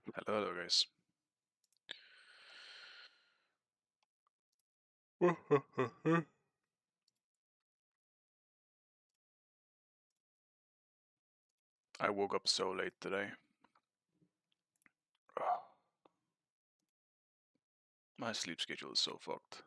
Hello, guys. I woke up so late today. My sleep schedule is so fucked.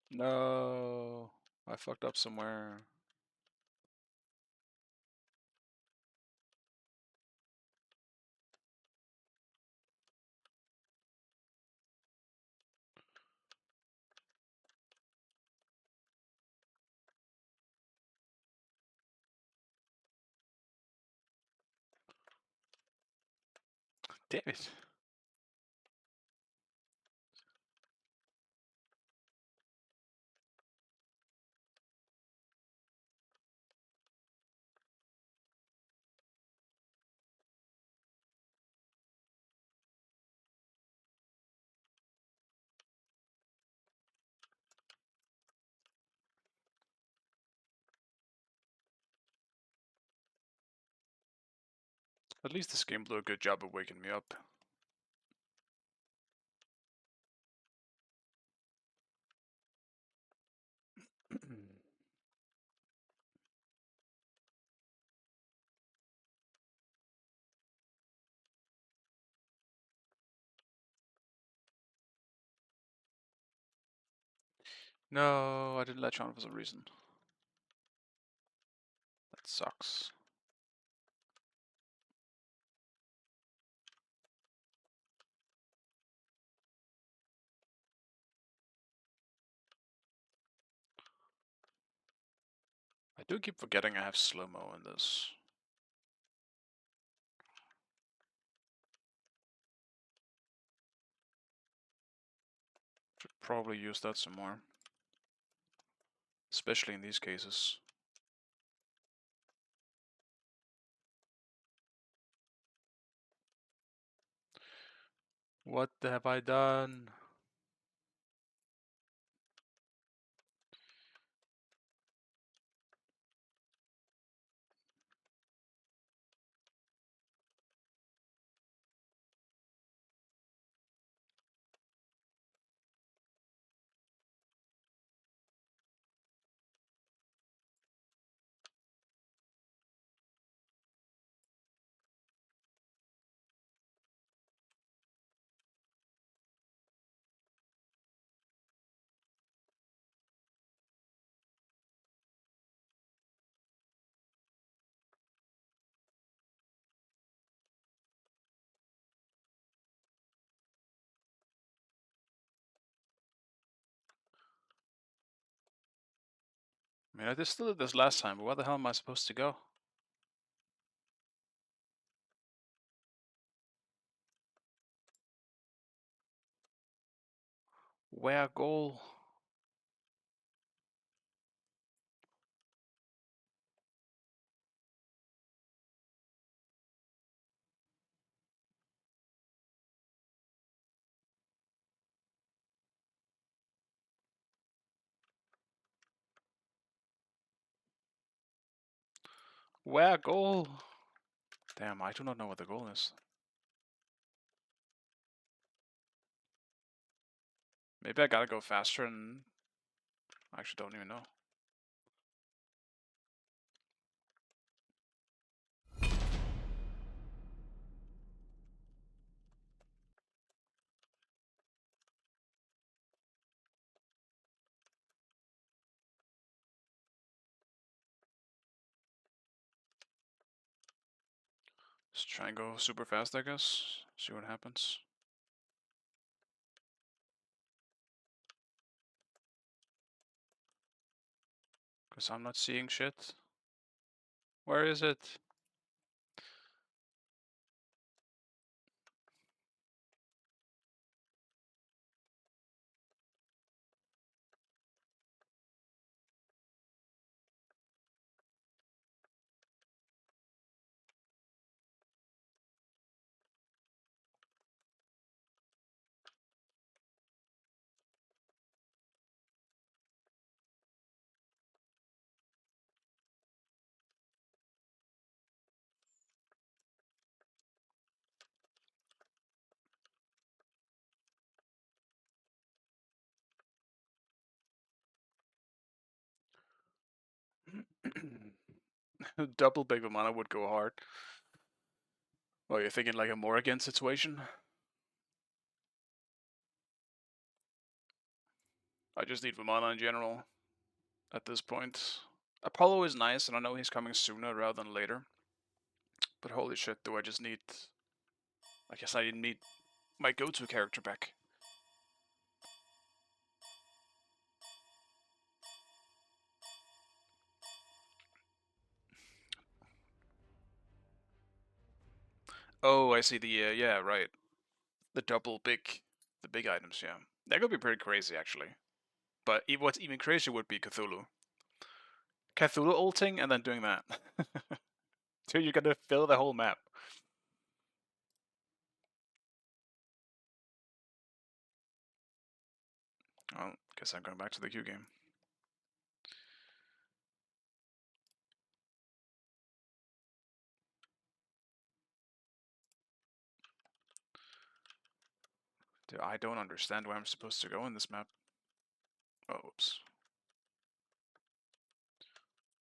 No, I fucked up somewhere. Damn it. At least this game blew a good job of waking me up. No, I didn't latch on for some reason. That sucks. I do keep forgetting I have slow-mo in this. Should probably use that some more. Especially in these cases. What have I done? I mean, I just still did this last time, but where the hell am I supposed to go? Where goal? Where goal? Damn, I do not know what the goal is. Maybe I gotta go faster and I actually don't even know. Just try and go super fast, I guess. See what happens. Because I'm not seeing shit. Where is it? Double big mana would go hard. Oh, you're thinking like a Morrigan situation? I just need mana in general at this point. Apollo is nice, and I know he's coming sooner rather than later. But holy shit, do I just need... I guess I need my go-to character back. Oh, I see the... yeah, right. The big items, yeah. That could be pretty crazy, actually. But what's even crazier would be Cthulhu. Cthulhu ulting and then doing that. Dude, you're gonna fill the whole map. Well, guess I'm going back to the Q game. Dude, I don't understand where I'm supposed to go in this map. Oh, whoops.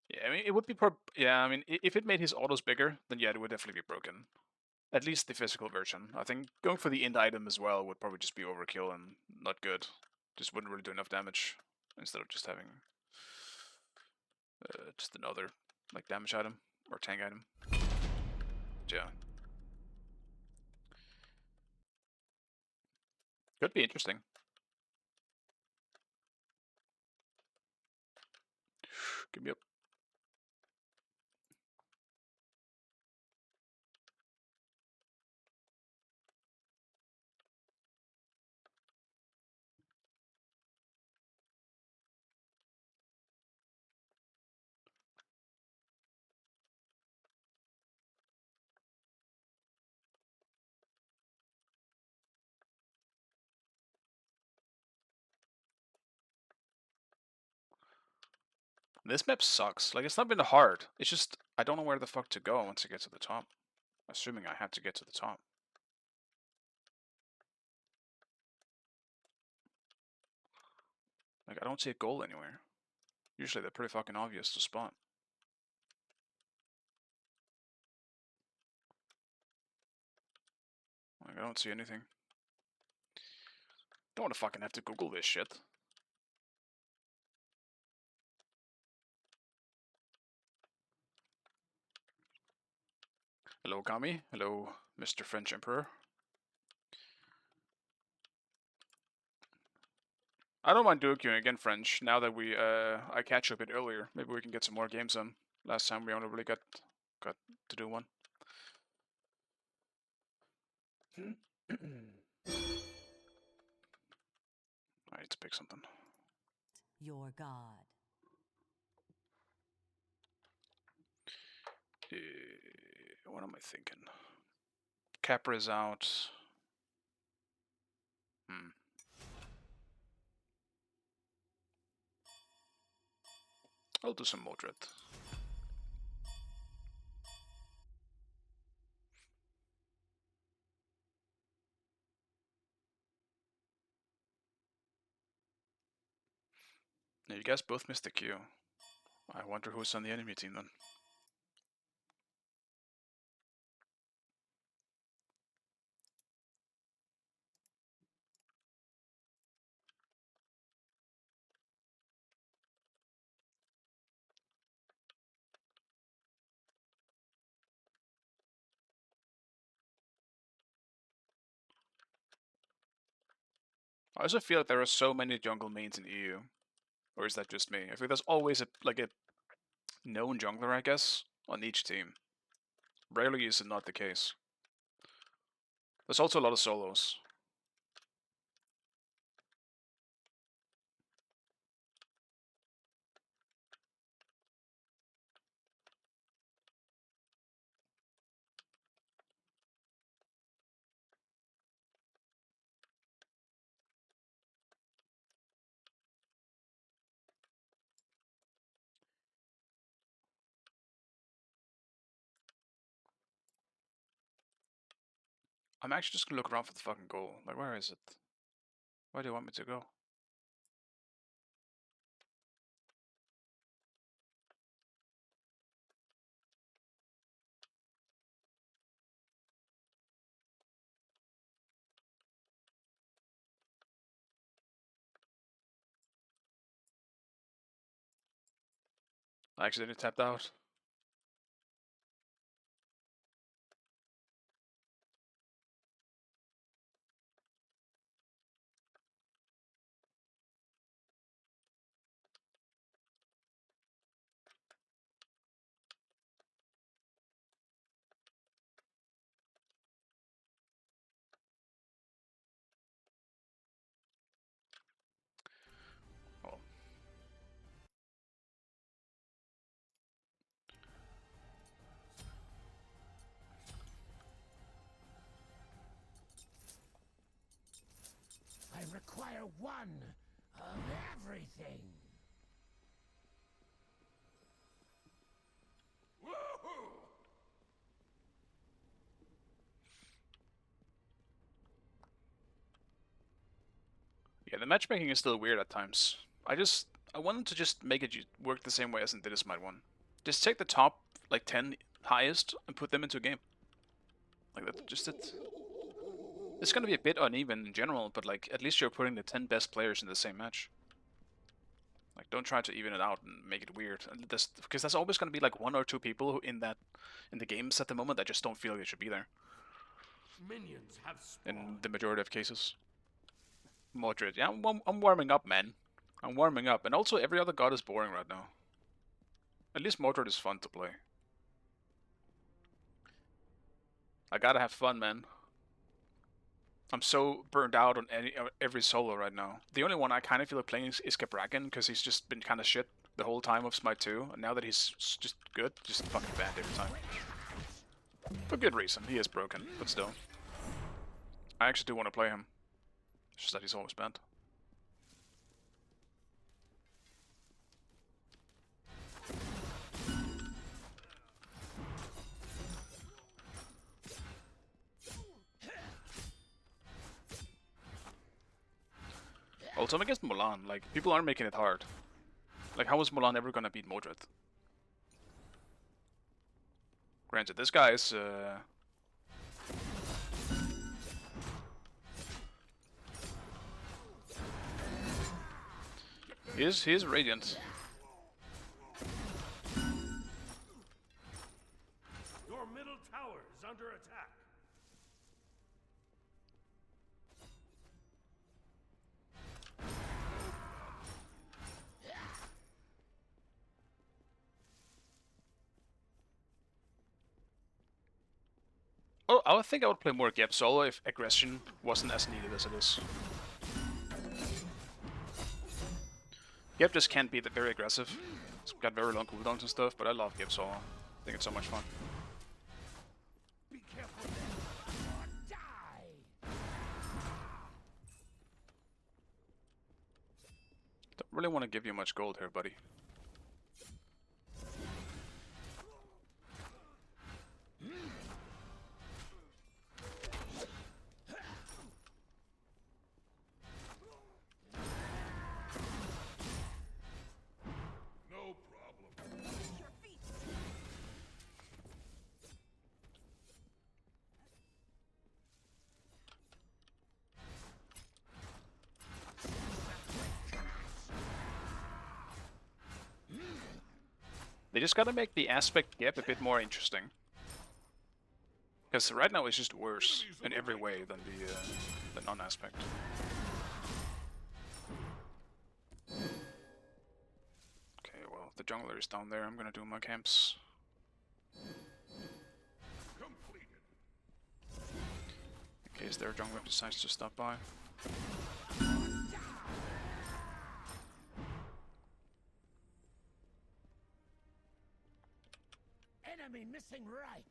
Yeah, I mean, it would be yeah, I mean, if it made his autos bigger, then yeah, it would definitely be broken. At least the physical version. I think going for the end item as well would probably just be overkill and not good. Just wouldn't really do enough damage instead of just having just another like damage item or tank item. Yeah. Could be interesting. Give me up. This map sucks. Like, it's not been hard. It's just, I don't know where the fuck to go once I get to the top. Assuming I have to get to the top. Like, I don't see a goal anywhere. Usually they're pretty fucking obvious to spot. Like, I don't see anything. Don't want to fucking have to Google this shit. Hello, Kami. Hello, Mr. French Emperor. I don't mind duo queuing again French, now that I catch up a bit earlier. Maybe we can get some more games in. Last time we only really got to do one. I need to pick something. Your god. What am I thinking? Capra's out. I'll do some Mordred. Now, you guys both missed the queue. I wonder who's on the enemy team then. I also feel like there are so many jungle mains in EU. Or is that just me? I feel there's always a known jungler, I guess, on each team. Rarely is it not the case. There's also a lot of solos. I'm actually just gonna look around for the fucking goal. Like, where is it? Where do you want me to go? I accidentally tapped out. Oh. I require one of everything. Woohoo! Yeah, the matchmaking is still weird at times. I wanted to just make it work the same way as in the Smite one. Just take the top, like, 10 highest and put them into a game. Like, that's just it. It's gonna be a bit uneven in general, but, like, at least you're putting the 10 best players in the same match. Like, don't try to even it out and make it weird. Because there's always gonna be, like, 1 or 2 people who in the games at the moment that just don't feel they should be there. Minions have In spawned. the majority of cases. Moderate. Yeah, I'm warming up, man. I'm warming up. And also, every other god is boring right now. At least Mordred is fun to play. I gotta have fun, man. I'm so burned out on every solo right now. The only one I kind of feel like playing is Cabrakan, because he's just been kind of shit the whole time of Smite 2, and now that he's just good, just fucking bad every time. For good reason, he is broken, but still. I actually do want to play him. It's just that he's always banned. Also, I'm against Mulan. Like, people aren't making it hard. Like, how is Mulan ever gonna beat Mordred? Granted, this guy is, he is radiant. Your middle tower is under attack. Oh, I would think I would play more Gap solo if aggression wasn't as needed as it is. Gap just can't be very aggressive. It's got very long cooldowns and stuff, but I love Gap solo. I think it's so much fun. Be careful or die. Don't really want to give you much gold here, buddy. No problem. They just gotta make the aspect Gap a bit more interesting. Because right now it's just worse in every way than the non-aspect. Okay, well, the jungler is down there. I'm gonna do my camps. In case their jungler decides to stop by. Enemy missing right.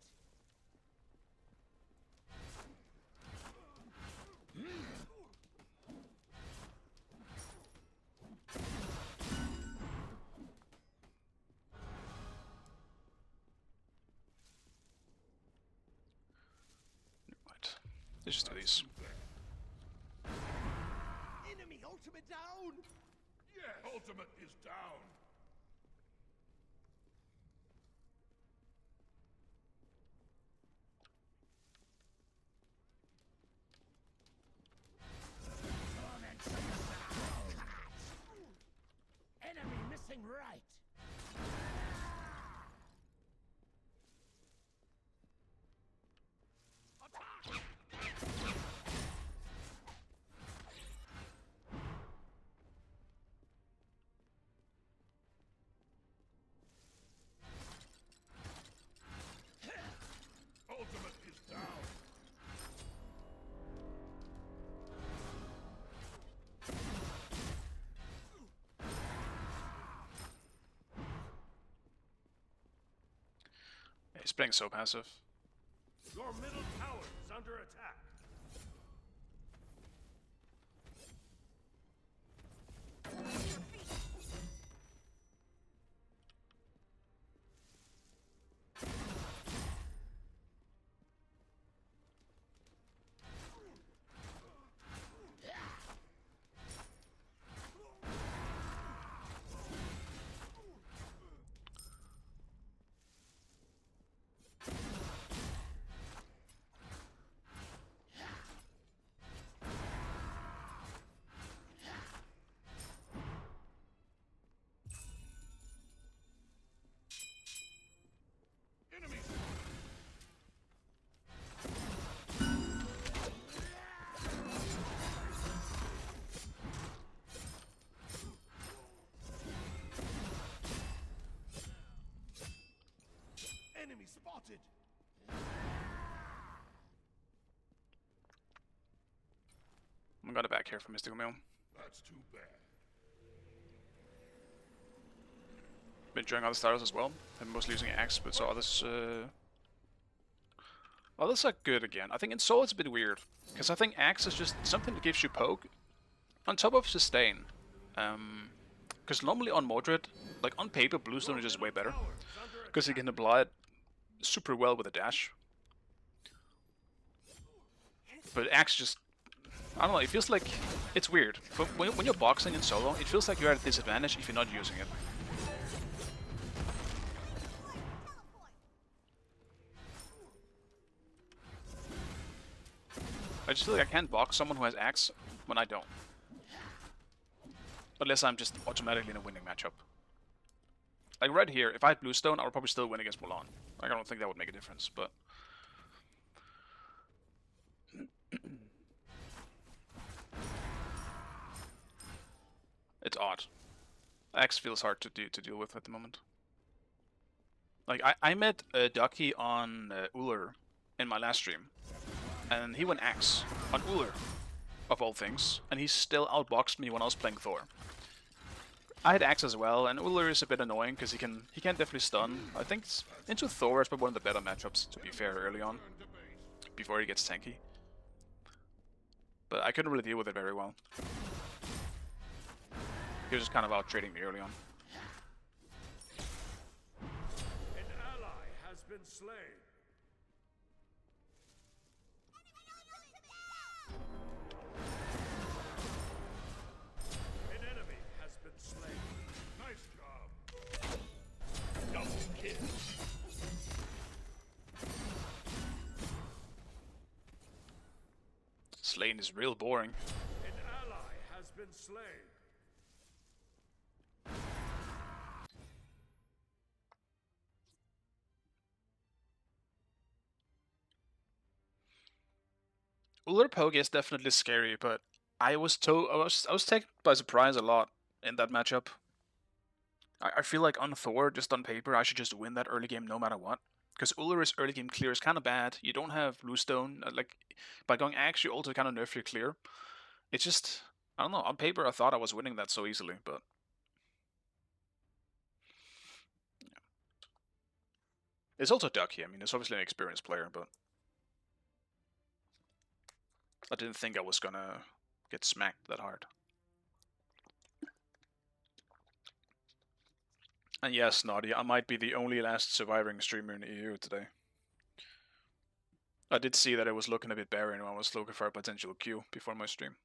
Right. Let's just do these. Enemy ultimate down. Yes, ultimate is down. Enemy missing right. Ultimate is down. Yeah, he's playing so passive. Your middle tower is under attack. Enemies. Enemy spotted. I'm gonna back here for Mystical Mail. That's too bad. Been enjoying other styles as well. I'm mostly using Axe, but so others are good again. I think in Soul it's a bit weird, because I think Axe is just something that gives you poke on top of sustain. Because normally on Mordred, like on paper, Bluestone is just way better, because you can apply it super well with a dash. But Axe just, I don't know, it feels like, it's weird. But when you're boxing in solo, it feels like you're at a disadvantage if you're not using it. I just feel like I can't box someone who has Axe when I don't. Unless I'm just automatically in a winning matchup. Like right here, if I had Bluestone, I would probably still win against Mulan. Like, I don't think that would make a difference, but... It's odd. Axe feels hard to deal with at the moment. Like, I met Ducky on Uller in my last stream, and he went Axe on Uller, of all things, and he still outboxed me when I was playing Thor. I had Axe as well, and Uller is a bit annoying because he can definitely stun. I think into Thor is probably one of the better matchups, to be fair, early on, before he gets tanky. But I couldn't really deal with it very well. He was just kind of out trading me early on. An ally has been slain. An enemy has been slain. Nice job. Double kill. Slain is real boring. An ally has been slain. Uller Poke is definitely scary, but I was taken by surprise a lot in that matchup. I feel like on Thor, just on paper, I should just win that early game no matter what. Because Ulr's early game clear is kind of bad. You don't have Bluestone. Like, by going Axe, you also kind of nerf your clear. It's just, I don't know. On paper, I thought I was winning that so easily, but yeah. It's also Ducky. I mean, it's obviously an experienced player, but I didn't think I was gonna get smacked that hard. And yes, Naughty, I might be the only last surviving streamer in the EU today. I did see that it was looking a bit barren when I was looking for a potential queue before my stream.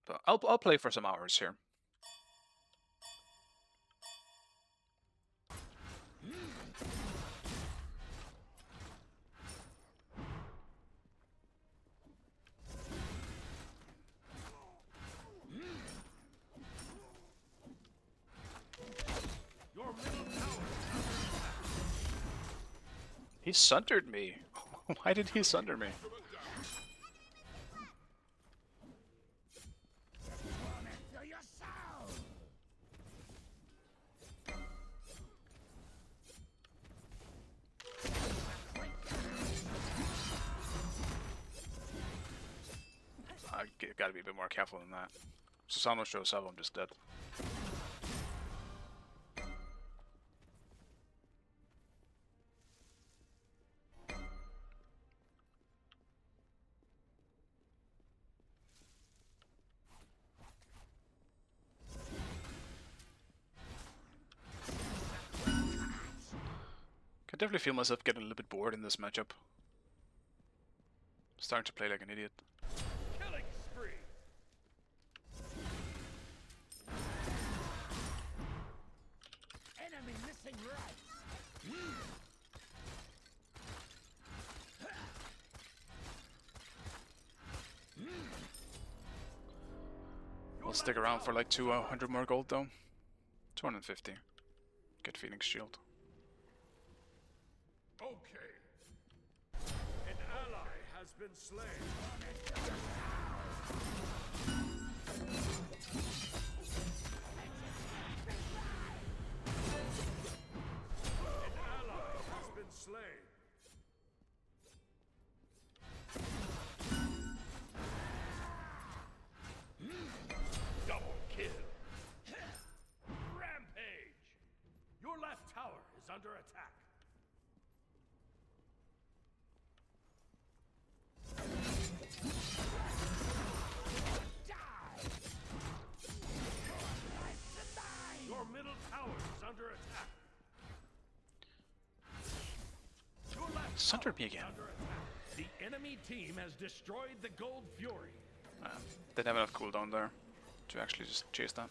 But I'll play for some hours here. Your middle tower. He sundered me. Why did he sunder me? I gotta be a bit more careful than that. Susano shows up, I'm just dead. Can definitely feel myself getting a little bit bored in this matchup. Starting to play like an idiot. Killing spree. Enemy missing right. I'll stick around for like 200 more gold though. 250. Get Phoenix Shield. Okay. An ally has been slain. An ally has been slain. Double kill. Rampage. Your left tower is under attack. Your middle tower is under attack. Your left Sundered tower me is again. under attack. The enemy team has destroyed the Gold Fury. Didn't have enough cooldown there to actually just chase that.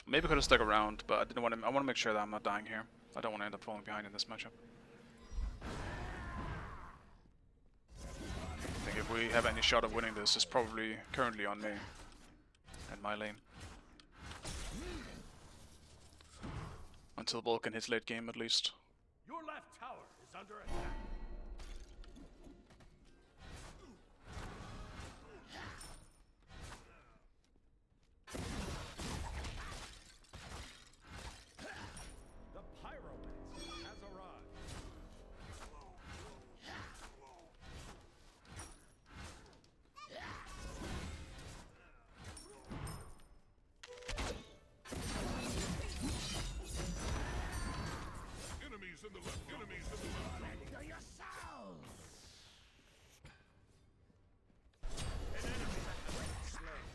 Maybe could have stuck around, but I didn't want to. I want to make sure that I'm not dying here. I don't want to end up falling behind in this matchup. I think if we have any shot of winning this, it's probably currently on me and my lane. Until Vulcan hits late game, at least. Your left tower is under attack. The Pyromancer has arrived. Enemies in the left. Enemies in the left. To your soul. An enemy has been slain.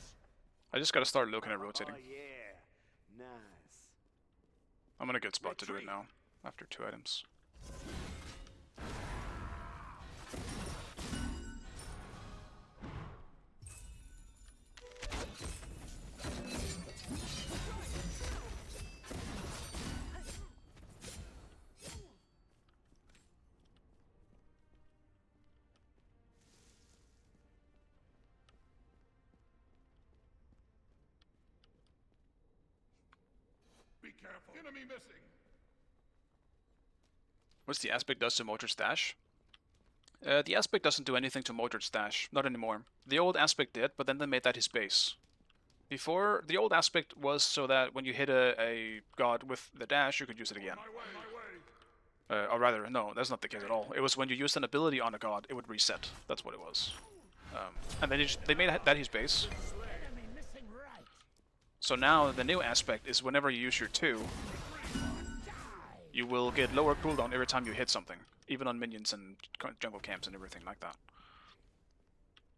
I just gotta start looking at rotating. Oh yeah, nice. I'm in a good spot to do it now, after 2 items. Be careful. Enemy missing. What's the aspect does to Motor's dash? The aspect doesn't do anything to Mordred's dash, not anymore. The old aspect did, but then they made that his base. Before, the old aspect was so that when you hit a god with the dash, you could use it again. Or rather, no, that's not the case at all. It was when you used an ability on a god, it would reset. That's what it was. And then they made that his base. Enemy missing right. So now the new aspect is whenever you use your 2, you will get lower cooldown every time you hit something, even on minions and jungle camps and everything like that.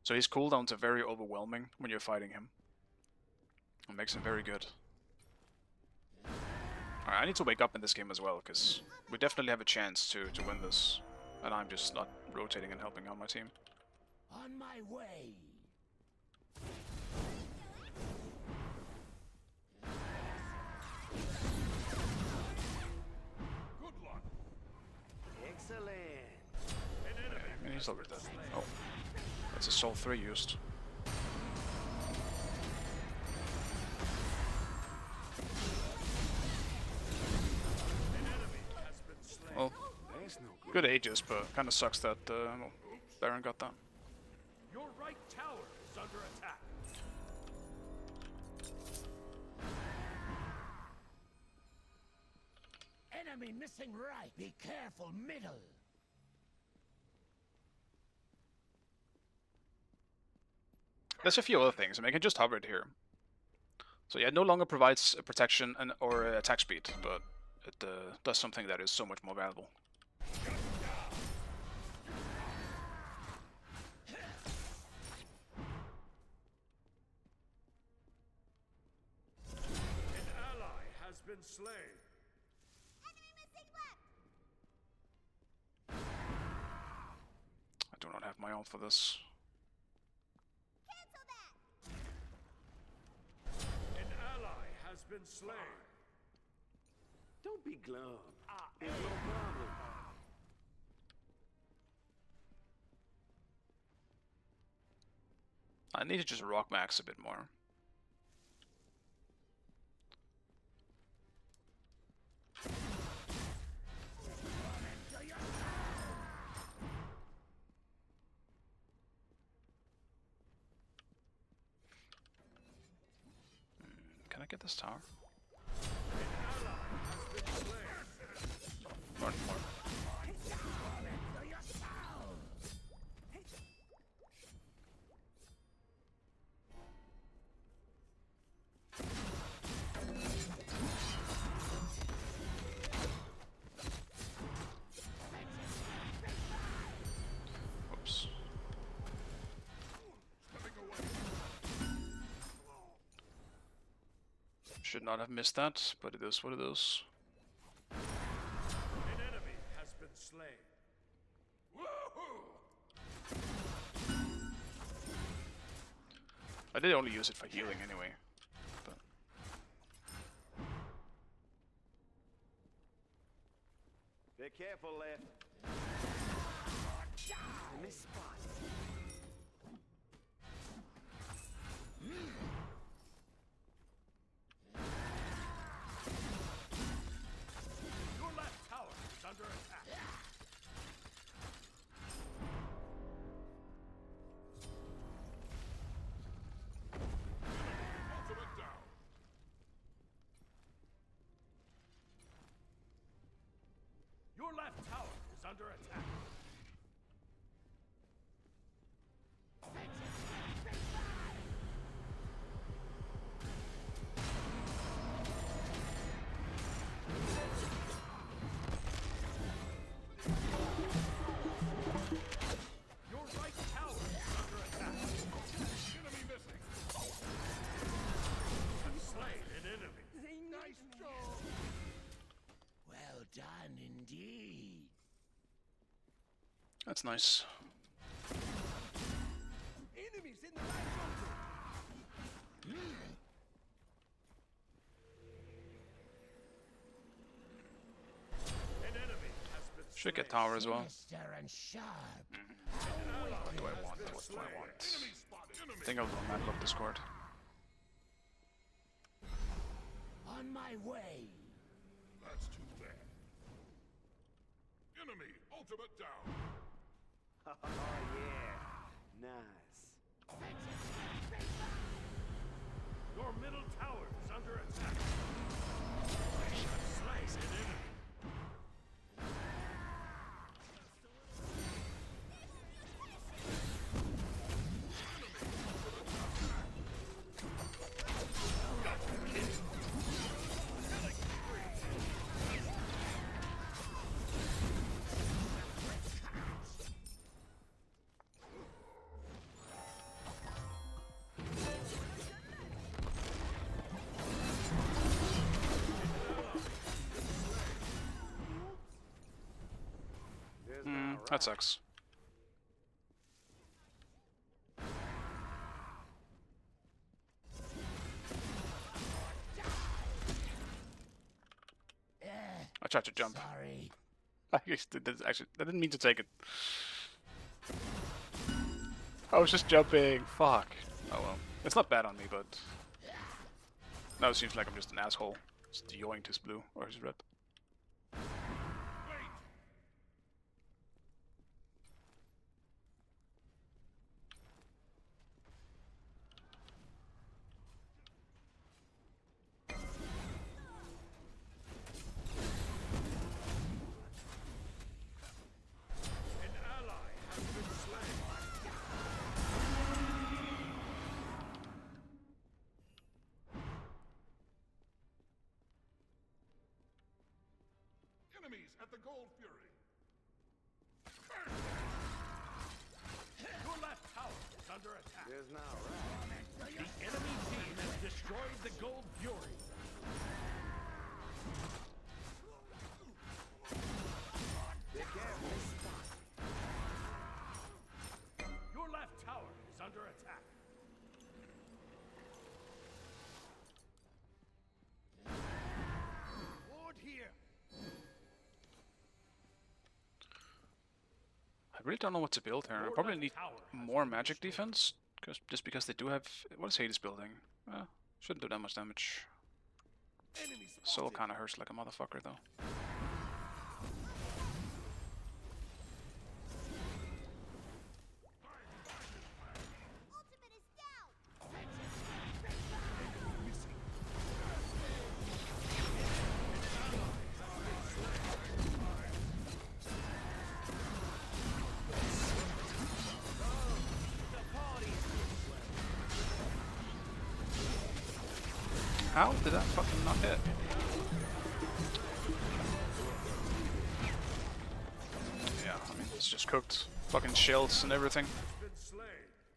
So his cooldowns are very overwhelming when you're fighting him. It makes him very good. Alright, I need to wake up in this game as well, because we definitely have a chance to win this. And I'm just not rotating and helping out my team. On my way. Good luck. Excellent. I mean, he's over dead. Oh, that's a Soul 3 used. Well, That's no good. good Aegis, but kind of sucks that well, Baron got that. Your right tower is under attack. Enemy missing right. Be careful, middle. There's a few other things. I mean, I can just hover it here. So yeah, it no longer provides a protection or attack speed, but it does something that is so much more valuable. An ally has been slain. I do not have my ult for this. An ally has been slain. Don't be glum. There's no problem. I need to just rock max a bit more. Can I get this tower? More. Whoops. Should not have missed that, but it is what it is. An enemy has been slain. Woohoo! I did only use it for healing anyway. But Be careful, left. Miss spot. Your left tower is under attack. Ultimate down. Your left tower is under attack. Your right tower is under attack. Enemy missing. Have slain an enemy. Nice job. Well done indeed. that's nice. Enemies in the right An enemy has been Should get slain. tower as well. Sinister and sharp. What do I want? What do I want? Enemy spotted. Enemy. I think I'll go mad look Discord. On my way. That's too bad. Enemy ultimate down. yeah. Nice. Your middle tower is under attack. Slice an enemy. There's my That right. sucks. I tried to jump. Sorry. I didn't mean to take it. I was just jumping. Fuck. Oh well. It's not bad on me, but now it seems like I'm just an asshole. Just yoinked his blue or his red. Wait. An ally has been slain. Enemies at the Gold Fury. Your left tower is under attack. There's my right. The enemy team has destroyed the Gold Fury. Be careful. Your left tower is under attack. Ward here. I really don't know what to build here. I probably need more magic defense, just because they do have. What is Hades building? Shouldn't do that much damage. Enemy Soul spotted. kind of hurts like a motherfucker though. How did that fucking not hit? Yeah, I mean, it's just cooked. Fucking shells and everything. Been slain.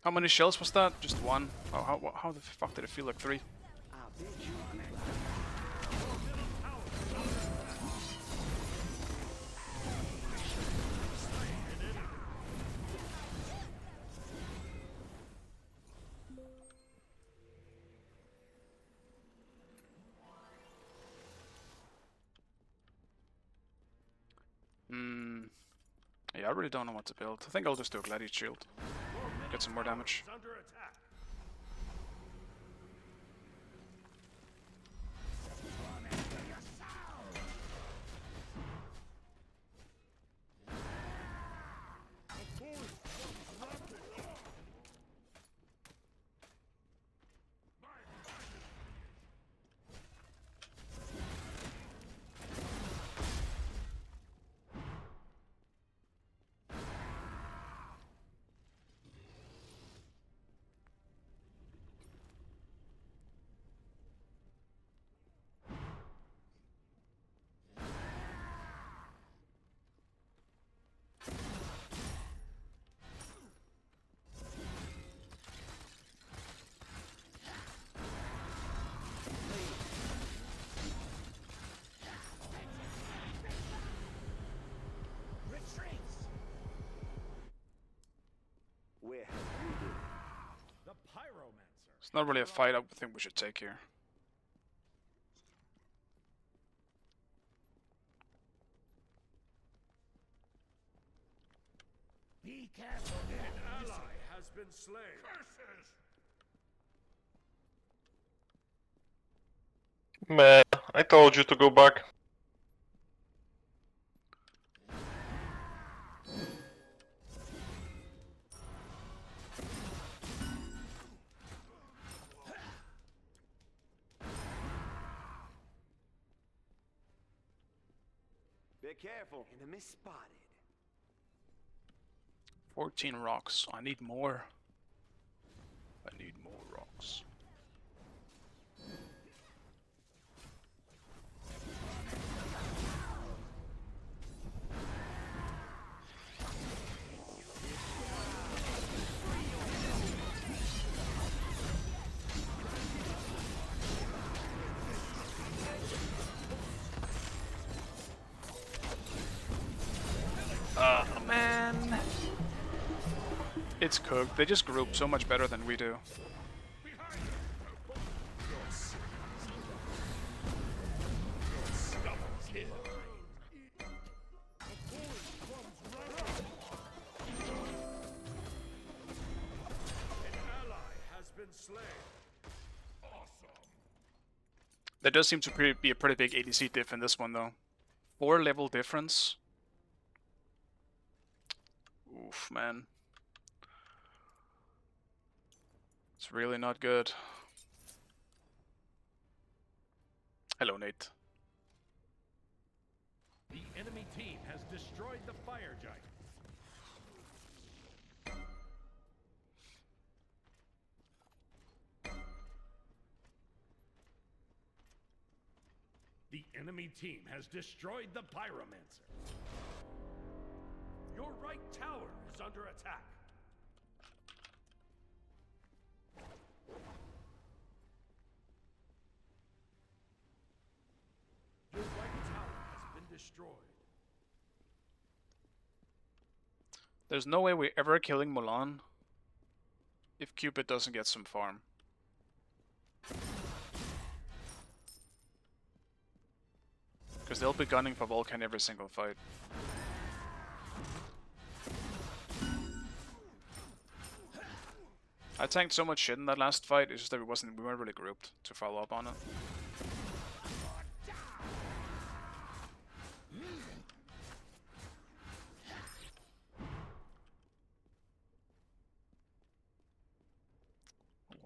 How many shells was that? Just one? How the fuck did it feel like 3? I bet you. Yeah, I really don't know what to build. I think I'll just do a Gladiator Shield. Get some more damage. Is under attack. Where have you been? The Pyromancer. It's not really a fight I think we should take here. Be careful. An ally has been slain. Curses! Man, I told you to go back. Be careful. Enemy spotted. 14 rocks. I need more. I need more rocks. Man. It's cooked. They just group so much better than we do. There does seem to be a pretty big ADC diff in this one, though. 4 level difference. Oof, man. It's really not good. Hello, Nate. The enemy team has destroyed the fire giant. The enemy team has destroyed the pyromancer. Your right tower is under attack. Your right tower has been destroyed. There's no way we're ever killing Mulan if Cupid doesn't get some farm. Because they'll be gunning for Vulcan every single fight. I tanked so much shit in that last fight, it's just that we weren't really grouped to follow up on it.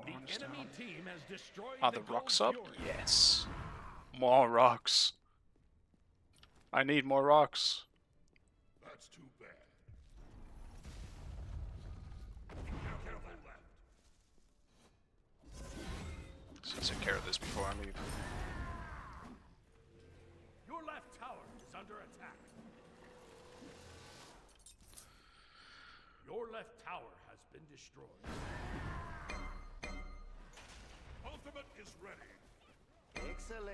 The enemy team has destroyed the gold rocks up? fury. Yes. More rocks. I need more rocks. That's too bad. Careful left. Let's take care of this before I leave. Your left tower is under attack. Your left tower has been destroyed. Ultimate is ready. Excellent.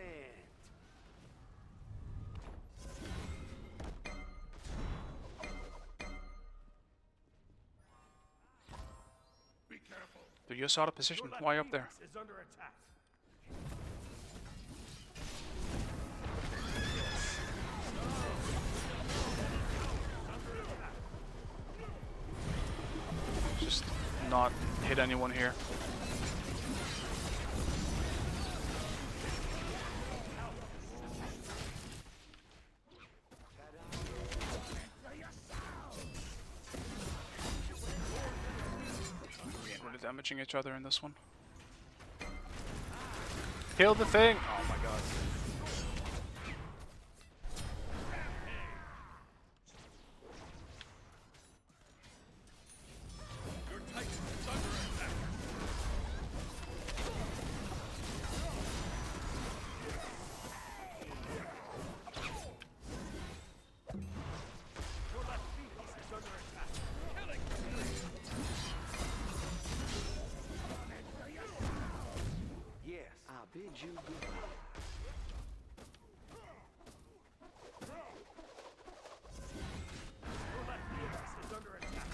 Be careful. Dude, you're out of position. Your left Why up there? Phoenix is under attack. Just not hit anyone here. Really damaging each other in this one. Kill the thing! Oh my god. Your Titan is under attack. Your left Phoenix is under attack. Killing. Yes, I bid you goodbye. Your left Phoenix is under attack.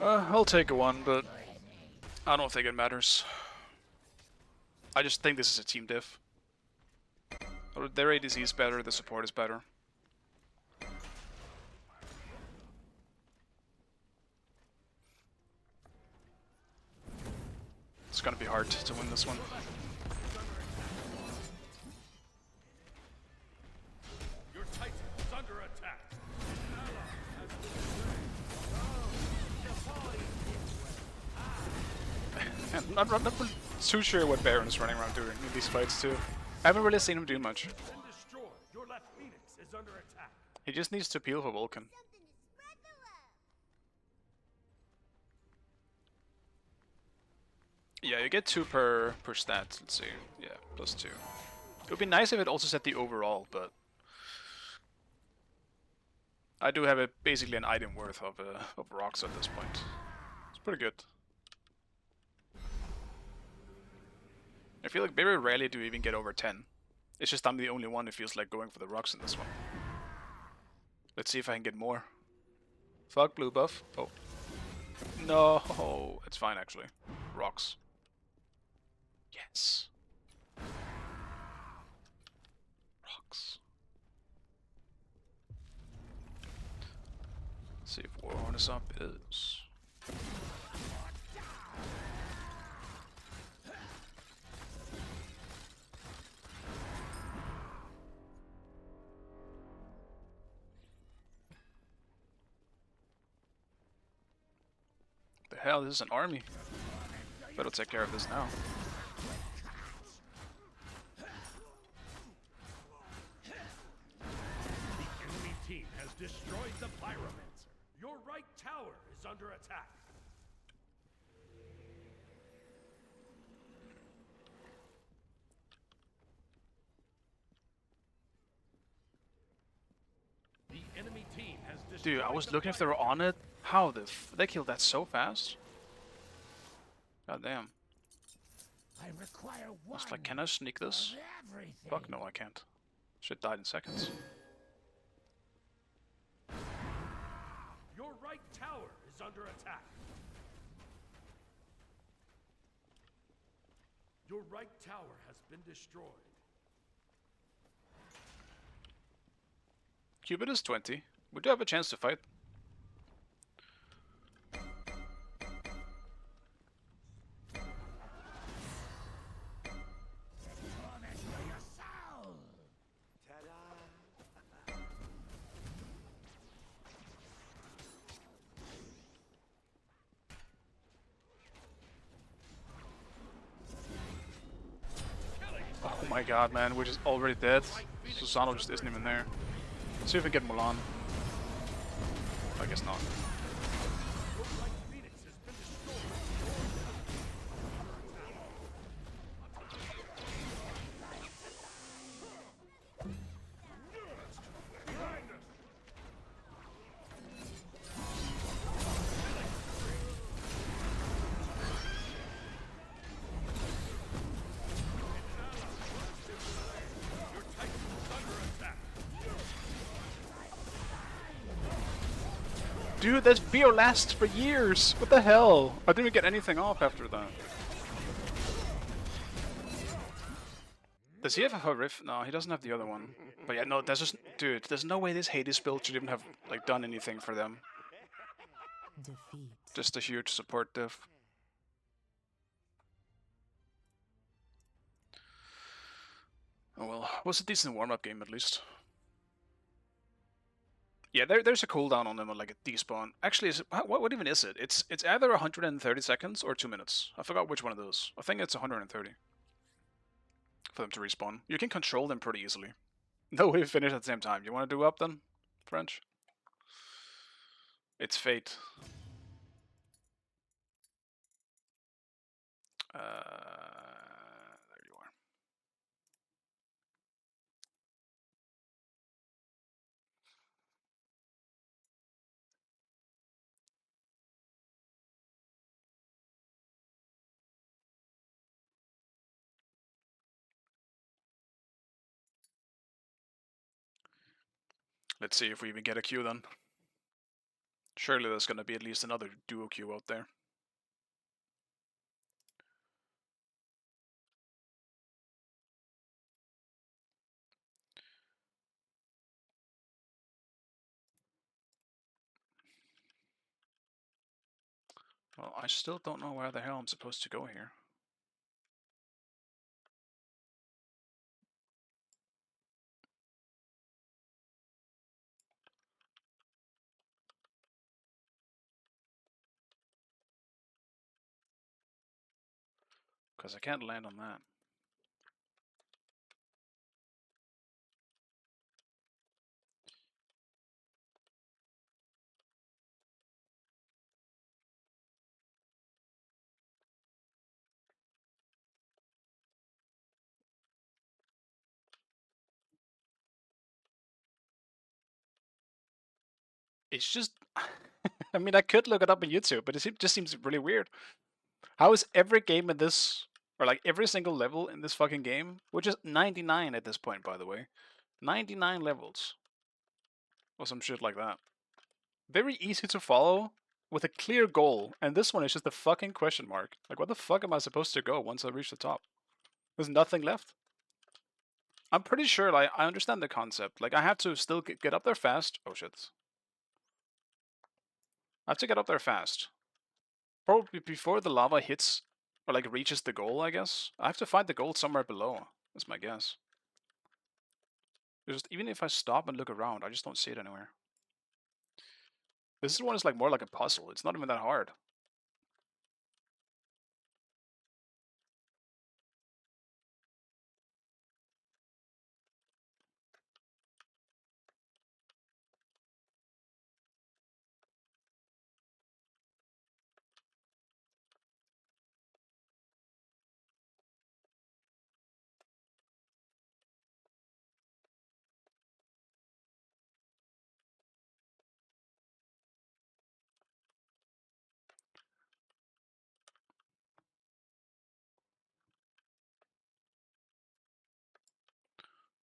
I'll take a one, but I don't think it matters. I just think this is a team diff. Their ADC is better, the support is better. It's gonna be hard to win this one. Your Titan is under attack. An ally has been slain. And I'm not too sure what Baron is running around doing in these fights too. I haven't really seen him do much. Been destroyed. Your left Phoenix is under attack. He just needs to peel for Vulcan. Yeah, you get 2 per stat. Let's see. Yeah, +2. It would be nice if it also said the overall, but I do have basically an item worth of rocks at this point. It's pretty good. I feel like very rarely do we even get over 10. It's just I'm the only one who feels like going for the rocks in this one. Let's see if I can get more. Fuck blue buff. Oh. No, it's fine actually. Rocks. Yes. Rocks. Let's see if Warhorn is up. Is. The hell, this is an army. Better take care of this now. The enemy team has destroyed the Pyromancer. Your right tower is under attack. The enemy team has destroyed. Dude, I was the looking if they were on it. How the they killed that so fast? God damn. I require I one was like, can I sneak this? of everything. Fuck no, I can't. Shit died in seconds. Your right tower is under attack. Your right tower has been destroyed. Cupid is 20. We do have a chance to fight. Torment for your soul. Ta-da! Oh my god, man, we're just already dead. Susano just isn't even there. Let's see if we can get Mulan. I guess not. Your right Phoenix has been destroyed. Behind us. Your Titan is under attack. Dude, this BO lasts for years! What the hell? I didn't even get anything off after that. Does he have a riff? No, he doesn't have the other one. But yeah, no, that's just... Dude, there's no way this Hades build should even have, like, done anything for them. Defeat. Just a huge support diff. Oh well, was a decent warm-up game at least. Yeah, there's a cooldown on them on like a despawn. Actually, what even is it? It's either 130 seconds or 2 minutes. I forgot which one of those. I think it's 130 for them to respawn. You can control them pretty easily. No, we finish at the same time. You want to do up then, French? It's fate. There you are. Let's see if we even get a queue then. Surely there's gonna be at least another duo queue out there. Well, I still don't know where the hell I'm supposed to go here. Because I can't land on that. It's just, I mean, I could look it up on YouTube, but it just seems really weird. How is every game in this, or like every single level in this fucking game, which is 99 at this point, by the way, 99 levels, or some shit like that. Very easy to follow, with a clear goal, and this one is just a fucking question mark. Like, what the fuck am I supposed to go once I reach the top? There's nothing left. I'm pretty sure, like, I understand the concept. Like, I have to still get up there fast. Oh shit. I have to get up there fast. Probably before the lava hits, or like reaches the goal, I guess. I have to find the goal somewhere below. That's my guess. Just even if I stop and look around, I just don't see it anywhere. This one is like more like a puzzle. It's not even that hard.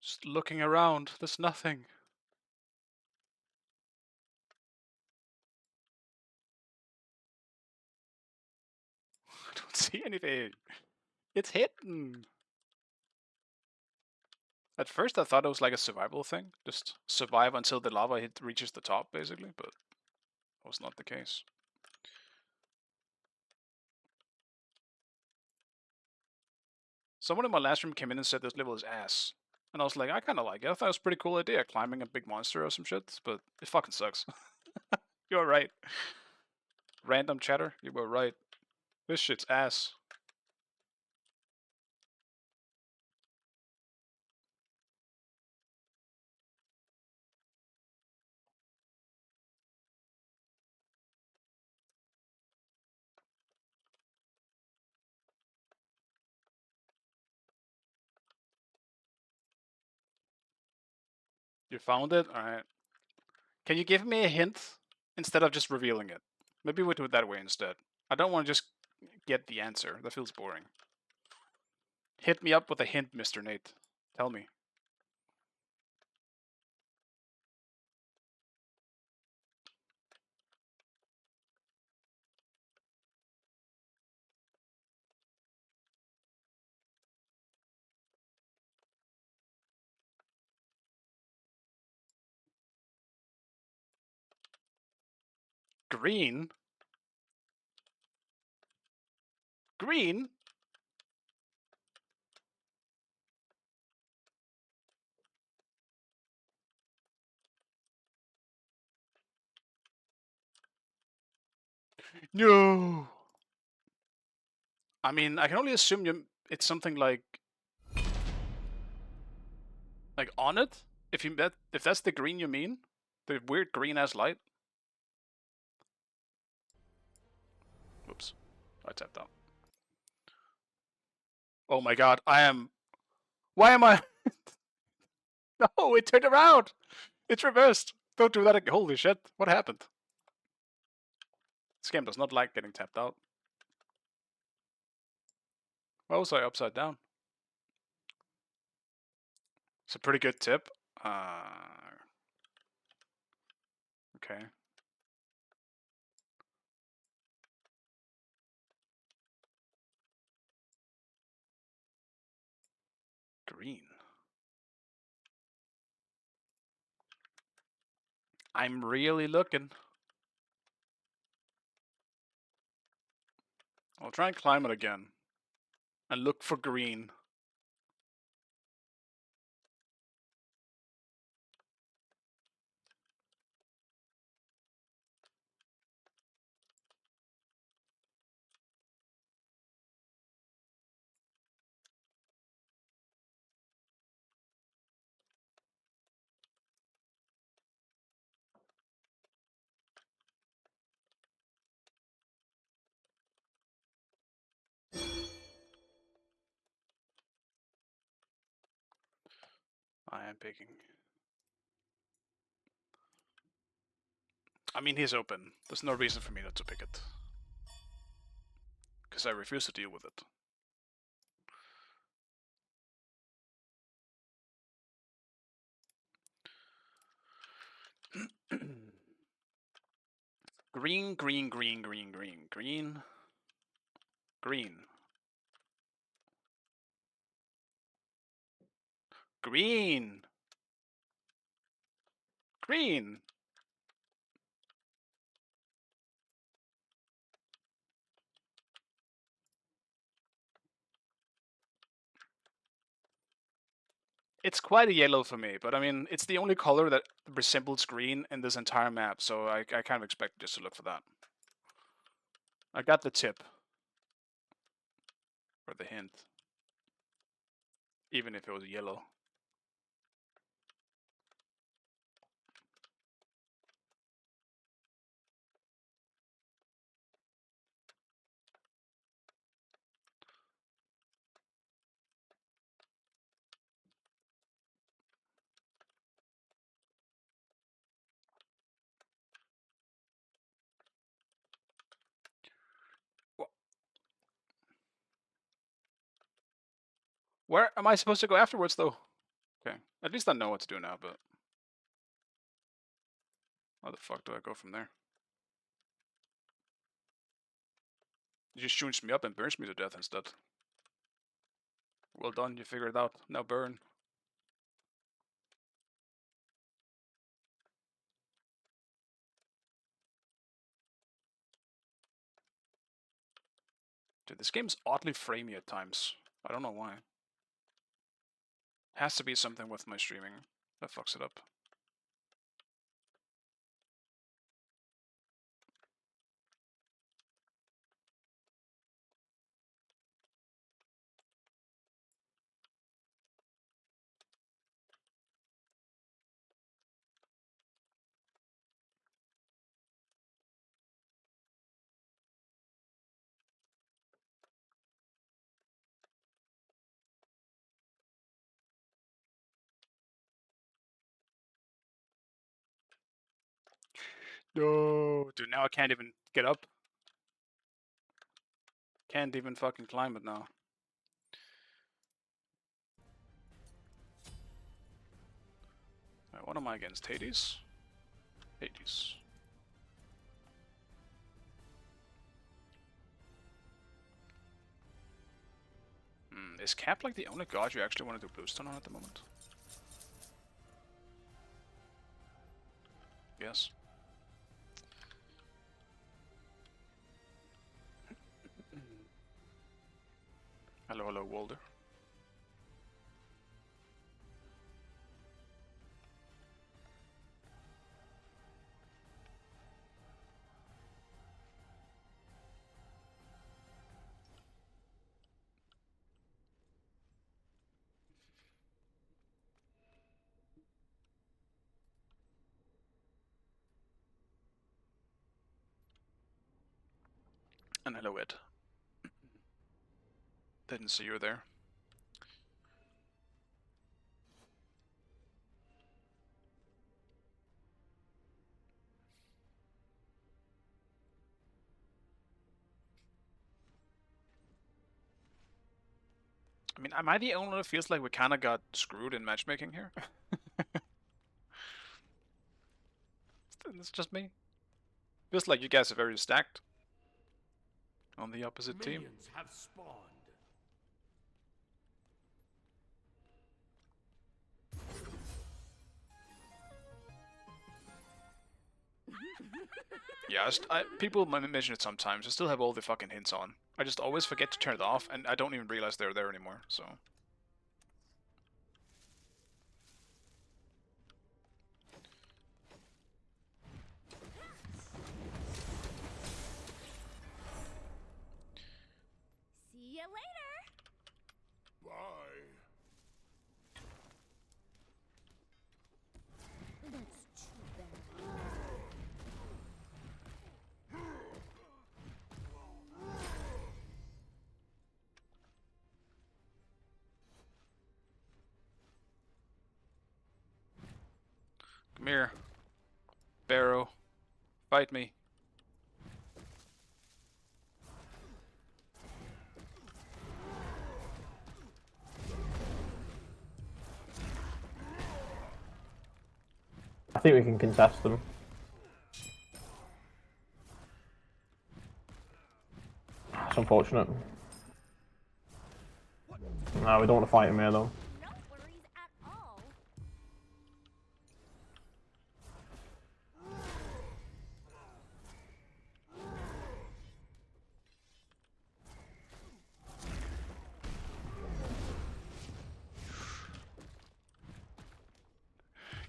Just looking around, there's nothing. I don't see anything. It's hidden. At first I thought it was like a survival thing. Just survive until the lava reaches the top, basically, but that was not the case. Someone in my last room came in and said this level is ass. And I was like, I kinda like it. I thought it was a pretty cool idea, climbing a big monster or some shit, but it fucking sucks. You're right. Random chatter, you were right. This shit's ass. You found it? Alright. Can you give me a hint instead of just revealing it? Maybe we'll do it that way instead. I don't want to just get the answer. That feels boring. Hit me up with a hint, Mr. Nate. Tell me. Green? Green? No. I mean, I can only assume it's something like on it. If that's the green you mean, the weird green ass light. Oops, I tapped out. Oh my god, I am. Why am I? No, it turned around. It's reversed. Don't do that again. Holy shit! What happened? This game does not like getting tapped out. Why was I upside down? It's a pretty good tip. Okay. Green. I'm really looking. I'll try and climb it again. And look for green. I am picking. I mean, he's open. There's no reason for me not to pick it. Because I refuse to deal with it. Green, green, green, green, green, green, green. Green! Green! It's quite a yellow for me, but I mean, it's the only color that resembles green in this entire map, so I kind of expect just to look for that. I got the tip. Or the hint. Even if it was yellow. Where am I supposed to go afterwards, though? Okay, at least I know what to do now, but... How the fuck do I go from there? He just shoots me up and burns me to death instead. Well done, you figured it out. Now burn. Dude, this game's oddly framey at times. I don't know why. Has to be something with my streaming that fucks it up. No, dude, now I can't even get up. Can't even fucking climb it now. Right, what am I against? Hades? Hades. Is Cap like the only god you actually want to do bluestone on at the moment? Yes. Hello, hello, Walder. And hello, Ed. Didn't see you there. I mean, am I the only one who feels like we kind of got screwed in matchmaking here? It's just me. Feels like you guys are very stacked on the opposite team. Minions have spawned. Yeah, people mention it sometimes. I still have all the fucking hints on. I just always forget to turn it off, and I don't even realize they're there anymore, so... See you later. Bye. That's too bad. Come here. Barrow. Fight me. I think we can contest them. It's unfortunate. No, we don't want to fight him here though. No worries at all.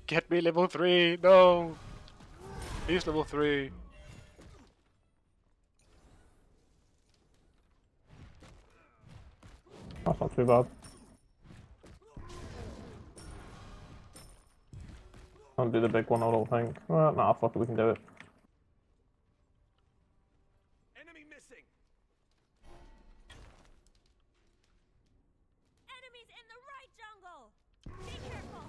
Get me level 3! No! He's level 3. That's not too bad. Don't do the big one, I don't think. Well, nah, fuck it, we can do it. Enemy missing. Enemies in the right jungle. Be careful.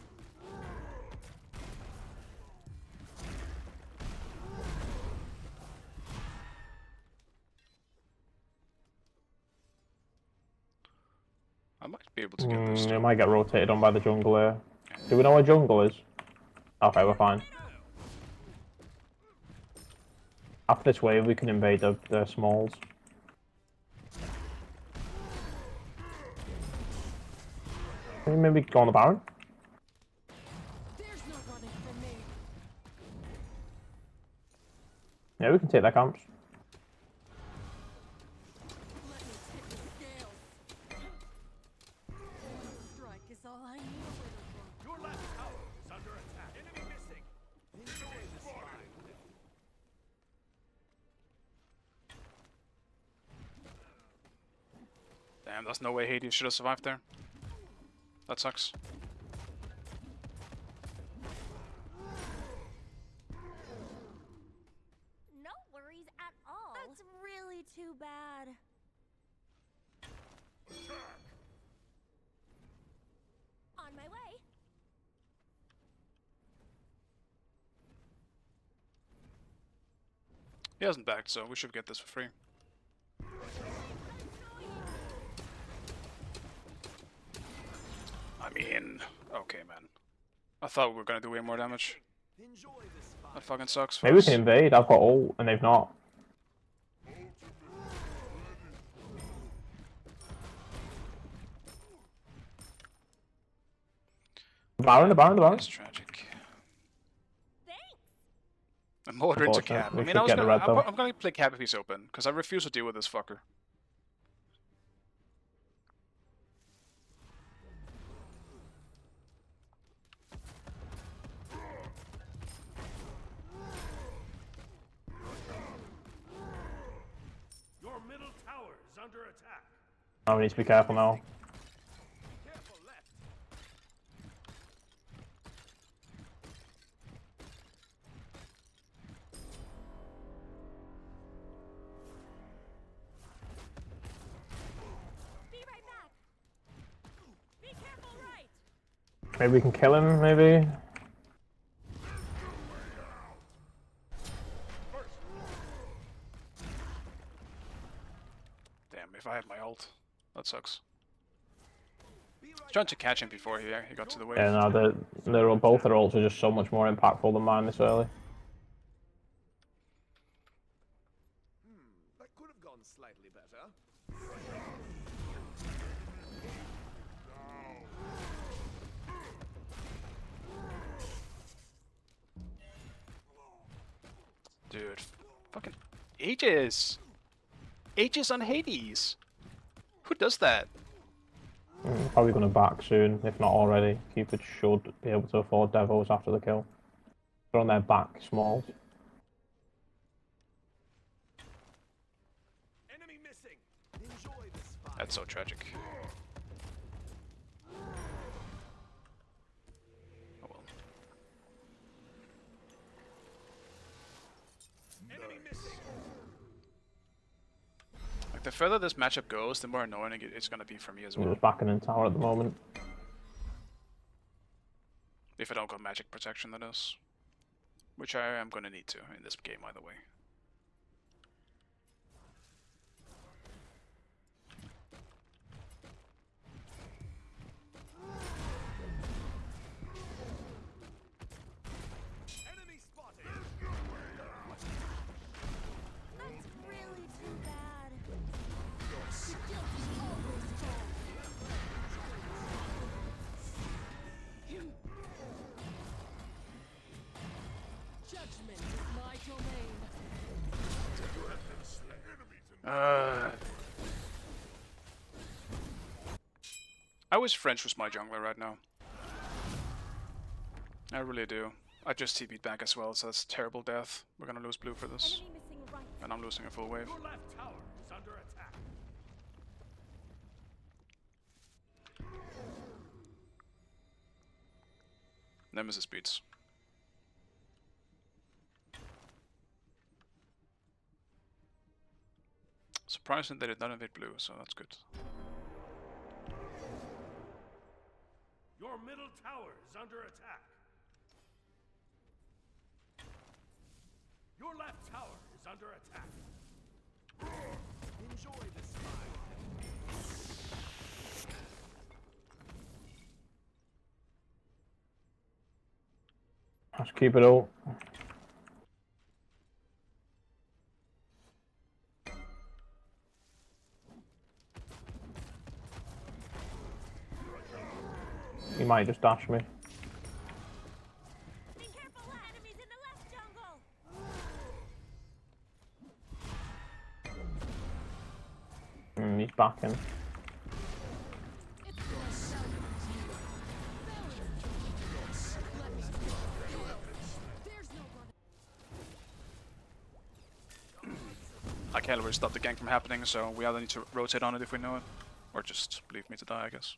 I might be able to get this. It might get rotated on by the jungle here. Do we know where jungle is? Okay, we're fine. After this wave, we can invade the smalls. Can we maybe go on the Baron? There's no running from me. Yeah, we can take their camps. Let me tip the scales. Strike is all I need a winner for. Your left tower is under attack. Enemy missing. Enjoy the slide. Damn, there's no way Hades should have survived there. That sucks. No worries at all. That's really too bad. On my way. He hasn't backed, so we should get this for free. I mean, okay, man. I thought we were gonna do way more damage. Enjoy the spot. That fucking sucks for Maybe we us. can invade. I've got ult, and they've not. Baron, the Baron, the Baron. That's tragic. Thanks. I'm more into Unfortunate. cap. We I mean, should get the red, though. I'm gonna play cap if he's open, because I refuse to deal with this fucker. Your middle tower is under attack. Oh, we need to be careful now. Careful left. Be right back. Be careful right. Maybe we can kill him, maybe? Damn, if I had my ult, that sucks. I was trying to catch him before he got to the wave. Yeah, no, both their ults are just so much more impactful than mine this early. That could have gone slightly better. Dude, fucking ages! Ages on Hades! Who does that? Probably going to back soon, if not already. Cupid should be able to afford Devos after the kill. They're on their back, smalls. Enemy missing. Enjoy the spot. That's so tragic. Oh well. Enemy missing. Like, the further this matchup goes, the more annoying it's gonna be for me as We're well. just backing in tower at the moment. If I don't got magic protection, that is. which I am gonna need to in this game either way. Enemy spotted. That's really too bad. Judgment is my domain. I wish French was my jungler right now. I really do. I just TP'd back as well, so that's terrible death. We're gonna lose blue for this. Enemy missing right. And I'm losing a full wave. Your left tower is under attack. Nemesis beats. Surprising they did not invade blue, so that's good. Your middle tower is under attack. Your left tower is under attack. Enjoy this fight. Let's keep it all. He might just dash me. Be careful, enemies in the left jungle. He's backing. It's my salute to you. Let me There's no running. I can't really stop the gank from happening, so we either need to rotate on it if we know it, or just leave me to die, I guess.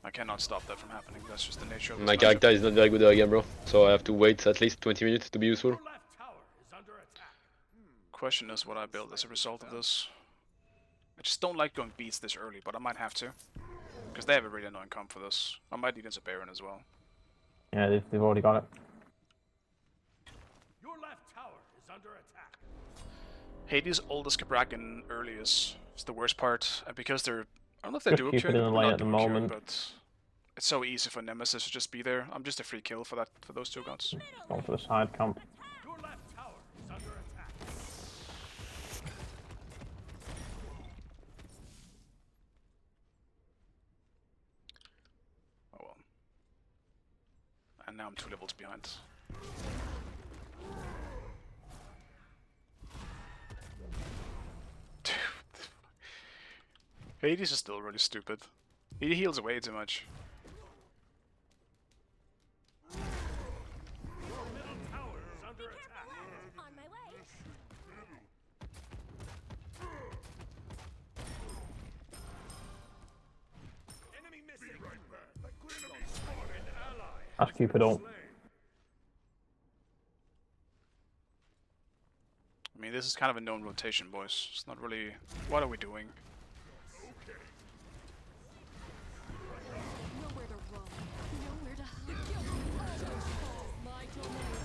I cannot stop that from happening, that's just the nature of this My matchup. character is not very good again, bro. So I have to wait at least 20 minutes to be useful. Your left tower is under attack. Question is what I build as a result of this. I just don't like going beats this early, but I might have to. Because they have a really annoying comp for this. I might need a Baron as well. Yeah, they've already got it. Your left tower is under attack. Hades' oldest Cabrakan early is the worst part, and because they're... I don't know if they Just do keep it in the or lane not at the dual queuing, moment. but it's so easy for Nemesis to just be there. I'm just a free kill for those two gods. Going for the side camp. Your left tower is under attack. Oh well. And now I'm 2 levels behind. Hades is still really stupid. He heals way too much. Your middle tower is under attack. On my way. Enemy missing. An ally. Let's keep it all. Slain. I mean, this is kind of a known rotation, boys. It's not really... What are we doing? Nowhere to run. Nowhere to hide. All those falls my domain.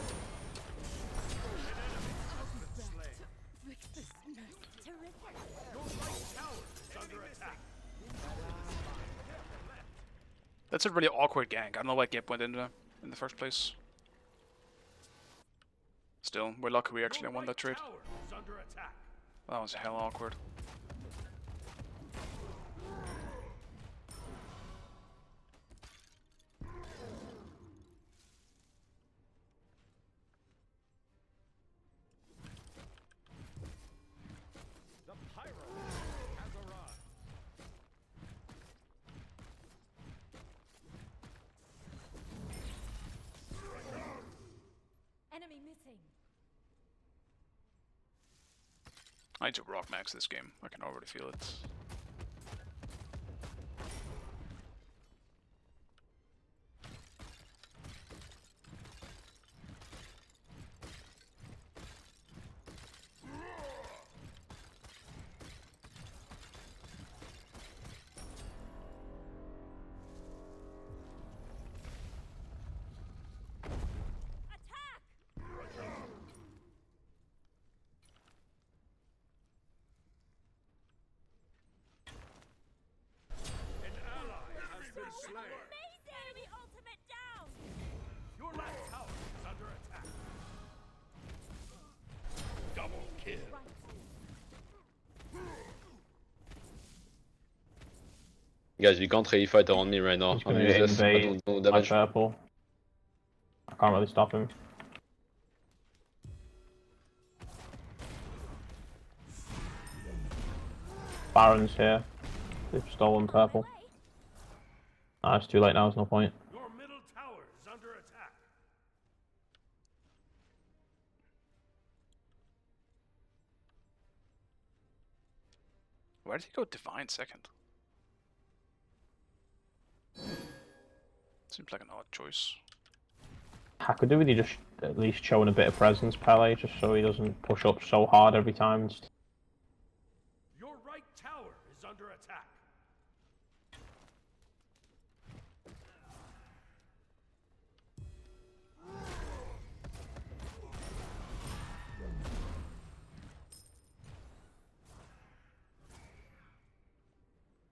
I'll be back to fix this mess. Terrific. Your right tower is under attack. That's a really awkward gank. I don't know why Gip went in there in the first place. Still, we're lucky we actually Your won right that trade. tower is under attack. That was hell awkward. The pyro has arrived. Enemy missing. I need to rock max this game. I can already feel it. Guys, we can't really fight around me right now. He's I'm gonna useless. I invade don't know my damage. purple. I can't really stop him. Baron's here. They've stolen purple. Nah, it's too late now, there's no point. Your middle tower is under attack. Where did he go divine second? Seems like an odd choice. I could do with you just at least showing a bit of presence, Pele, just so he doesn't push up so hard every time. Your right tower is under attack.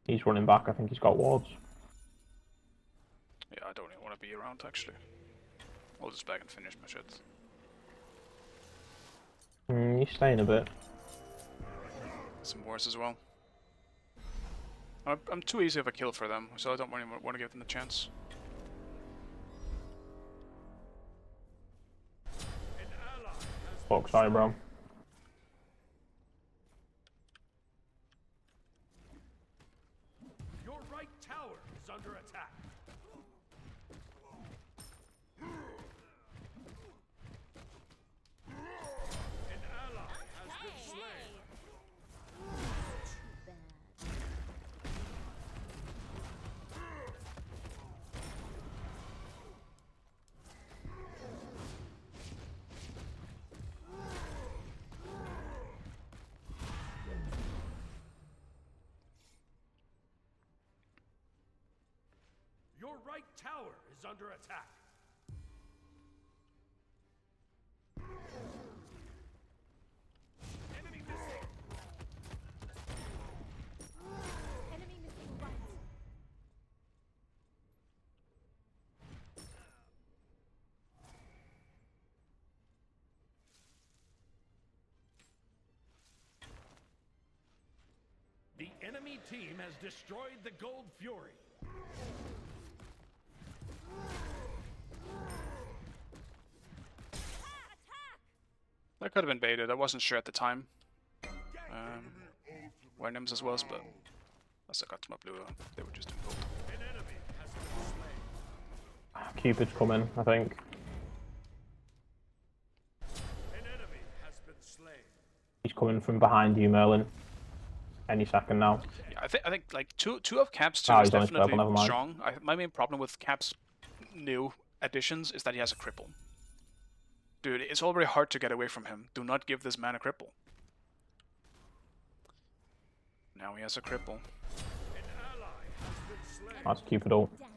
He's running back, I think he's got wards. Yeah, I don't even want to be around actually. I'll just back and finish my shit. He's staying a bit. Some wars as well. I'm too easy of a kill for them, so I don't really want to give them the chance. An ally has Fuck, sorry, bro. Your right tower is under attack. An ally has been slain. Your right tower is under attack. Enemy missing. Enemy missing right. The enemy team has destroyed the Gold Fury. That could have been baited. I wasn't sure at the time. Where Nims as was, but as I got to my blue, they were just in gold. An enemy has been slain. Cupid's coming, I think. An enemy has been slain. He's coming from behind you, Merlin. Any second now. Yeah, I think like two of Cap's two Ah, is he's on his definitely purple, never mind. strong. My main problem with Cap's new additions is that he has a cripple. Dude, it's already hard to get away from him. Do not give this man a cripple. Now he has a cripple. An ally has been slain. That's Cupid ult. Down.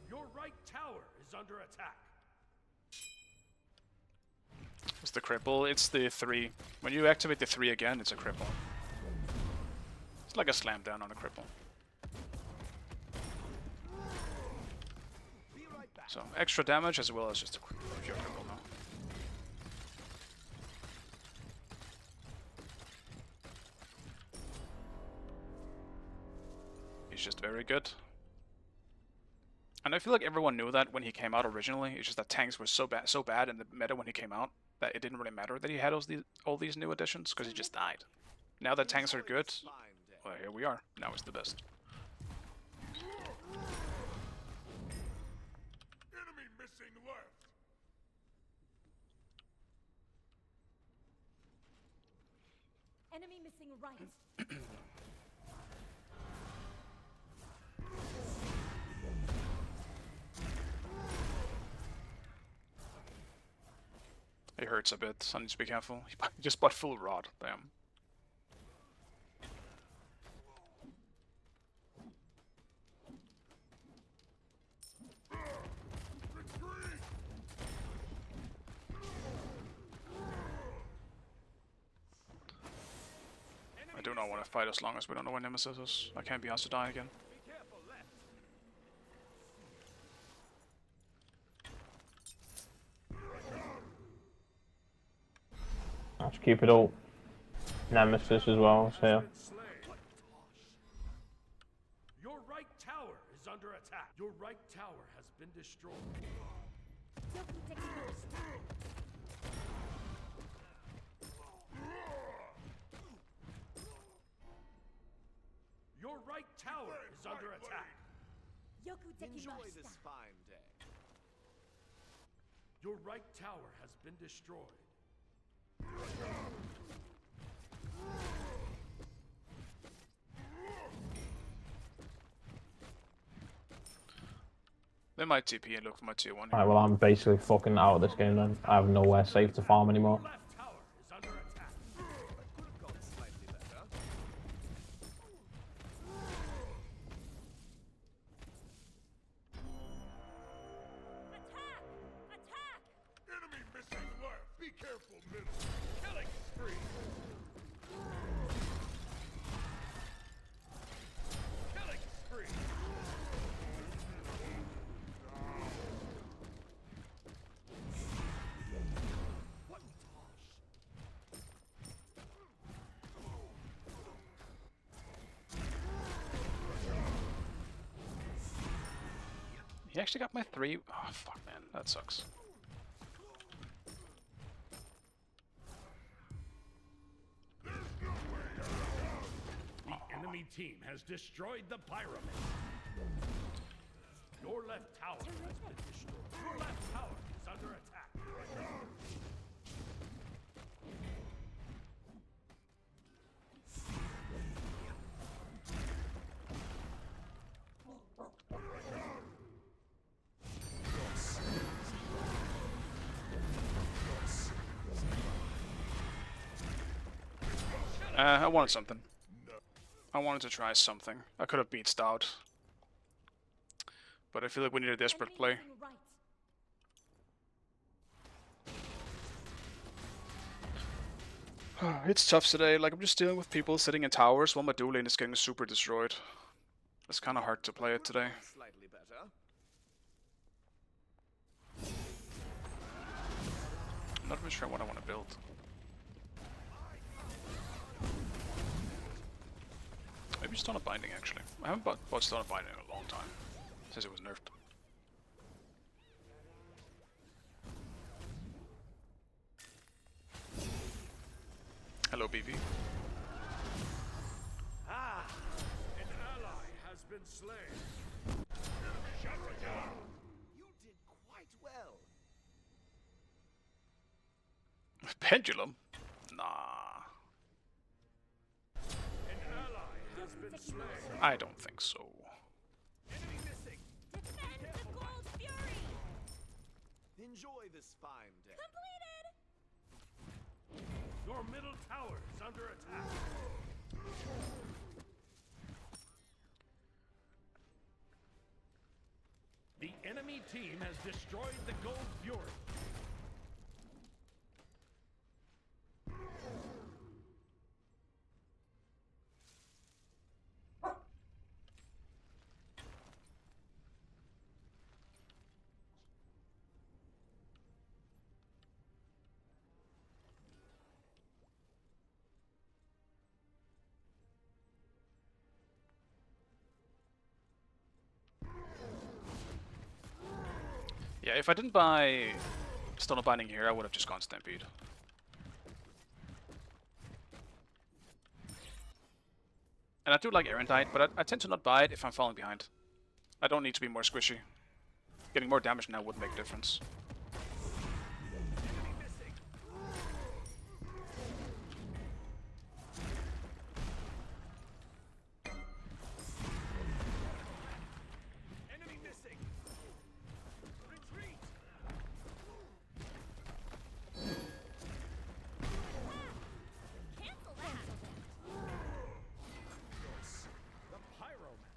Your right tower is under attack. It's the cripple, it's the 3. When you activate the 3 again, it's a cripple. It's like a slam down on a cripple. So, extra damage as well as just a pure cripple now. He's just very good. And I feel like everyone knew that when he came out originally. It's just that tanks were so bad in the meta when he came out that it didn't really matter that he had all these new additions because he just died. Now that tanks are good, well, here we are. Now it's the best. Enemy missing left. Enemy missing right. It hurts a bit. I need to be careful. He just bought full rod. Damn. I do not want to fight as long as we don't know when Nemesis is. I can't be asked to die again. Be careful left. Cupid ult. Nemesis as well, so yeah. Been slain. Your right tower is under attack. Your right tower has been destroyed. Your right tower is under attack. Enjoy this fine day. Your right tower has been destroyed. They might TP and look for my tier 1 here. Alright, well I'm basically fucking out of this game then. I have nowhere safe to farm anymore. Your left tower is under attack. Could have gone slightly better. Enemy missing left. Be careful, middle. Killing spree. Killing spree. What tosh? He actually got my 3. Oh, fuck, man. That sucks. The enemy team has destroyed the pyramid. Your left tower has been destroyed. Your left tower is under attack. I wanted something. I wanted to try something. I could have beat Stout. But I feel like we need a desperate play. It's tough today. Like, I'm just dealing with people sitting in towers while my dual lane is getting super destroyed. It's kind of hard to play it today. Slightly better. I'm not really sure what I want to build. Maybe Stone of Binding, actually. I haven't bought Stone of Binding in a long time, since it was nerfed. Hello, BV. Ah! An ally has been slain. Shut it down. You did quite well. Pendulum? Nah. An ally has been slain. I don't think so. Enemy missing. Defend the gold fury! Enjoy this fine day. Completed! Your middle tower is under attack. The enemy team has destroyed the gold fury. Yeah, if I didn't buy Stone of Binding here, I would have just gone Stampede. And I do like Erendite, but I tend to not buy it if I'm falling behind. I don't need to be more squishy. Getting more damage now would make a difference. Enemy missing. Enemy missing. Retreat. Cancel that! The pyroman.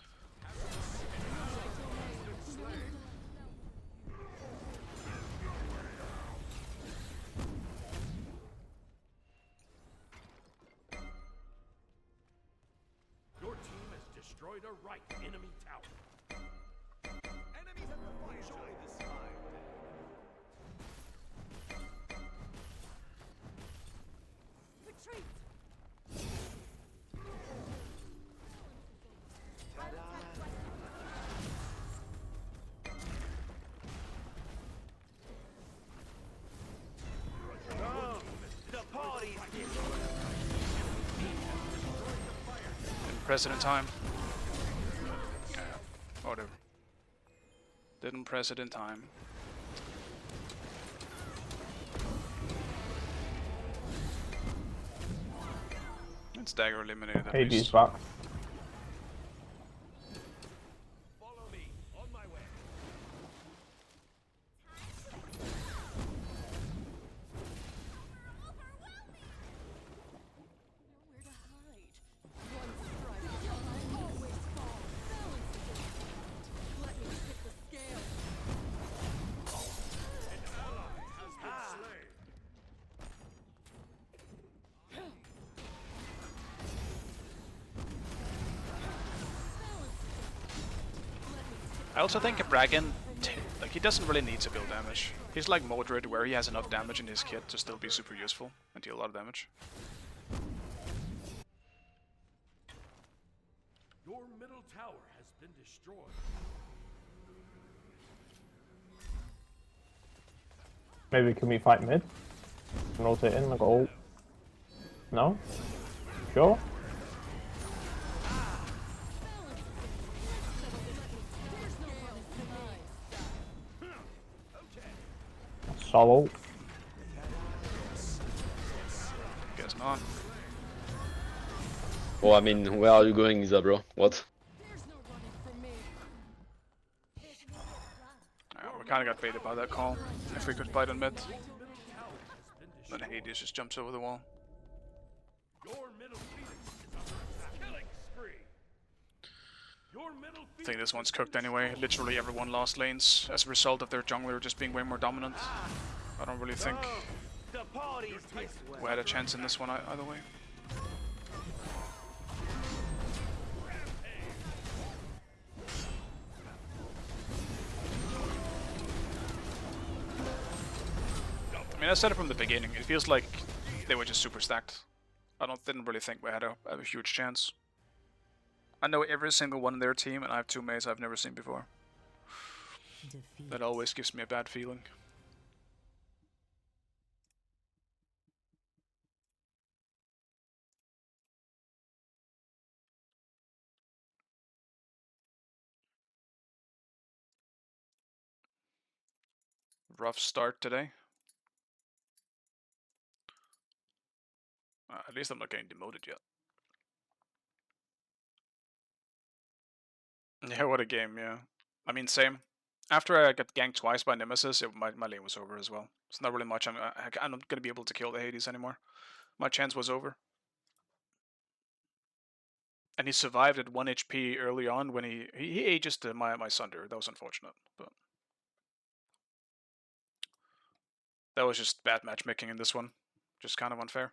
Your team has destroyed a right enemy tower. Enemies at the fire. Enjoy this fine day. press it in time. Yeah, whatever. Didn't press it in time. It's dagger eliminated at Hades least. back. Follow me. On my way. Nowhere to hide. One strike, I always fall. Balance is important. Let me tip the scale. An ally has been slain. I also think Bragan, like, he doesn't really need to build damage. He's like Mordred, where he has enough damage in his kit to still be super useful and deal a lot of damage. Your middle tower has been destroyed. Maybe can we fight mid? Rotate in like all. No? Sure? Solo. Guess not. Oh, I mean, where are you going, Isa, bro? What? There's no running from me. We kinda got baited by that call. If we could fight on mid, then Hades just jumps over the wall. Your middle phoenix is under attack. Killing spree. Your middle I phoenix think this one's cooked anyway. Literally everyone lost lanes as a result of their jungler just being way more dominant. I don't really think The party's this way. we had a chance in this one either way. I mean, I said it from the beginning. It feels like they were just super stacked. Didn't really think we had a huge chance. I know every single one in their team, and I have two mates I've never seen before. That always gives me a bad feeling. Rough start today. At least I'm not getting demoted yet. Yeah, what a game, yeah. I mean, same. After I got ganked twice by Nemesis, my lane was over as well. It's not really much. I'm not going to be able to kill the Hades anymore. My chance was over. And he survived at 1 HP early on when he aegis my Sunder. That was unfortunate, but that was just bad matchmaking in this one. Just kind of unfair.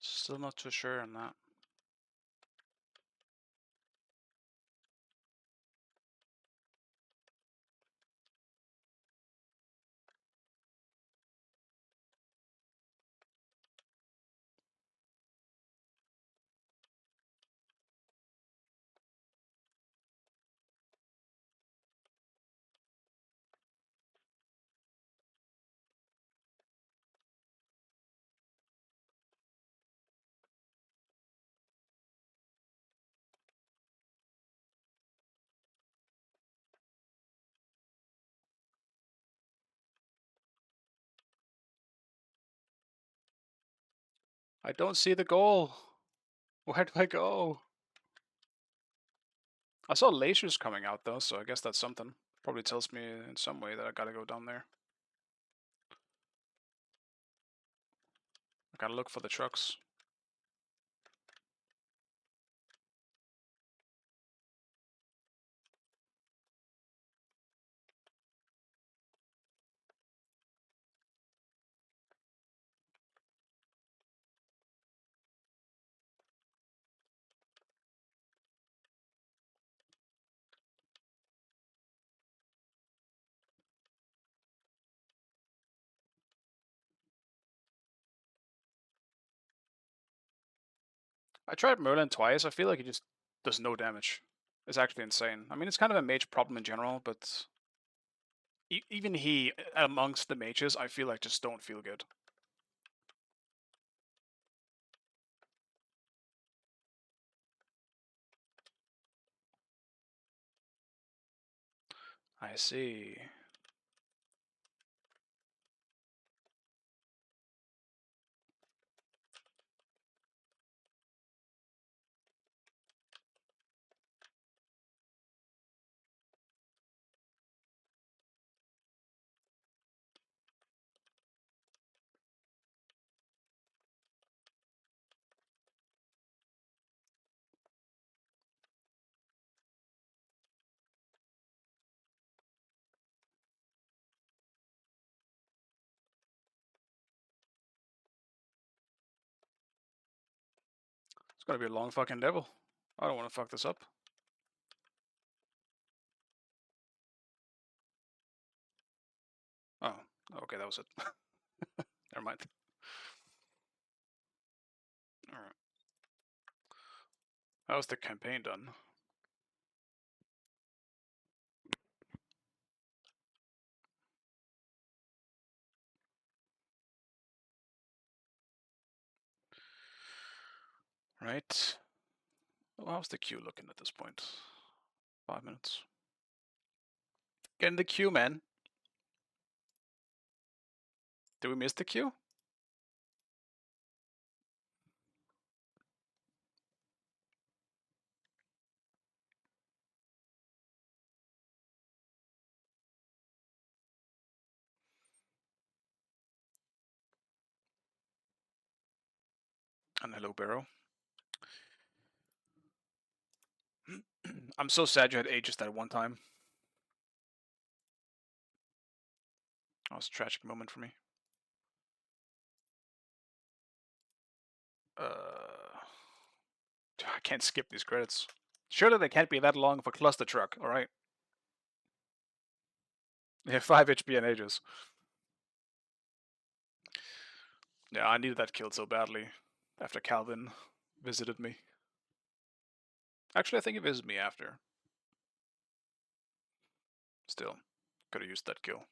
Still not too sure on that. I don't see the goal. Where do I go? I saw lasers coming out though, so I guess that's something. Probably tells me in some way that I gotta go down there. I gotta look for the trucks. I tried Merlin twice. I feel like he just does no damage. It's actually insane. I mean, it's kind of a mage problem in general, but even he, amongst the mages, I feel like just don't feel good. I see. It's gonna be a long fucking devil. I don't want to fuck this up. Oh, okay, that was it. Never mind. Alright. How's the campaign done? Right. Well, how's the queue looking at this point? 5 minutes. Get in the queue, man. Did we miss the queue? And hello, Barrow. I'm so sad you had Aegis that one time. That was a tragic moment for me. I can't skip these credits. Surely they can't be that long for cluster truck, alright? They have 5 HP and Aegis. Yeah, I needed that kill so badly after Calvin visited me. Actually, I think he visited me after. Still, could have used that kill.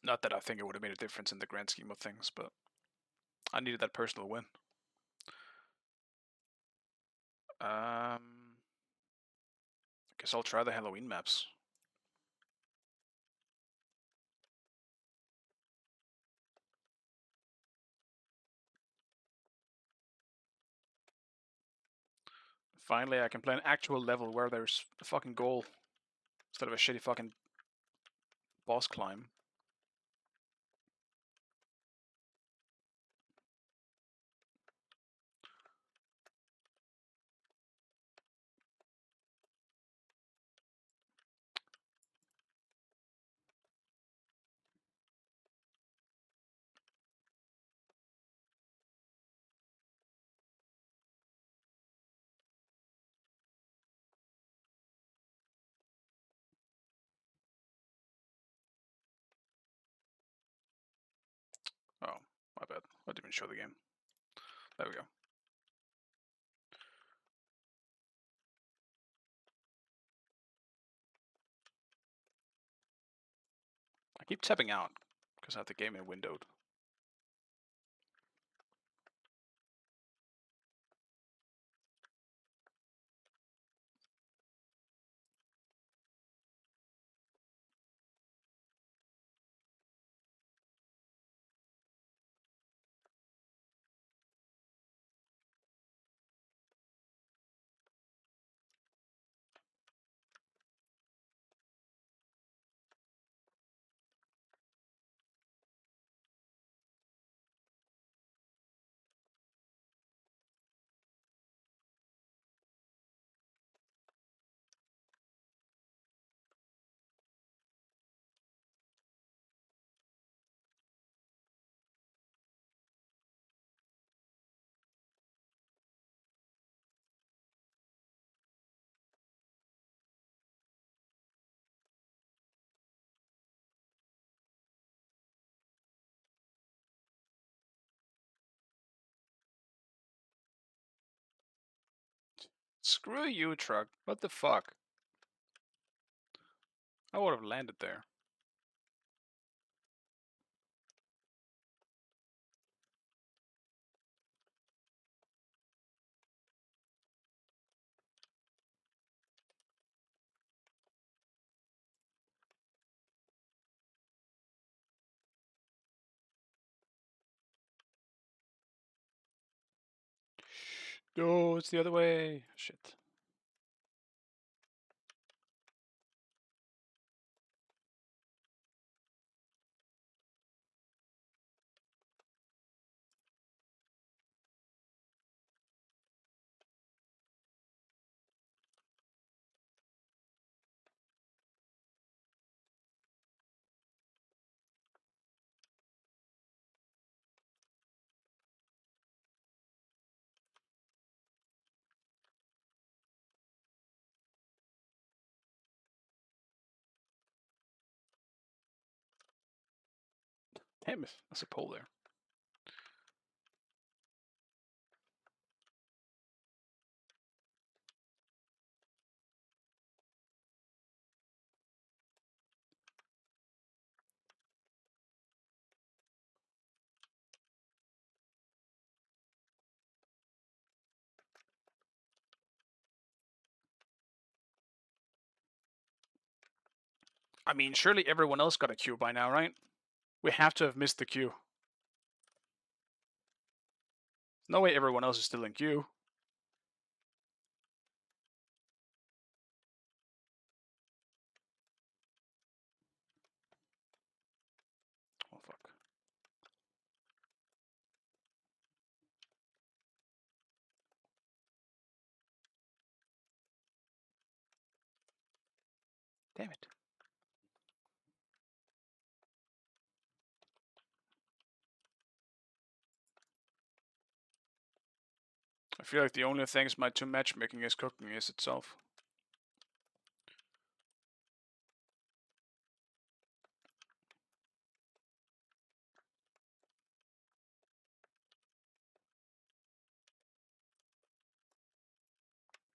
Not that I think it would have made a difference in the grand scheme of things, but I needed that personal win. I guess I'll try the Halloween maps. Finally, I can play an actual level where there's a fucking goal instead of a shitty fucking boss climb. Oh, my bad. I didn't even show the game. There we go. I keep tapping out because I have the game in windowed. Screw you, truck. What the fuck? I would have landed there. No, it's the other way. Shit. Damn it, there's a pole there. I mean, surely everyone else got a queue by now, right? We have to have missed the queue. No way everyone else is still in queue. Oh, fuck. Damn it. I feel like the only things my 2 matchmaking is cooking is itself.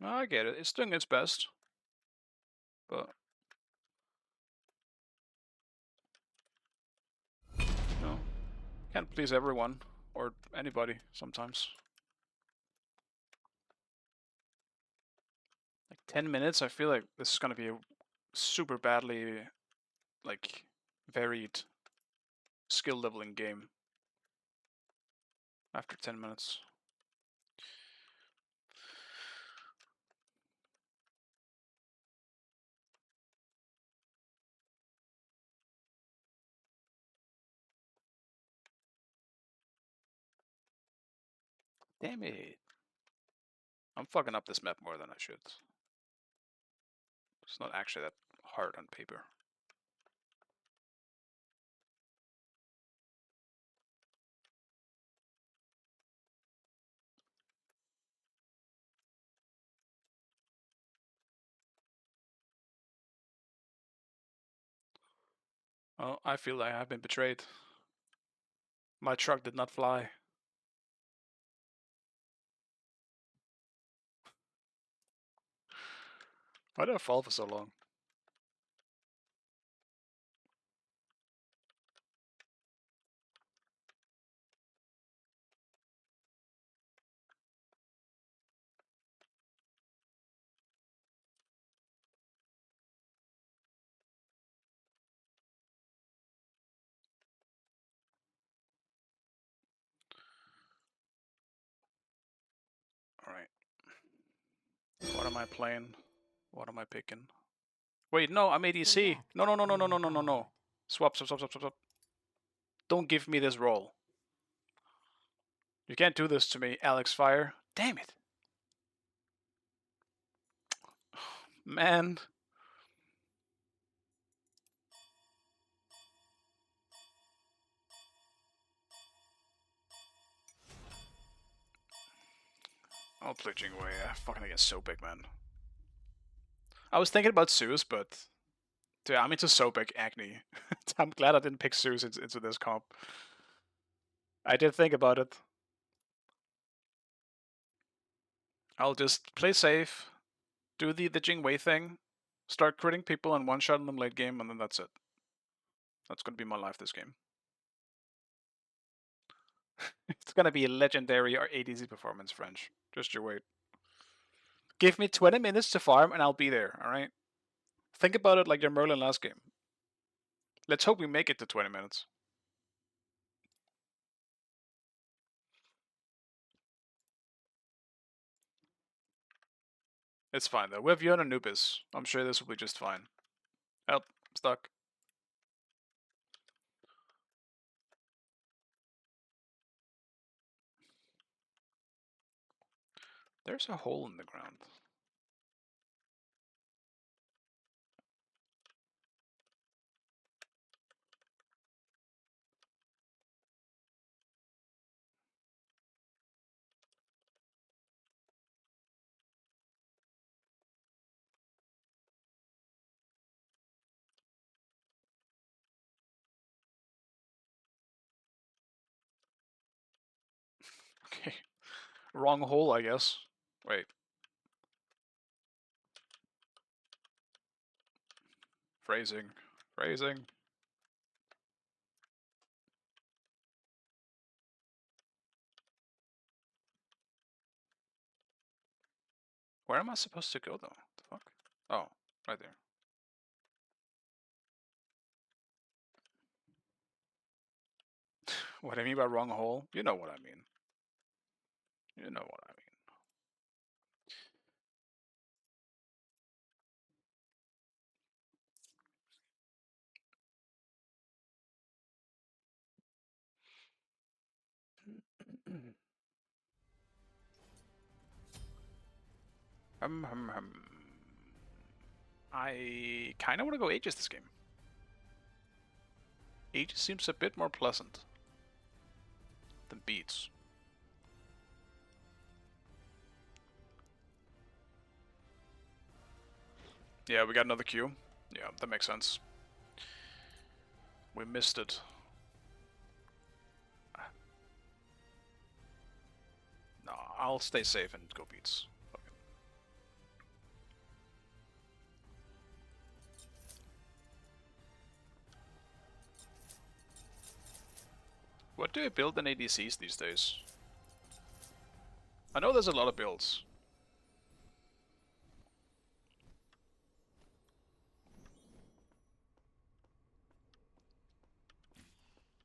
I get it. It's doing its best. But no. Can't please everyone. Or anybody sometimes. Like 10 minutes, I feel like this is gonna be a super badly, like, varied skill leveling game. After 10 minutes. Damn it. I'm fucking up this map more than I should. It's not actually that hard on paper. Oh, I feel like I've been betrayed. My truck did not fly. Why did I fall for so long? Alright. What am I playing? What am I picking? Wait, no, I'm ADC. No, no, no, no, no, no, no, no, no. Swap, swap, swap, swap, swap, swap. Don't give me this role. You can't do this to me, Alex Fire. Damn it. Man. I'll play Jingwei. Fucking against so big, man. I was thinking about Zeus, but dude, I'm into Sobek Agni. I'm glad I didn't pick Zeus into this comp. I did think about it. I'll just play safe, do the Jing Wei thing, start critting people and one-shotting them late game, and then that's it. That's gonna be my life this game. It's gonna be a legendary or ADC performance, French. Just you wait. Give me 20 minutes to farm and I'll be there, alright? Think about it like your Merlin last game. Let's hope we make it to 20 minutes. It's fine though. We have Yone and Anubis. I'm sure this will be just fine. Help. Stuck. There's a hole in the ground. Okay. Wrong hole, I guess. Wait. Phrasing. Phrasing. Where am I supposed to go though? The fuck? Oh, right there. What I mean by wrong hole? You know what I mean. You know what I mean. Hum. I kind of want to go Aegis this game. Aegis seems a bit more pleasant than Beats. Yeah, we got another Q. Yeah, that makes sense. We missed it. No, I'll stay safe and go Beats. Okay. What do I build in ADCs these days? I know there's a lot of builds.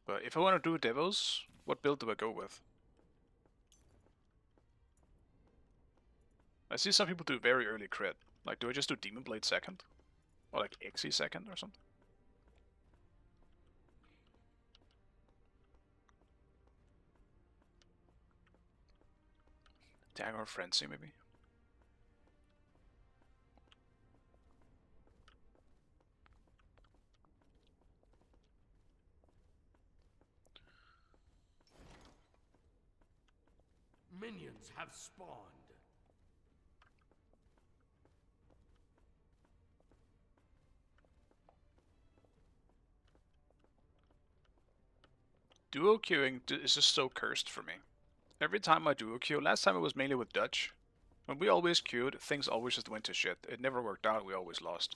But if I want to do Devos, what build do I go with? I see some people do very early crit. Like, do I just do Demon Blade second? Or like Xe second or something? Dagger Frenzy, maybe? Minions have spawned. Duo queuing is just so cursed for me. Every time I duo queue, last time it was mainly with Dutch. When we always queued, things always just went to shit. It never worked out, we always lost.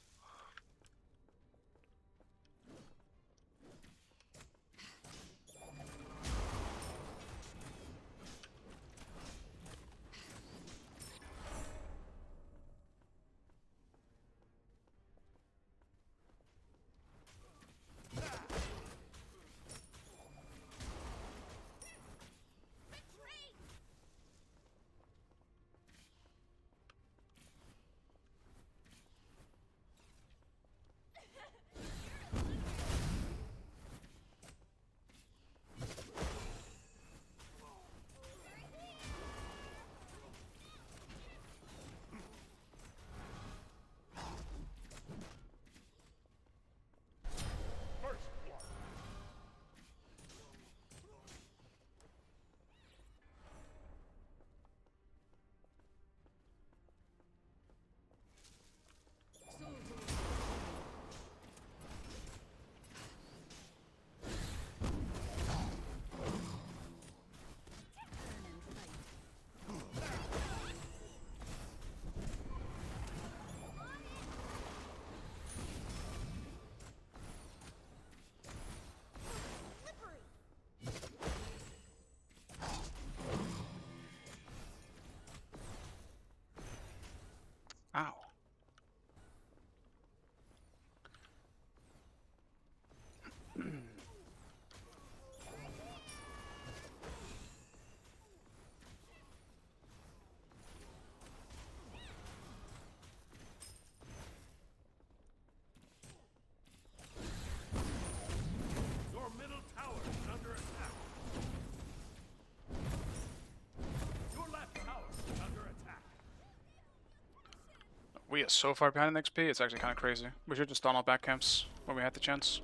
We are so far behind in XP, it's actually kind of crazy. We should just stun our back camps when we had the chance.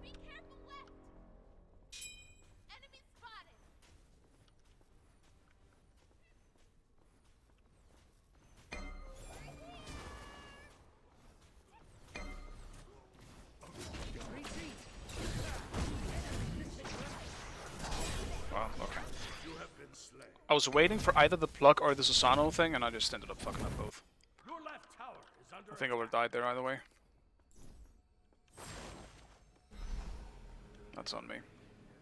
Be careful left. Enemy spotted. Wow, okay. You have been slain. I was waiting for either the plug or the Susano thing, and I just ended up fucking up both. Your left tower is under I think I would have died there either way. That's on me.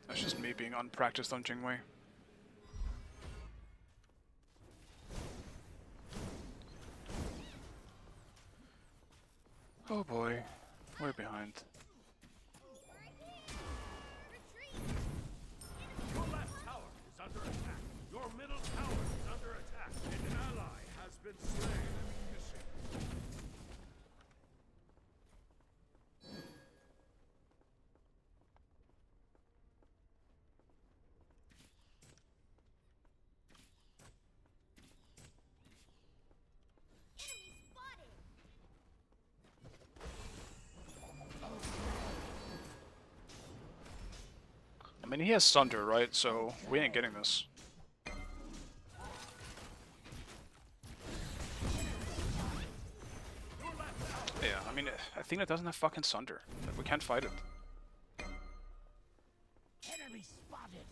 That's just me being unpracticed on Jingwei. Oh boy, we're behind. Your left tower is under attack. Your middle tower is under attack. An ally has been slain. Enemy spotted. I mean, he has Sunder, right? So we ain't getting this. Yeah, I mean, I think it doesn't have fucking Sunder. We can't fight it. Enemy spotted.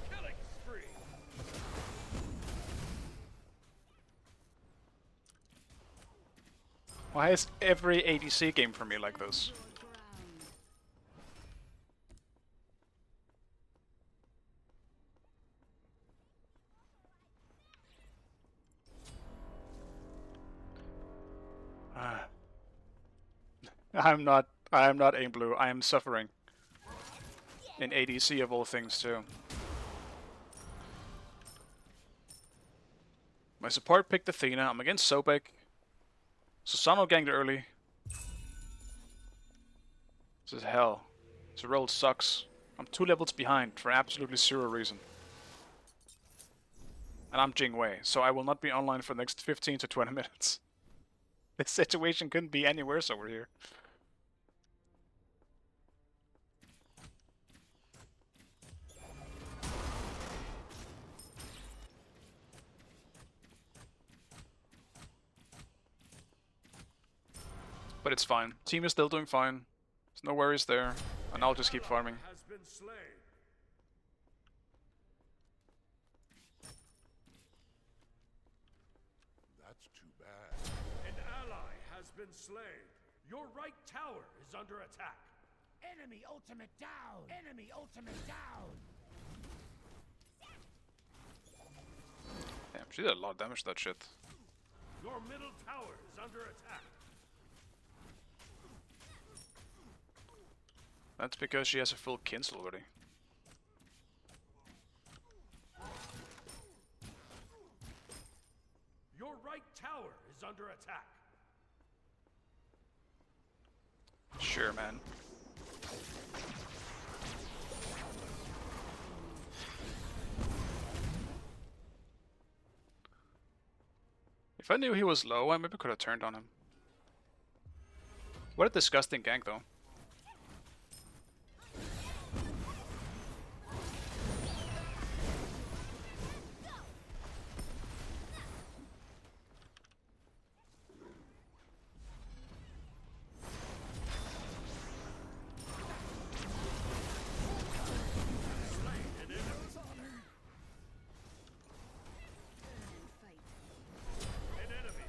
Killing spree. Why is every ADC game for me like this? I am not aim blue. I am suffering. In ADC of all things too. My support picked Athena. I'm against Sobek. Susano ganked early. This is hell. This roll sucks. I'm 2 levels behind for absolutely zero reason. And I'm Jingwei, so I will not be online for the next 15 to 20 minutes. This situation couldn't be any worse over here. But it's fine. Team is still doing fine. There's no worries there. And I'll just keep farming. Has been slain. That's too bad. An ally has been slain. Your right tower is under attack. Enemy ultimate down. Enemy ultimate down. Damn, she did a lot of damage to that shit. Your middle tower is under attack. That's because she has a full cancel already. Your right tower is under attack. Sure, man. If I knew he was low, I maybe could have turned on him. What a disgusting gank, though.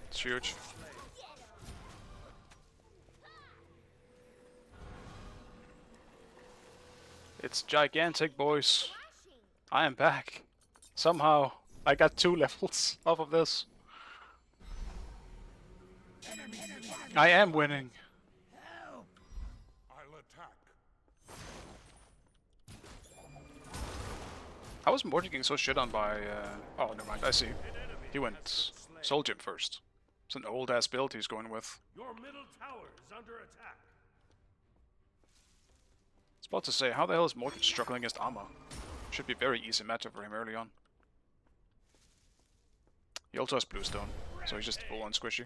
It's huge. It's gigantic, boys. I am back. Somehow, I got 2 levels off of this. I am winning. I'll attack. How was Morty getting so shit on by, oh, never mind, I see. He went Soul Gym first. It's an old-ass build he's going with. Your middle tower is under attack. I was about to say, how the hell is Morty struggling against Amma? Should be very easy matchup for him early on. He also has blue stone, so he's just full on squishy.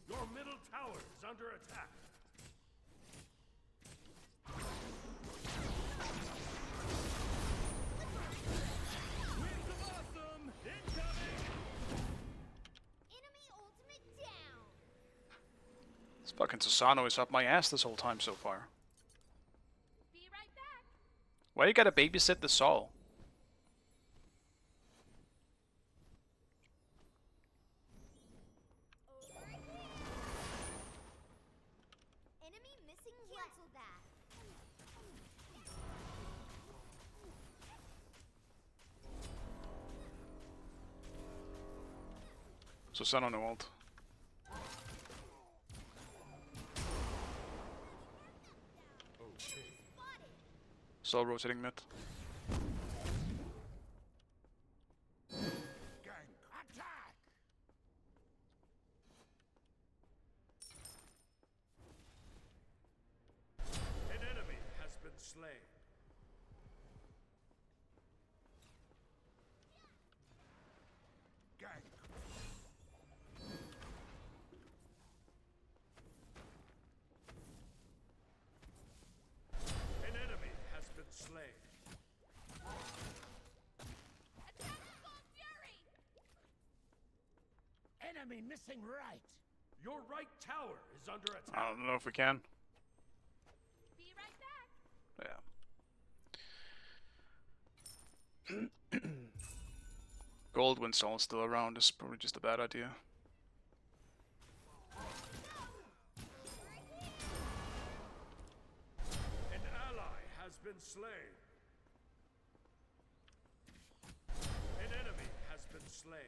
Your middle tower is under attack. Winds of awesome incoming. Enemy ultimate down. This fucking Susano is up my ass this whole time so far. Be right back. Why you gotta babysit the Sol? Over here. Enemy missing. Cancel that. Susano no ult. Sol rotating mid. Gang attack! An enemy has been slain. Gang. An enemy has been slain. Attack full fury. Enemy missing right. Your right tower is under I attack. don't know if we can. Be right back. Gold when Sol's still around is probably just a bad idea. An ally has been slain. An enemy has been slain.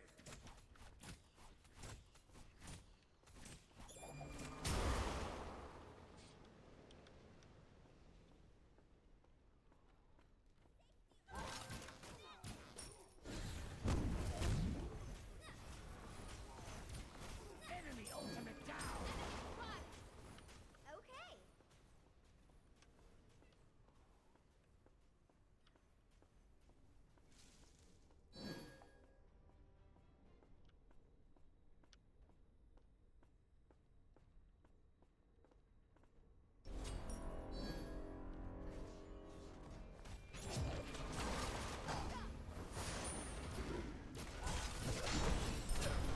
Enemy ultimate down. Okay.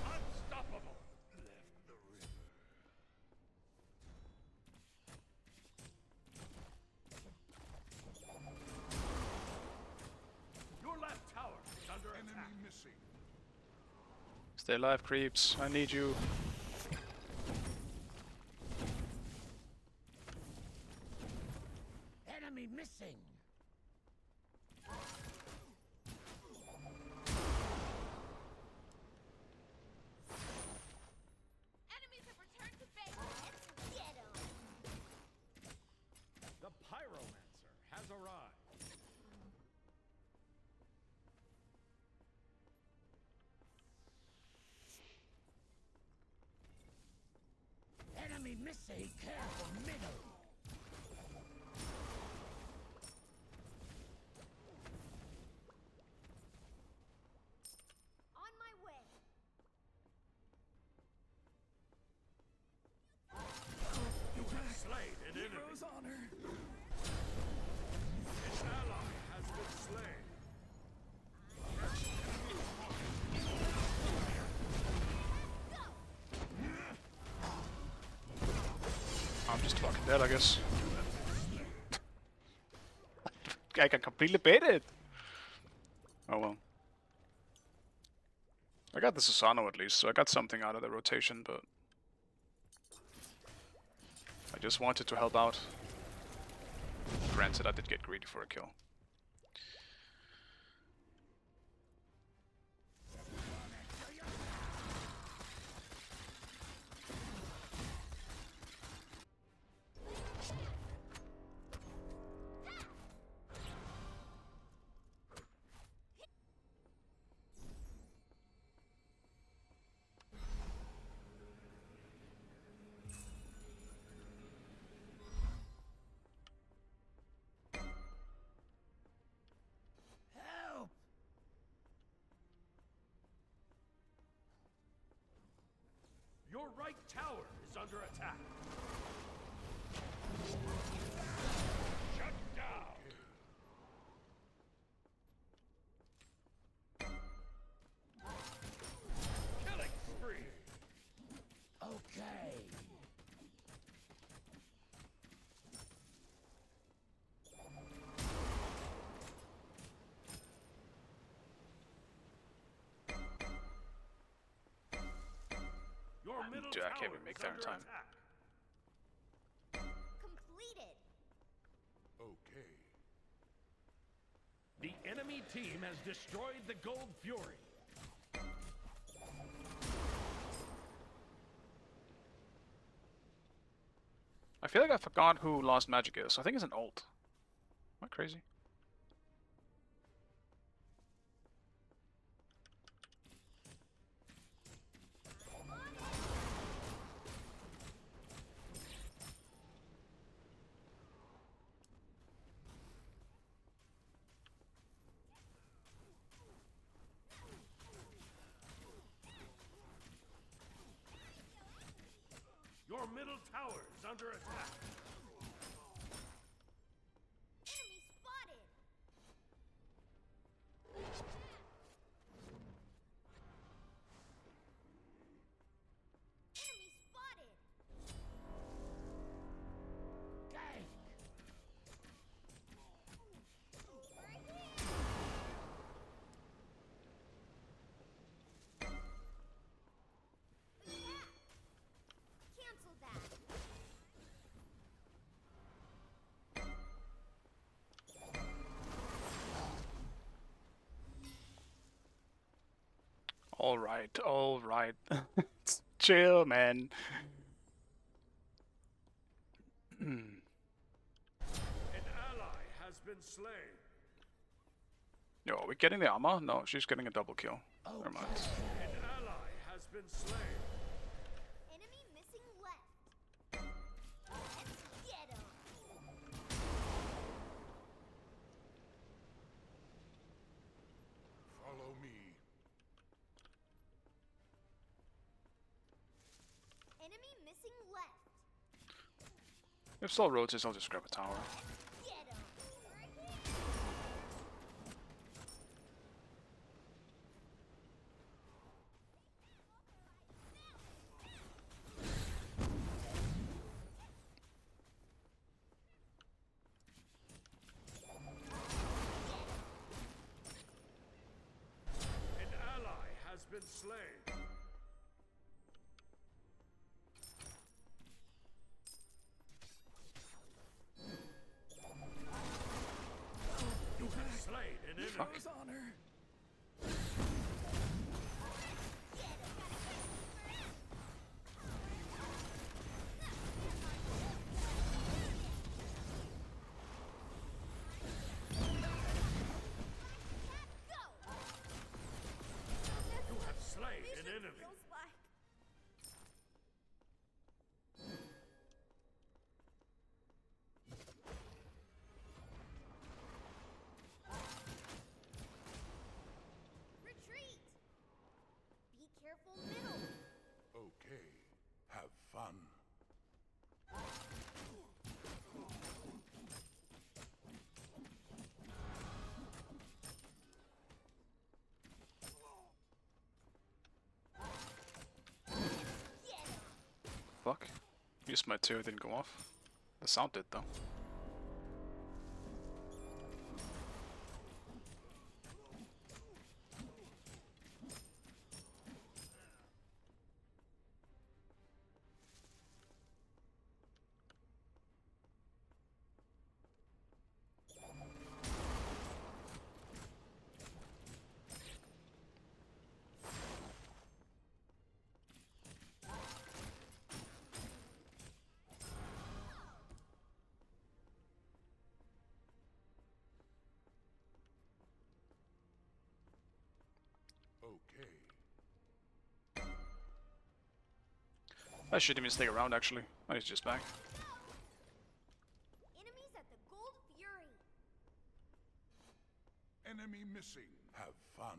Unstoppable. Your left tower is under attack. Missing. Stay alive, creeps. I need you. Enemy missing. Enemies have returned to base. Let's get 'em. The Pyromancer has arrived. Enemy missing. Careful middle. On my way. You have slain an enemy. honor. An ally has been slain. I'm just fucking dead, I guess. I can completely bait it. Oh well. I got the Susano at least, so I got something out of the rotation, but I just wanted to help out. Granted, I did get greedy for a kill. right tower is under attack. Shut down. Killing spree. Okay. Your middle Dude, I tower can't even make is that in under time. attack. Completed. Okay. The enemy team has destroyed the Gold Fury. I feel like I forgot who Lost Magic is. I think it's an ult. Am I crazy? Your middle tower is under attack. Enemy spotted. Enemy spotted. Gank. Cancel that. Alright, alright. Chill, man. An ally has been slain. Yo, are we getting the armor? No, she's getting a double kill. Never mind. An ally has been slain. Enemy missing left. Let's get him. Follow me. Enemy missing left. If Sol rotates, I'll just grab a tower. Get him. An ally has been slain. You have slain an enemy. Fuck. You have slain an enemy. Feels like. Retreat. Be careful, middle. Okay. Have fun. Get him. Fuck. Used my 2, didn't go off. The sound did though. Okay. I shouldn't even stay around actually. I was just back. Enemies at the Gold Fury. Enemy missing. Have fun.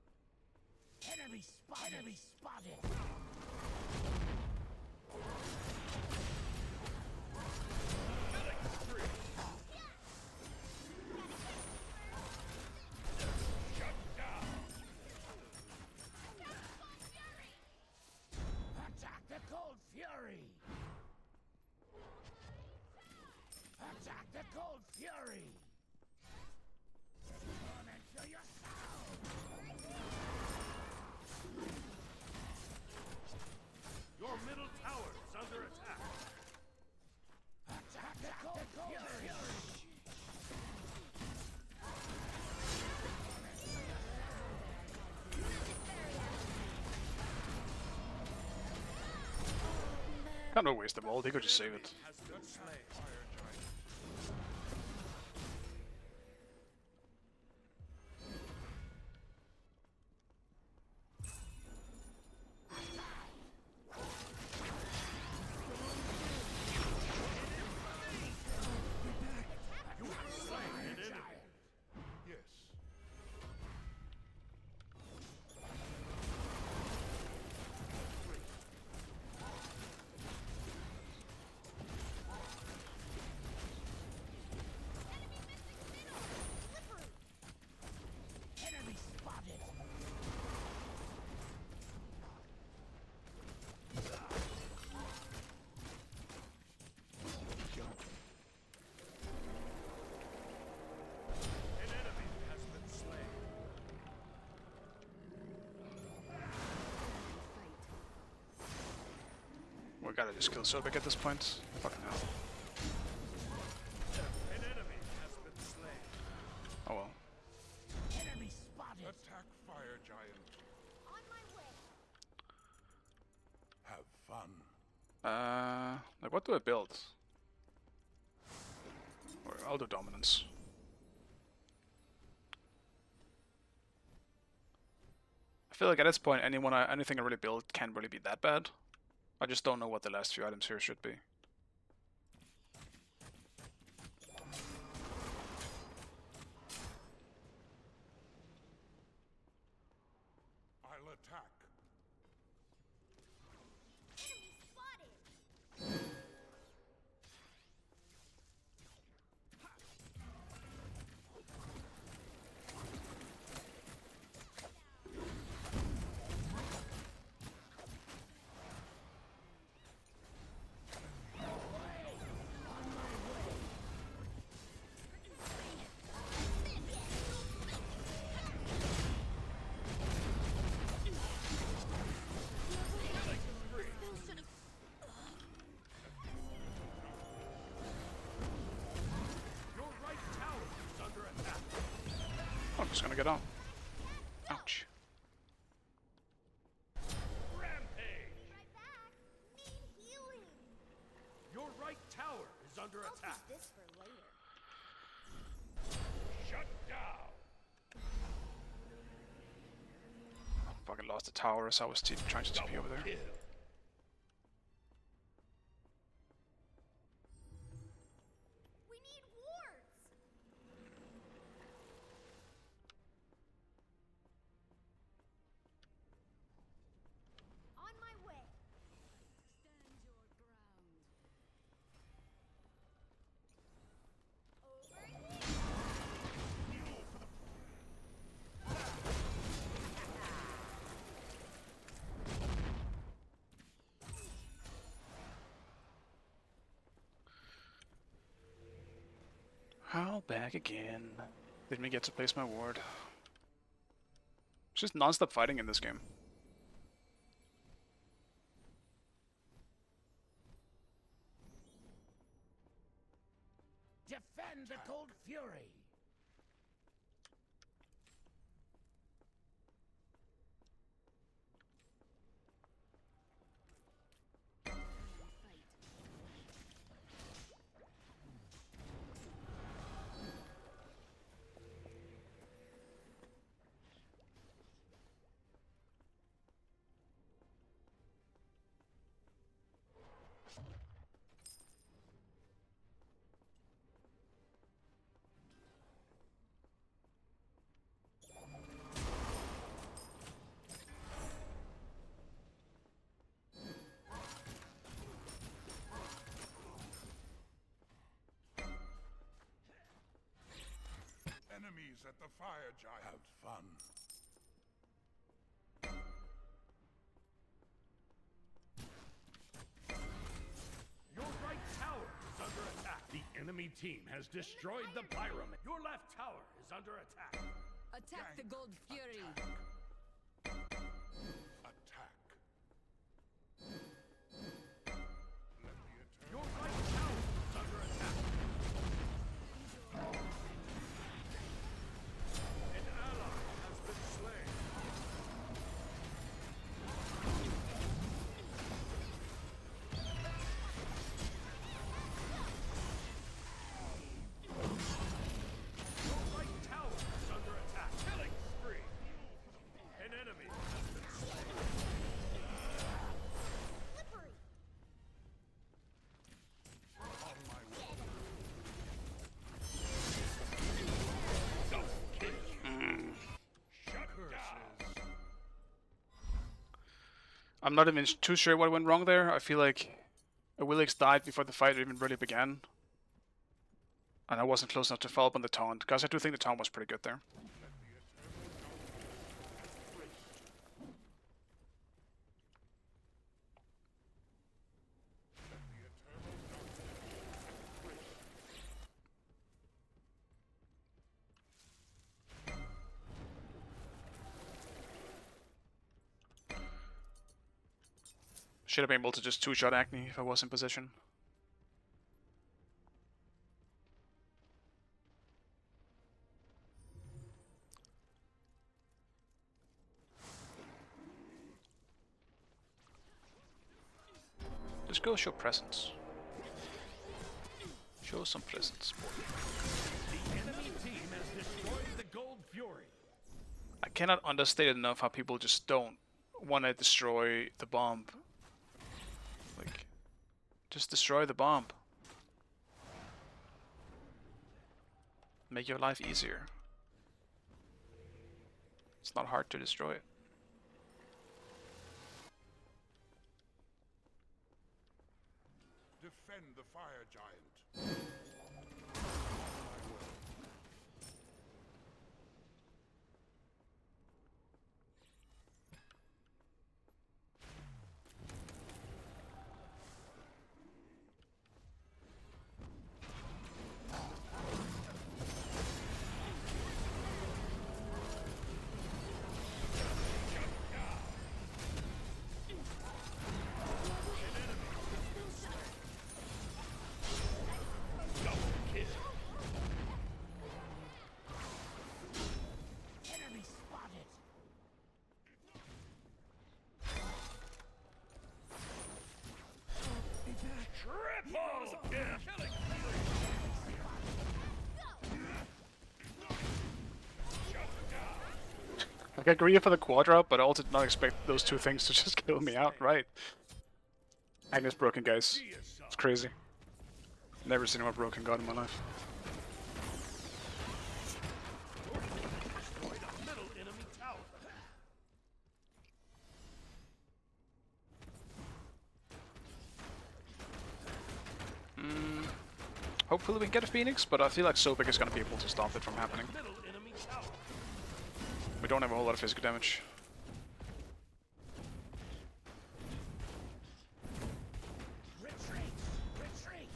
Enemy spotted! Enemy spotted! Attack the Cold Fury! Attack the Cold Fury! Come and show yourself! Your middle tower is under attack. Attack the Cold Fury! Can't no waste them all, they could just save it. Has been slain. You have slain an enemy. Yes. Enemy spotted! An enemy has been slain. We gotta just kill Sobek at this point. Fucking hell. An enemy has been slain. Oh well. Enemy spotted! Attack fire giant. On my way. Have fun. Like what do I build? Or I'll do dominance. I feel like at this point, anything I really build can't really be that bad. I just don't know what the last few items here should be. I'll attack. Enemy spotted. Your right tower is under attack. I'm just gonna get on. Ouch. Rampage. Right back. Need healing. Your right tower is under I'll attack. keep this for later. Shut down. Fucking lost the tower as I was trying to TP over there. Kill. We need wards. On my way. Stand your ground. Over here. How back again. Didn't we get to place my ward? It's just non-stop fighting in this game. Defend the Cold Fury! enemies at the fire giant. Have fun. Your right tower is under attack. The enemy team has destroyed the pyramid. Your left tower is under attack. Attack the Gold Fury. Attack. Your right tower is under attack. An ally has been slain. Your right tower is under attack. Killing spree. An enemy has been slain. Slippery. On my way. Double kill. Shut down. I'm not even too sure what went wrong there. I feel like Willix died before the fight even really began. And I wasn't close enough to follow up on the taunt, because I do think the taunt was pretty good there. Should have been able to just two-shot Acne if I was in position. Just go show presence. Show some presence. The enemy team has destroyed the Gold Fury. I cannot understate it enough how people just don't want to destroy the bomb. Like, just destroy the bomb. Make your life easier. It's not hard to destroy it. Defend the fire giant. Enemy spotted. Triple kill. Killing Like, I agree for the quadra, but I also did not expect those two things to just kill me outright. Agnes broken, guys. It's crazy. Never seen a more broken god in my life. destroyed a middle enemy tower. Hopefully we can get a Phoenix, but I feel like Sobek is going to be able to stop it from happening. Middle enemy tower. We don't have a whole lot of physical damage. Retreat. Retreat.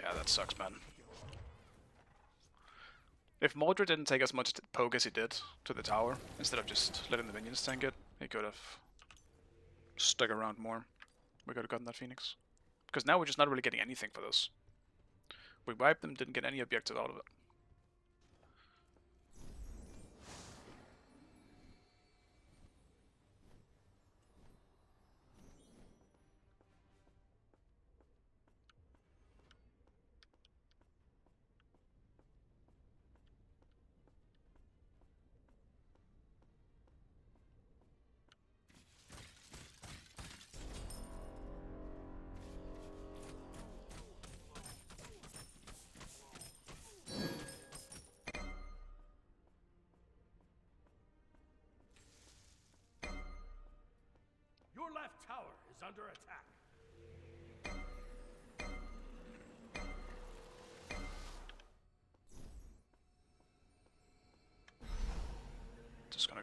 Yeah, that sucks, man. If Mordred didn't take as much poke as he did to the tower, instead of just letting the minions tank it, he could have stuck around more. We could have gotten that Phoenix. Because now we're just not really getting anything for those. We wiped them, didn't get any objective out of it. Your left tower is under attack.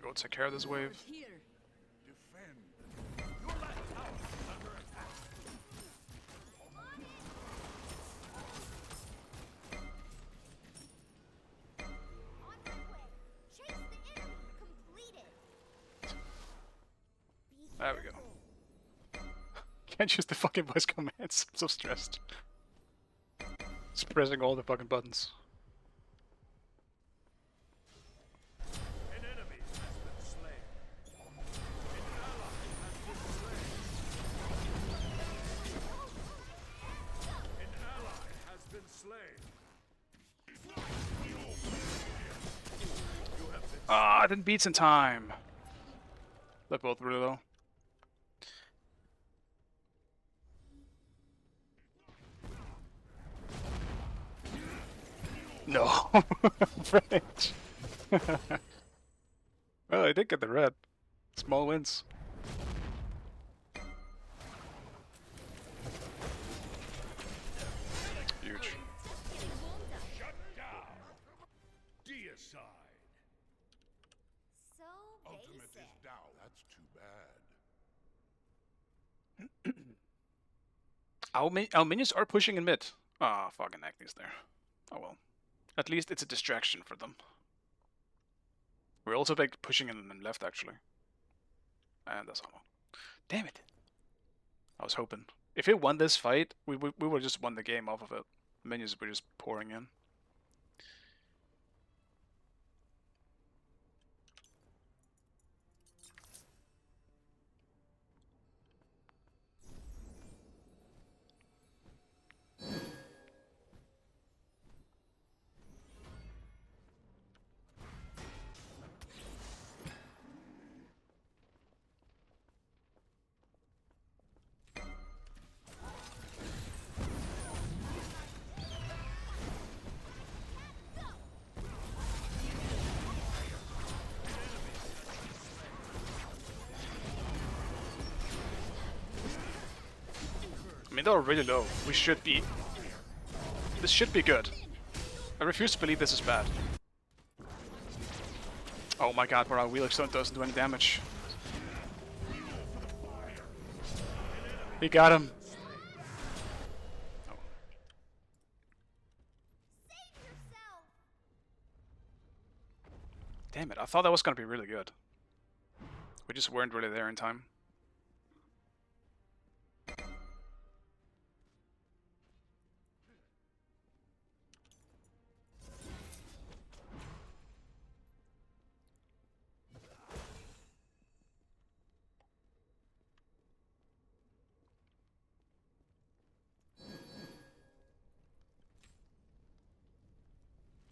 go take care of this wave. Here. Defend. Your left tower is under attack. On my way. Chase the enemy. Completed. Be There we go. careful. Can't use the fucking voice commands. I'm so stressed. Just pressing all the fucking buttons. An enemy has been slain. An ally has been slain. An ally has been slain. You have been Ah, I didn't beat in time. They're both really low. No. Right. Well, I did get the red. Small wins. Huge. shut down. Deicide. So Ultimate basic. is down. That's too bad. Our minions are pushing in mid. Ah, fucking Agni's there. Oh well. At least it's a distraction for them. We're also like pushing in left actually. And that's all. Damn it. I was hoping. If we won this fight, we would just won the game off of it. Minions were just pouring in. I mean, they're really low. We should be... This should be good. I refuse to believe this is bad. Oh my god, but our Wheeler Stone doesn't do any damage. He got him. Oh. Save yourself. Damn it, I thought that was gonna be really good. We just weren't really there in time.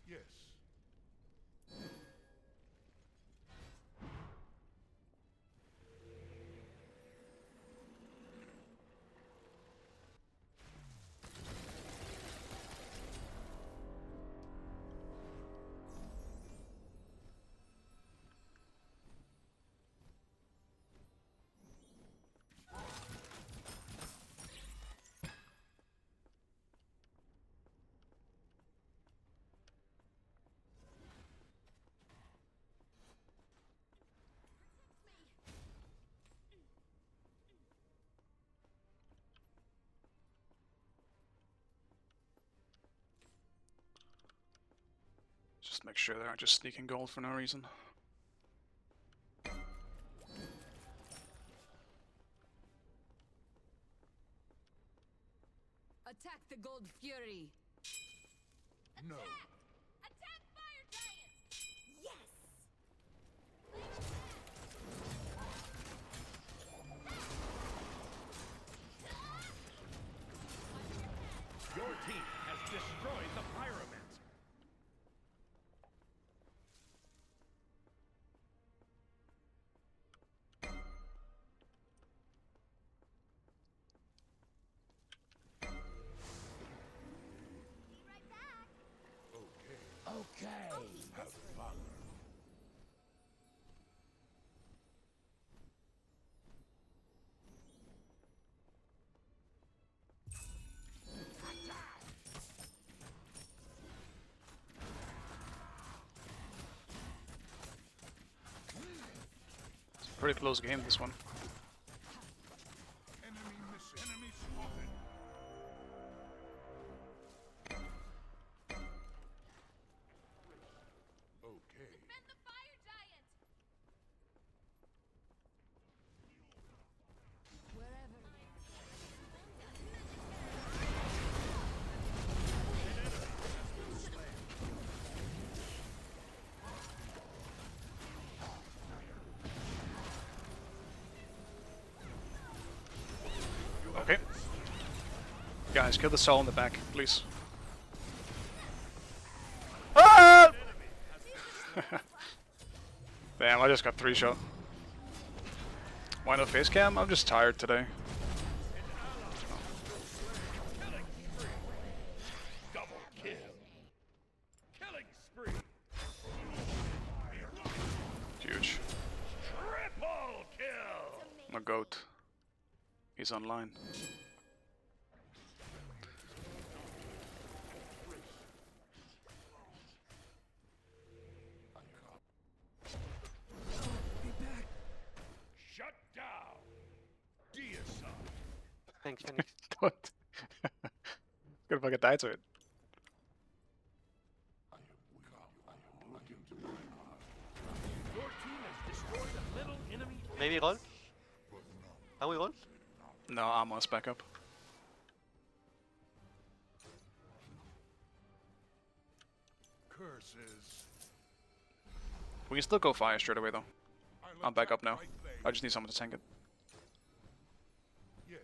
Yes. Just make sure they aren't just sneaking gold for no reason. Attack the Gold Fury. No. Attack fire giants. Yes. Your team has destroyed the pyramid. Be right back. Okay. Okay. Have fun. pretty close game, this one. Enemy missing. Enemy spotted. Okay. Defend the fire giant! Wherever they are. Okay. Guys, kill the soul in the back, please. Ah! Damn, I just got 3 shot. Why no face cam? I'm just tired today. Double kill. Killing spree. Huge. Triple kill. My goat. He's online. Shut down. Deicide. Thanks, Phoenix. Don't. Gonna fucking die to it. Your team has destroyed a little enemy. Maybe roll? Can we roll? No, Armor's back up. Curses. We can still go fire straight away though. I'll I'm back up attack now. right there. I just need someone to tank it. Yes.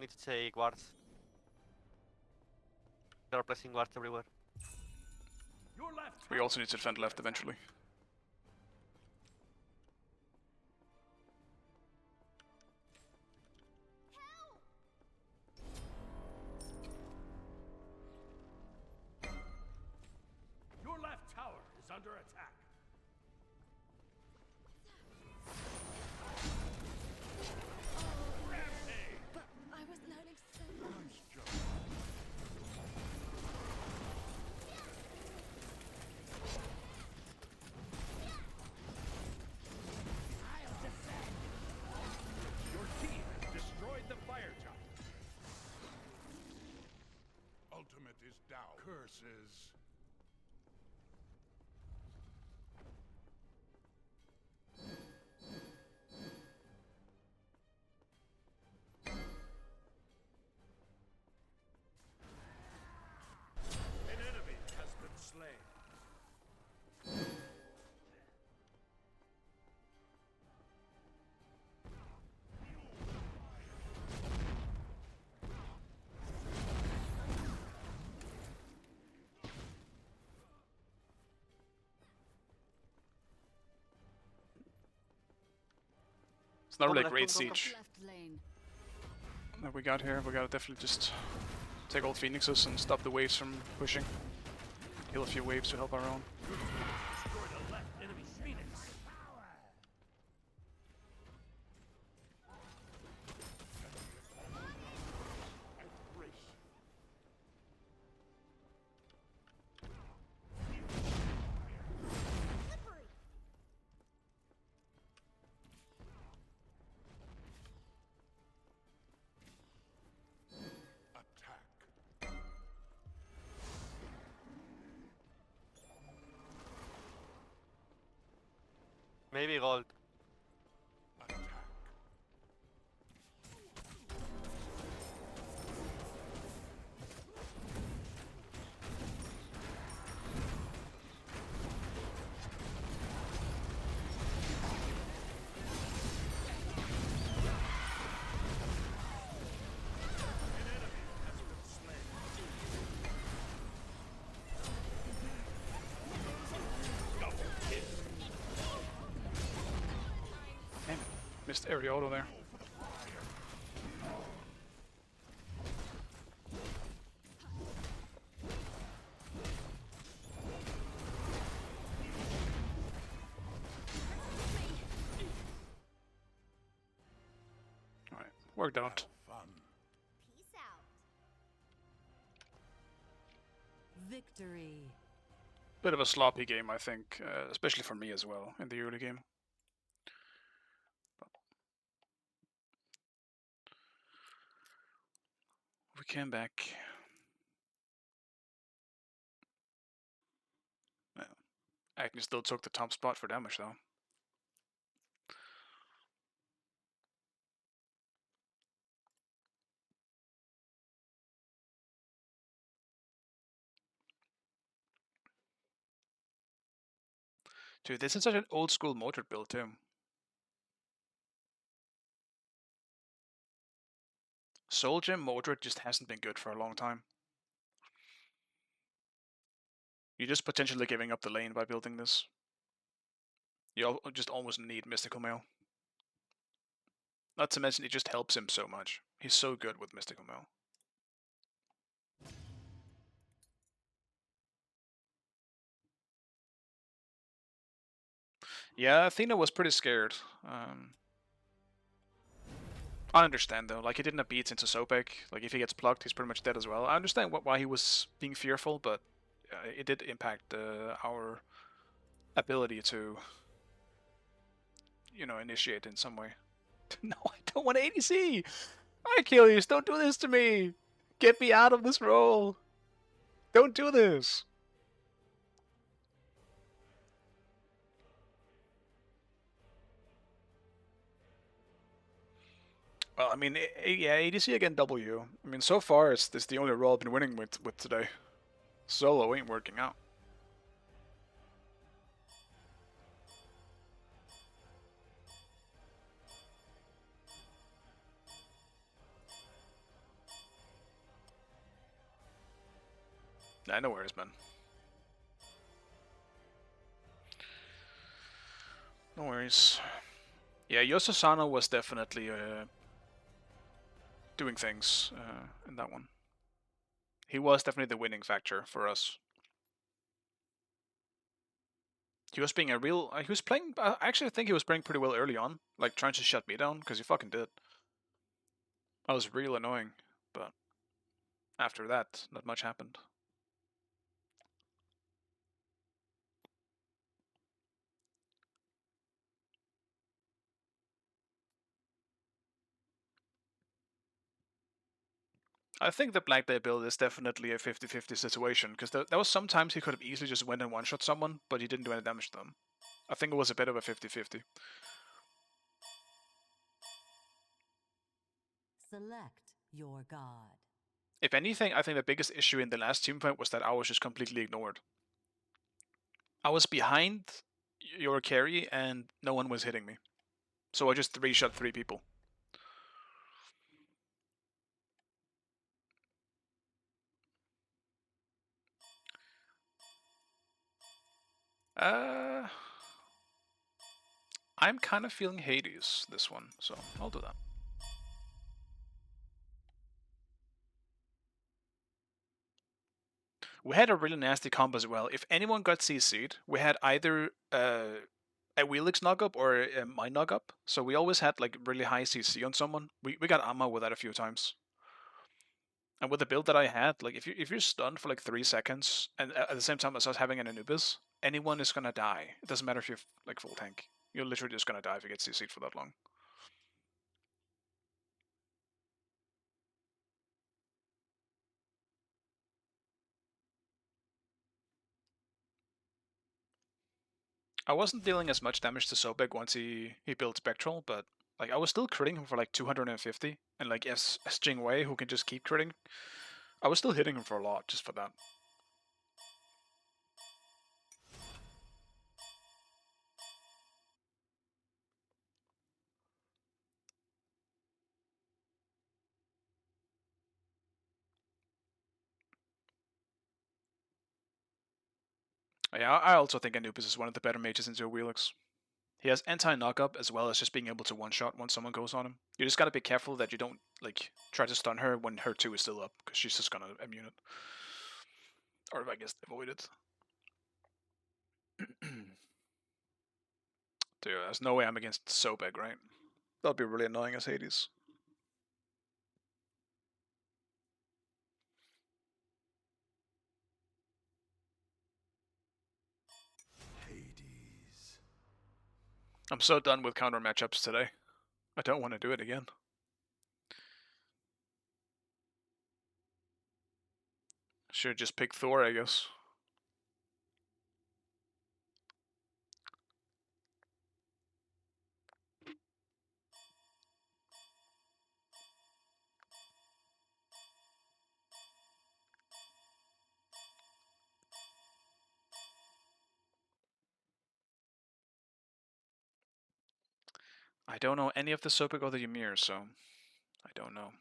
Need to take wards. They're placing wards everywhere. Your left We also need to defend left eventually. Your left tower is under attack. Rampage. But I was learning so much. Your team has destroyed the fire giant. Ultimate is down. Curses. An enemy has been slain. It's not really a Come, great come, come, siege Left lane. that we got here. We gotta definitely just take all phoenixes and stop the waves from pushing. Heal a few waves to help our own. Destroyed a left enemy phoenix. Slippery! Attack. Maybe gold. Attack. Damn it. Missed area auto there. Alright, worked out. Fun. Peace out. Victory. Bit of a sloppy game, I think, especially for me as well in the early game. we came back. Well, Agnes still took the top spot for damage though. Dude, this is such an old school Mordred build too. Soul Gem Mordred just hasn't been good for a long time. You're just potentially giving up the lane by building this. You just almost need Mystical Mail. Not to mention it just helps him so much. He's so good with Mystical Mail. Yeah, Athena was pretty scared. I understand though, like he didn't have beats into Sobek. Like if he gets plucked, he's pretty much dead as well. I understand why he was being fearful, but it did impact our ability to, you know, initiate in some way. No, I don't want ADC! Achilles, don't do this to me! Get me out of this role! Don't do this! Well, I mean, yeah, ADC again W. I mean, so far it's the only role I've been winning with today. Solo ain't working out. Nah, no worries, man. No worries. Yeah, Yosasano was definitely doing things in that one. He was definitely the winning factor for us. He was being a real. He was playing. I actually think he was playing pretty well early on, like trying to shut me down because he fucking did. I was real annoying, but after that, not much happened. I think the Black Day build is definitely a 50-50 situation, because there was sometimes he could have easily just went and one-shot someone, but he didn't do any damage to them. I think it was a bit of a 50-50. Select your god. If anything, I think the biggest issue in the last team fight was that I was just completely ignored. I was behind your carry and no one was hitting me. So I just 3-shot 3 people. I'm kind of feeling Hades this one, so I'll do that. We had a really nasty combo as well. If anyone got CC'd, we had either a Wheelix knockup or a mine knockup. So we always had like really high CC on someone. We got Amma with that a few times. And with the build that I had, like if you're stunned for like 3 seconds and at the same time as us having an Anubis, anyone is gonna die. It doesn't matter if you're like full tank. You're literally just gonna die if you get CC'd for that long. I wasn't dealing as much damage to Sobek once he built Spectral, but like I was still critting him for like 250, and like as Jingwei who can just keep critting, I was still hitting him for a lot just for that. Yeah, I also think Anubis is one of the better mages in Zero Wheelix. He has anti-knockup as well as just being able to one-shot once someone goes on him. You just gotta be careful that you don't like try to stun her when her 2 is still up, because she's just gonna immune it. Or I guess avoid it. Dude, there's no way I'm against Sobek, right? That'll be really annoying as Hades. Hades. I'm so done with counter matchups today. I don't want to do it again. Should just pick Thor, I guess. I don't know any of the Sobek or the Ymir, so I don't know.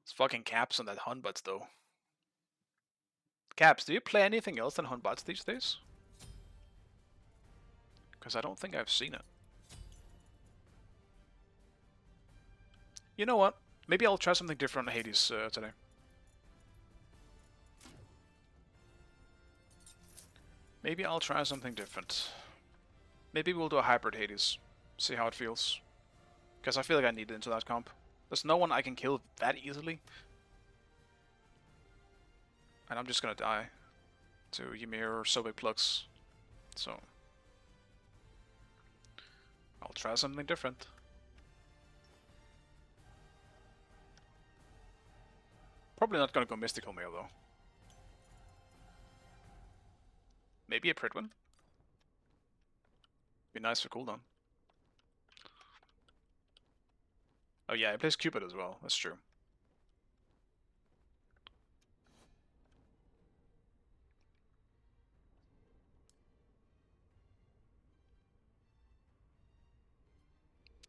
It's fucking Caps on that Hunbuds though. Caps, do you play anything else than Hunbuds these days? Because I don't think I've seen it. You know what? Maybe I'll try something different on Hades today. Maybe I'll try something different. Maybe we'll do a hybrid Hades. See how it feels. Because I feel like I need it into that comp. There's no one I can kill that easily. And I'm just gonna die to Ymir or Sobek Plugs. So I'll try something different. Probably not gonna go Mystical Mail though. Maybe a Pridwin. Be nice for cooldown. Oh yeah, he plays Cupid as well, that's true.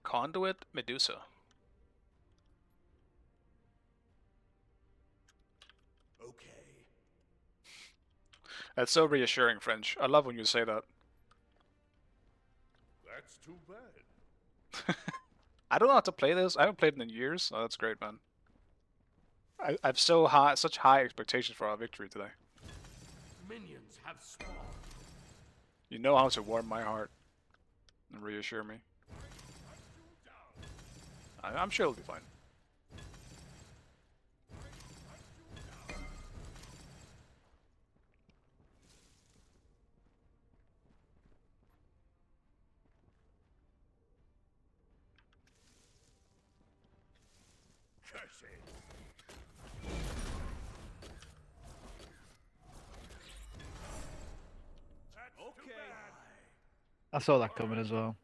Conduit Medusa. Okay. That's so reassuring, French. I love when you say that. That's too bad. I don't know how to play this. I haven't played it in years. Oh, that's great, man. I've such high expectations for our victory today. Minions have spawned. You know how to warm my heart and reassure me. I'm sure it'll be fine. Curse it. That's too Okay. bad. I saw that coming as well.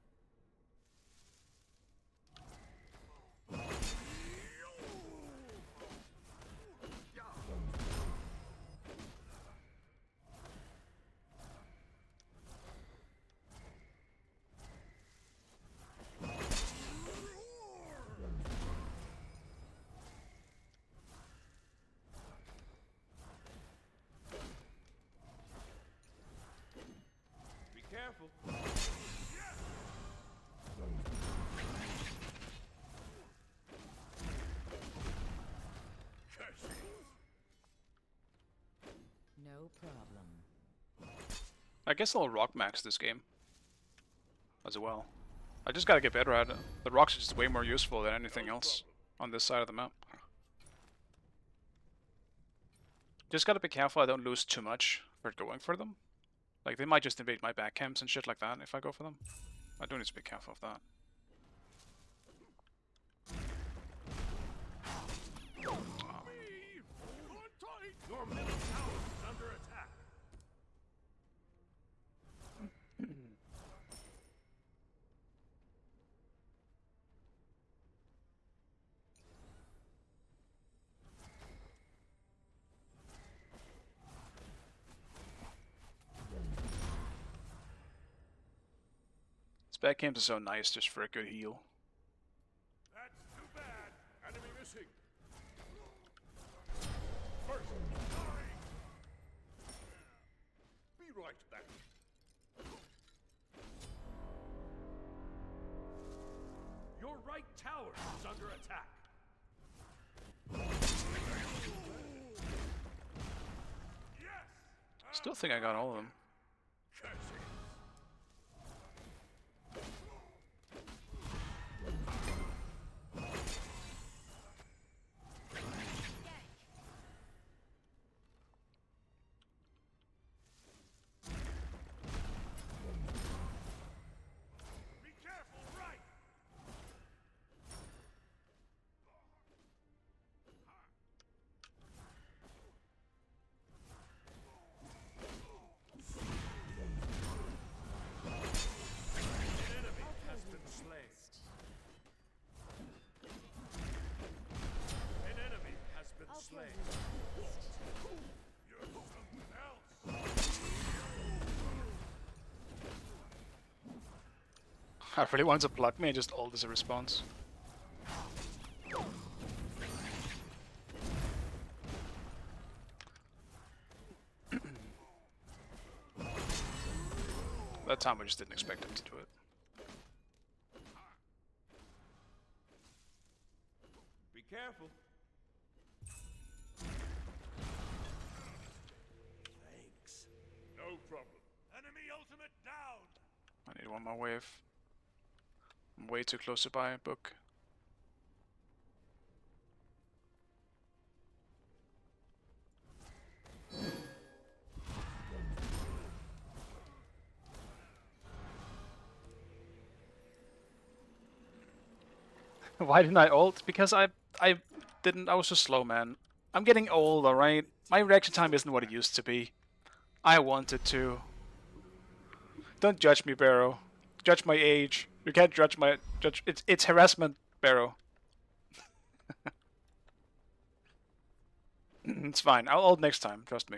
Be careful. Curse it. No problem. I guess I'll rock max this game as well. I just gotta get better at it. The rocks are just way more useful than anything else on this side of the map. Just gotta be careful I don't lose too much for going for them. Like, they might just invade my back camps and shit like that if I go for them. I do need to be careful of that. Your middle tower is under attack. This back camps are so nice just for a good heal. That's too bad. Enemy missing. First, sorry. Be right back. Your right tower is under attack. Yes. Still think I got all of them. Curse it. Be careful, right? I really want to block me and just ult as a response. That time I just didn't expect him to do it. Be careful. Thanks. No problem. Enemy ultimate down. I need one more wave. I'm way too close to buy a book. Why didn't I ult? Because I didn't. I was so slow, man. I'm getting old, alright? My reaction time isn't what it used to be. I wanted to. Don't judge me, Barrow. Judge my age. You can't judge my judge. It's harassment, Barrow. It's fine. I'll ult next time. Trust me.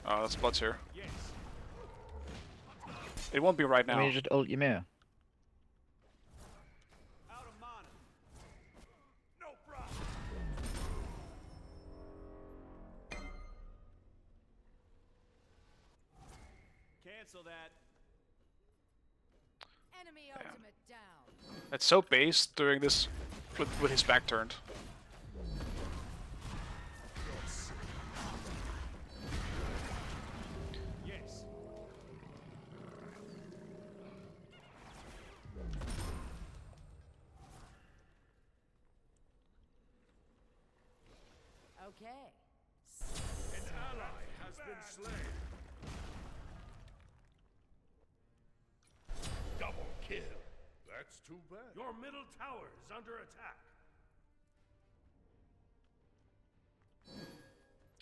Oh, that's Blood's here. Yes. It won't be right I now. mean, you just ult your mirror. Out of mana. No problem. Cancel that. Enemy ultimate down. It's so based during this with his back turned. Yes. Okay. An ally has been slain. Double kill. That's too bad. Your middle tower is under attack.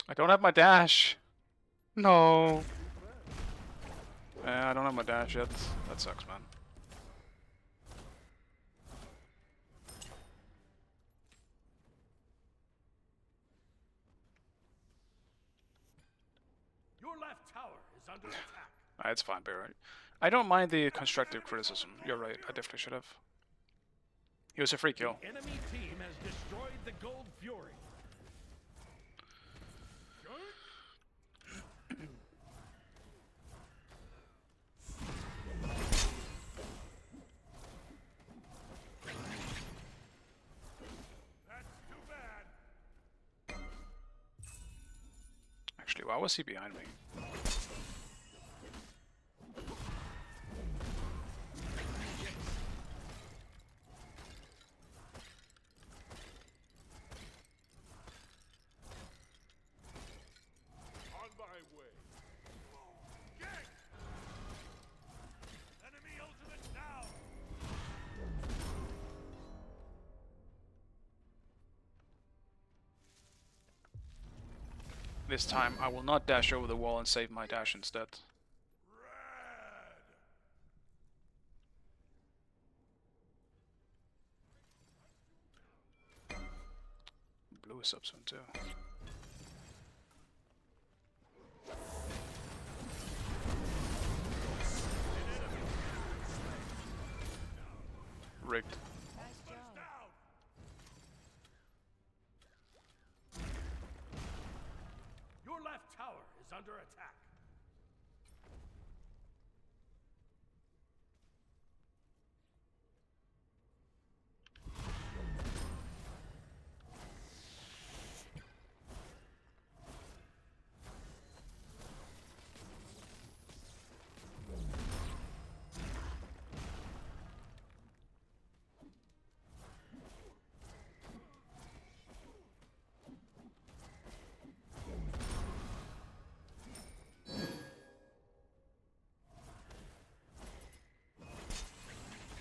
I don't have my dash. No. I don't have my dash yet. That sucks, man. Your left tower is under attack. It's fine, Barry. I don't mind the constructive criticism. You're right. I definitely should have. He was a free kill. The enemy team has destroyed the Gold Fury. That's too bad. Actually, why was he behind me? On my way. Gank! Enemy ultimate down. This time, I will not dash over the wall and save my dash instead. Blue is up soon too. Rigged. Nice job. Your left tower is under attack.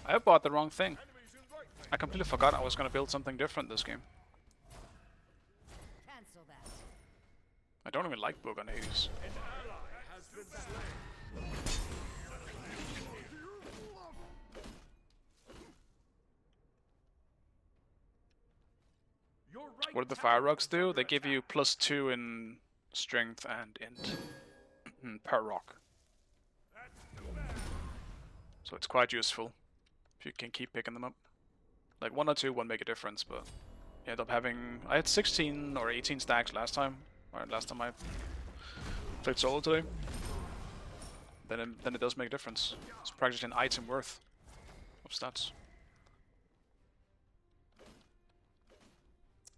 I bought the wrong thing. I completely forgot I was gonna build something different this game. Cancel that. I don't even like book on Hades. An ally has been slain. Your right What did the tower fire rocks is do? under They give you attack. +2 in strength and int per rock. That's too bad. So it's quite useful. If you can keep picking them up. Like 1 or 2 won't make a difference, but you end up having... I had 16 or 18 stacks last time. Or last time I played solo today. Then it does make a difference. It's practically an item worth of stats.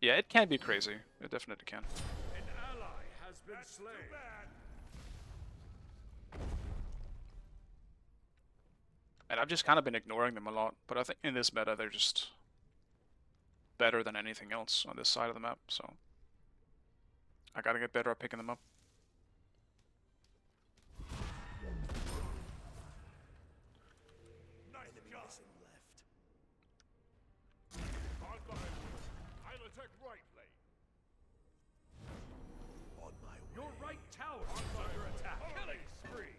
Yeah, it can be crazy. It definitely can. An ally has been slain. And I've just kind of been ignoring them a lot, but I think in this meta they're just better than anything else on this side of the map, so I gotta get better at picking them up. Nice job. Left. On my way. I'll attack right lane. On my way. Your right tower is under attack. Killing spree.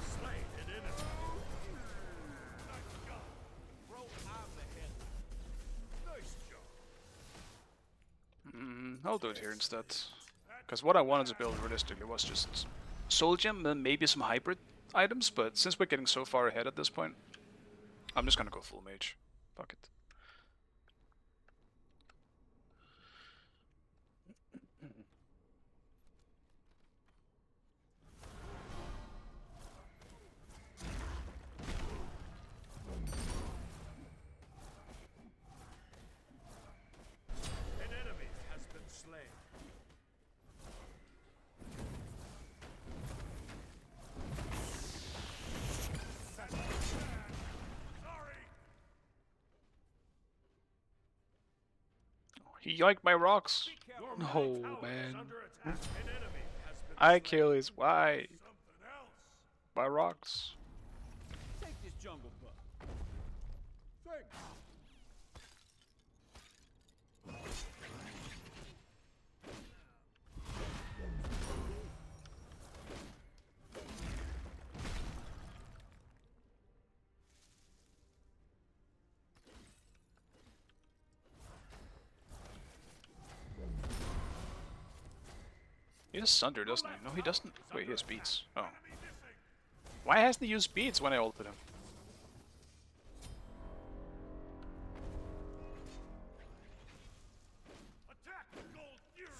Slain an enemy. Nice job. Bro, I'm the head. Nice job. I'll do it here instead. Because what I wanted to build realistically was just Soul Gem and maybe some hybrid items, but since we're getting so far ahead at this point, I'm just gonna go full mage. Fuck it. An enemy has been slain. Sorry. He yiked my rocks. Your No, middle tower is man. under attack. An enemy has been I slain. kill his why? Something else. By rocks. Take this jungle buck. Thanks. He has Sunder, doesn't he? No, he doesn't. Wait, he has beats. Oh. Why hasn't he used beats when I ulted him? Attack the gold fury.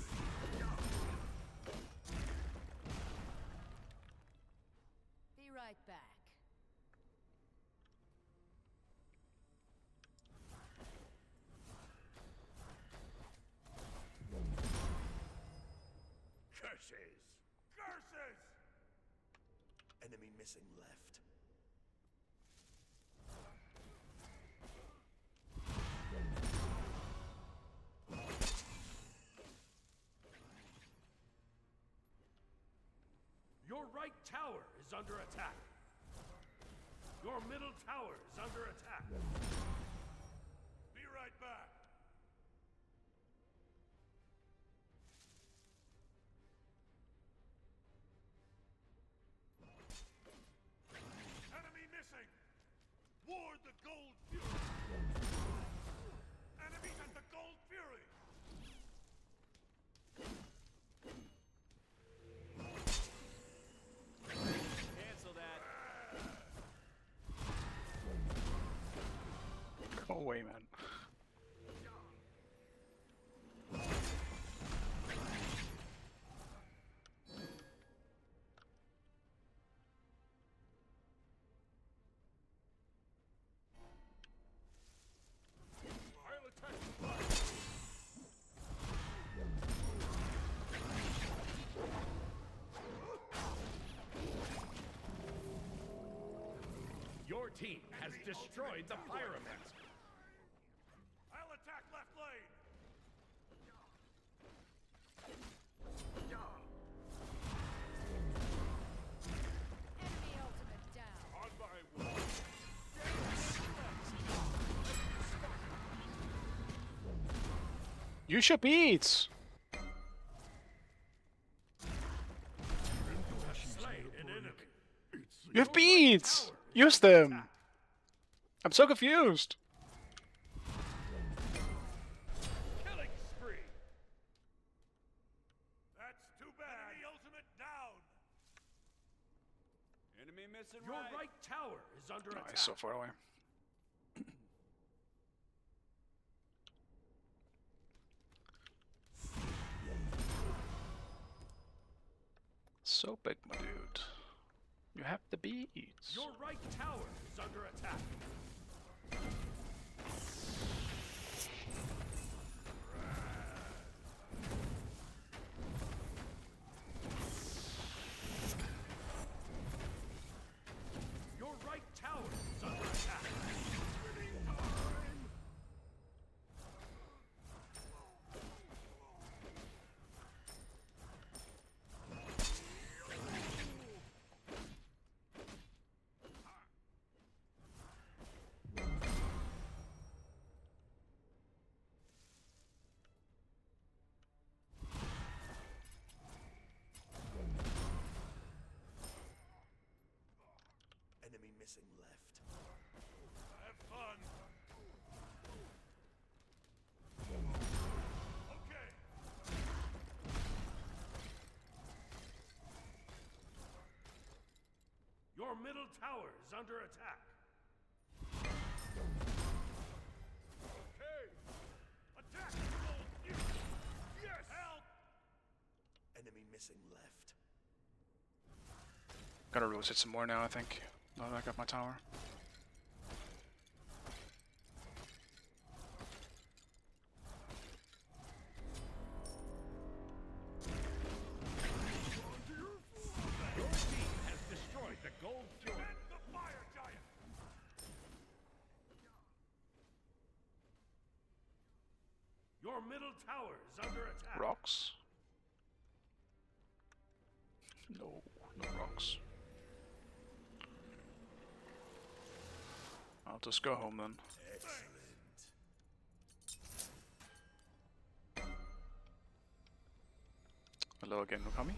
Be right back. Curses. Curses. Enemy missing left. Your right tower is under attack. Your middle tower is under attack. Be right back. Enemy missing. Ward the gold fury. Enemies at the gold fury. Cancel that. Go away, man. I'll attack the fire. Your team has destroyed the pyramid. I'll attack left lane. Enemy ultimate down. On my way. Use your beats! Slain an enemy. You have beats! Use them! I'm so confused! Killing spree. missing Your right. right tower is under Oh, attack. he's so far away. So big, my dude. You have the beats. Your right tower is under attack. Your right tower is under attack. Enemy missing left. Have fun. Okay. Your middle tower is under attack. Okay. Attack! Yes! Help! Enemy missing left. Gotta rotate some more now, I think. Now that I got my tower. Your team has destroyed the gold fury. And the fire giant! Your middle tower is under attack. Rocks? No, no rocks. I'll just go home then. Excellent. Hello again, Nukami.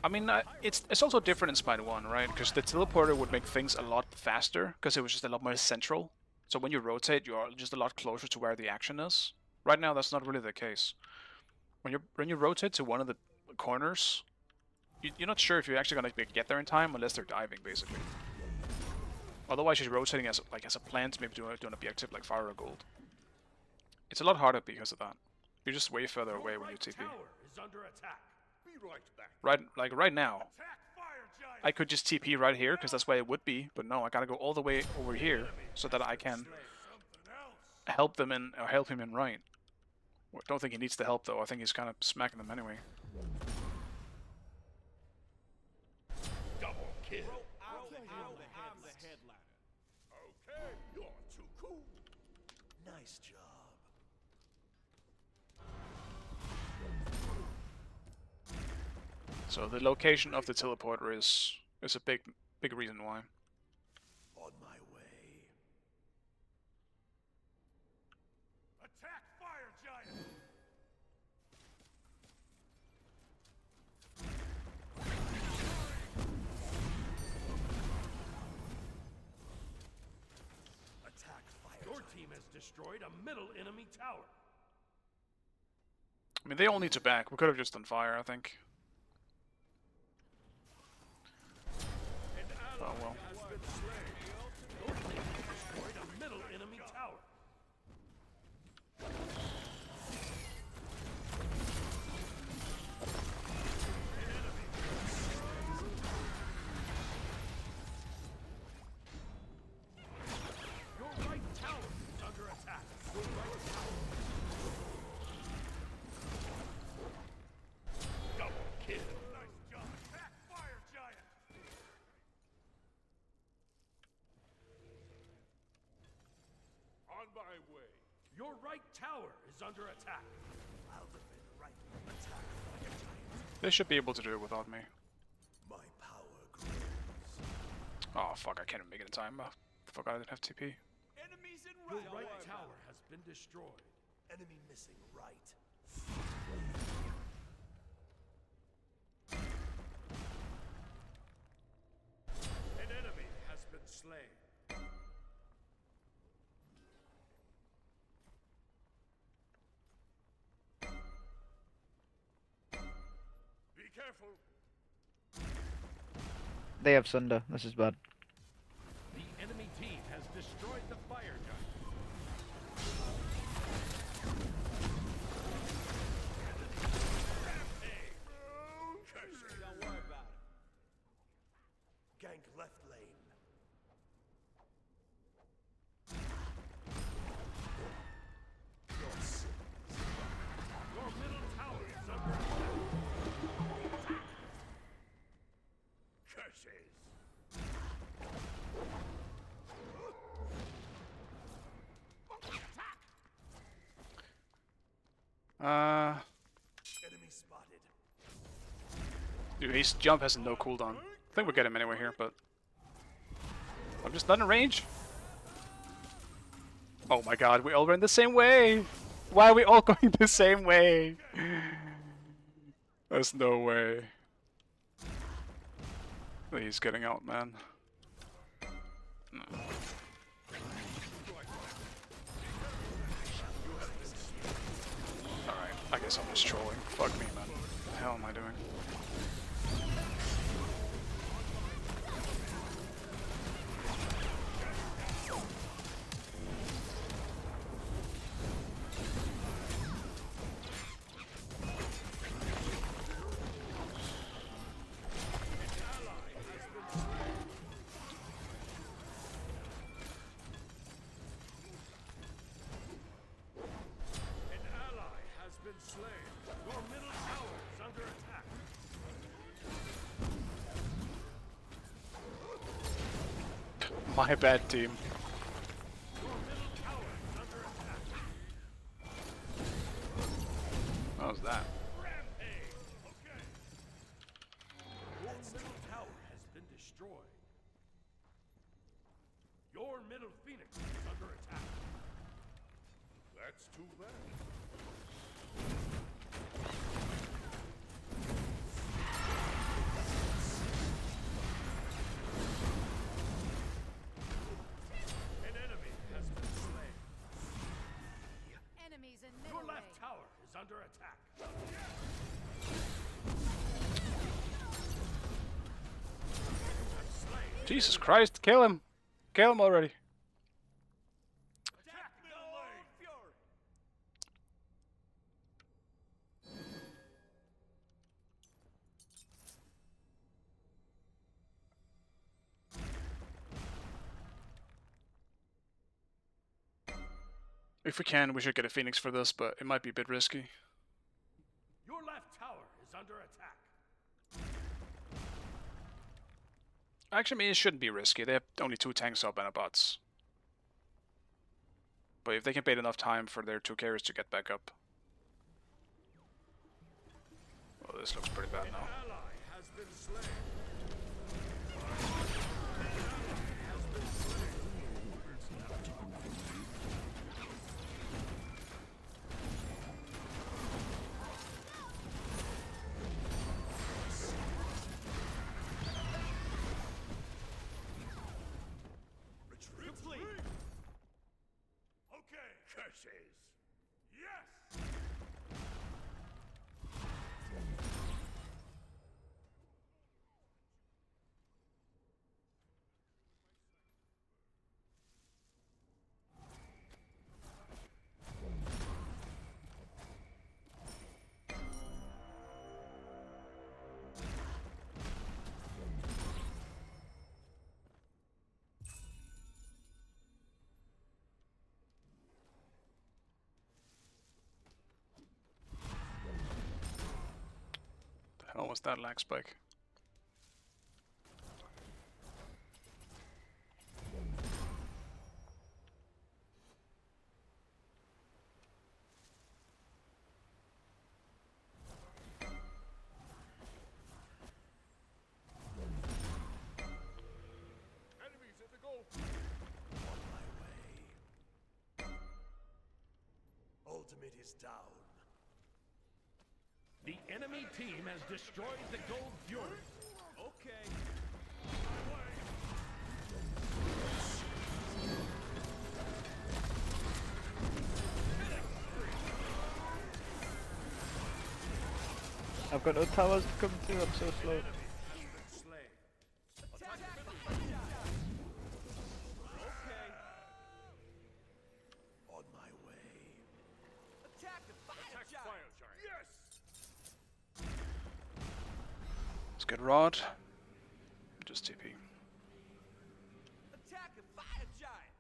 I mean, it's also different in Spine 1, right? Because the teleporter would make things a lot faster, because it was just a lot more central. So when you rotate, you're just a lot closer to where the action is. Right now, that's not really the case. When you rotate to one of the corners, you're not sure if you're actually gonna get there in time unless they're diving, basically. Otherwise, you're rotating as a plan to maybe do an objective like fire or gold. It's a lot harder because of that. You're just way further away when you TP. Tower is under attack. Be right back. Right now, Attack fire giant. I could just TP right here because that's where it would be, but no, I gotta go all the way over here so that I can Something else. help them in or help him in right. I don't think he needs the help though. I think he's kind of smacking them anyway. Double kill. I'm the headliner. Okay, you're too cool. Nice job. So the location of the teleporter is a big reason why. On my way. Attack fire giant. Attack fire. Your team has destroyed a middle enemy tower. I mean, they all need to back. We could have just done fire, I think. An ally Oh well. has been slain. Your team has destroyed a middle enemy tower. Your right tower is under attack. Your right tower. Double kill. Nice job. Attack fire giant. On my way. Your right tower is under attack. I'll defend right. Attack fire giant. They should be able to do it without me. My power grows. Oh fuck, I can't even make it in time. Forgot I didn't have TP. Enemies in Your right. right tower has been destroyed. Enemy missing right. An enemy has been slain. Careful. They have Sunder. This is bad. The enemy team has destroyed the fire gun. Don't worry about it. Gank left lane. Your middle tower is under attack. Curses. Enemy spotted. Dude, his jump has no cooldown. I think we'll get him anyway here, but I'm just not in range. Oh my god, we all ran the same way! Why are we all going the same way? There's no way. He's getting out, man. No. Alright, I guess I'm just trolling. Fuck me, man. What the hell am I doing? Your middle tower is under attack. My bad, team. Your middle tower is under attack. What was that? Rampage. Okay. Your middle tower has been destroyed. Your middle phoenix is under attack. That's too bad. An enemy has been slain. Enemies in Your middle left lane. tower is under attack. Jesus Christ, kill him! Kill him already! Attack middle lane. Fury. If we can, we should get a Phoenix for this, but it might be a bit risky. Your left tower is under attack. Actually, I mean, it shouldn't be risky. They have only 2 tanks up and a bots. But if they can bait enough time for their 2 carries to get back up. Well, this looks pretty bad now. Ally has been slain. Retreat. Okay. Curses. Yes. The hell was that lag spike? Enemies at the goal. On my way. Ultimate is down. The enemy team has destroyed the Gold Fury. Okay. I've got no towers to come to, I'm so slow. On my way. Attack the fire giant. Yes. Let's get Rod. Just TP. Attack the fire giant.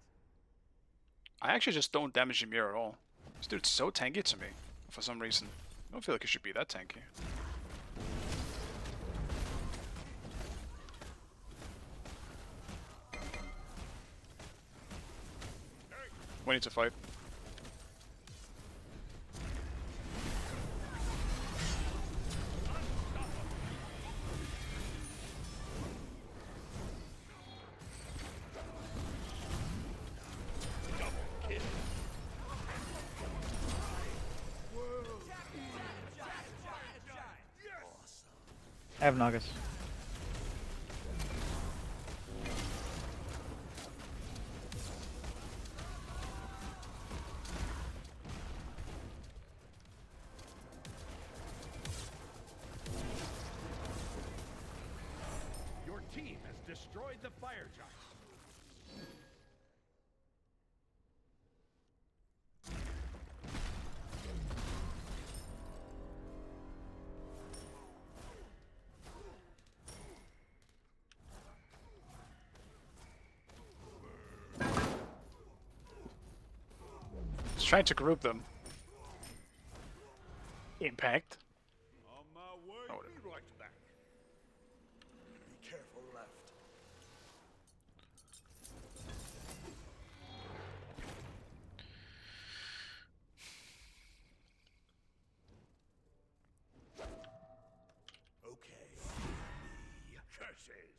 I actually just don't damage Ymir at all. This dude's so tanky to me, for some reason. I don't feel like he should be that tanky. We need to fight. I have Nagas. Your team has destroyed the fire giant. Just trying to group them. Impact. On my way. Oh, Be right back. Be careful left. Okay. Me. Curses.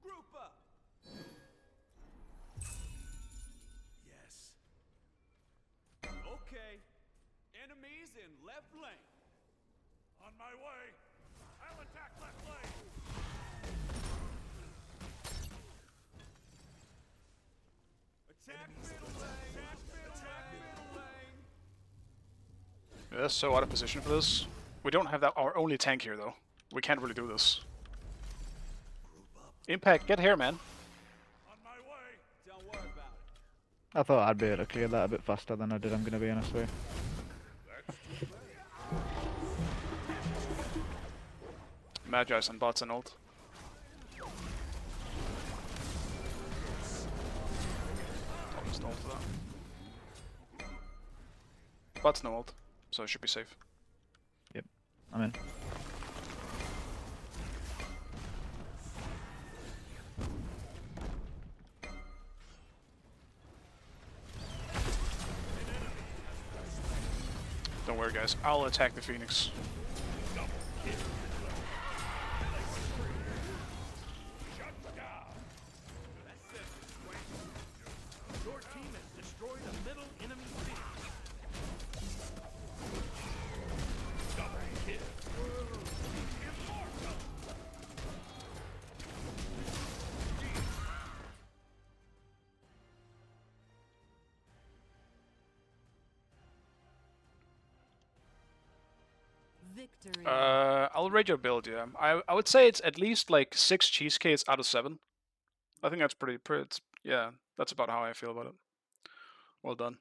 Group up. Yes. Okay. Enemies in left lane. On my way. I'll attack left lane. Attack middle lane. Attack middle lane. Yeah, that's so out of position for this. We don't have that our only tank here though. We can't really do this. Impact, get here, man. On my way. Don't worry about it. I thought I'd be able to clear that a bit faster than I did, I'm gonna be honest with you. Magi's on bots and ult. Almost ult for that. Bots no ult, so it should be safe. Yep, I'm in. Don't worry guys, I'll attack the Phoenix. Your team has destroyed a middle enemy team. Double kill. Immortal. Victory. I'll rate your build, yeah. I would say it's at least like 6 cheesecakes out of 7. I think that's pretty yeah, that's about how I feel about it. Well done.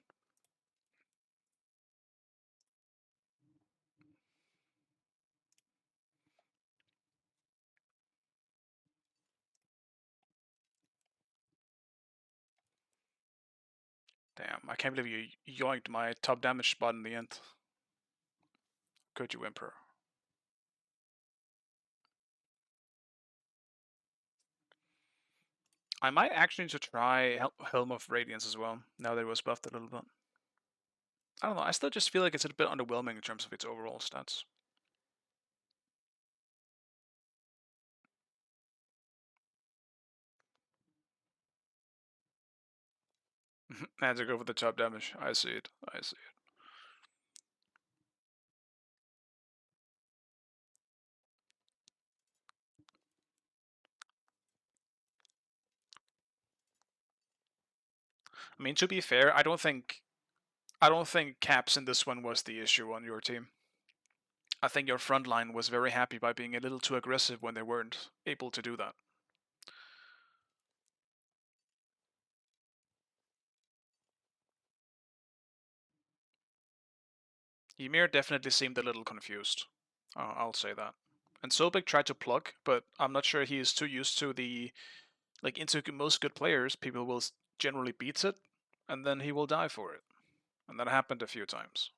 Damn, I can't believe you yoinked my top damage spot in the end. Could you, Emperor? I might actually need to try Helm of Radiance as well, now that it was buffed a little bit. I don't know, I still just feel like it's a bit underwhelming in terms of its overall stats. I had to go for the top damage. I see it. I see it. I mean, to be fair, I don't think caps in this one was the issue on your team. I think your front line was very happy by being a little too aggressive when they weren't able to do that. Ymir definitely seemed a little confused. I'll say that. And Sobek tried to plug, but I'm not sure he is too used to the into most good players. People will generally beat it, and then he will die for it, and that happened a few times.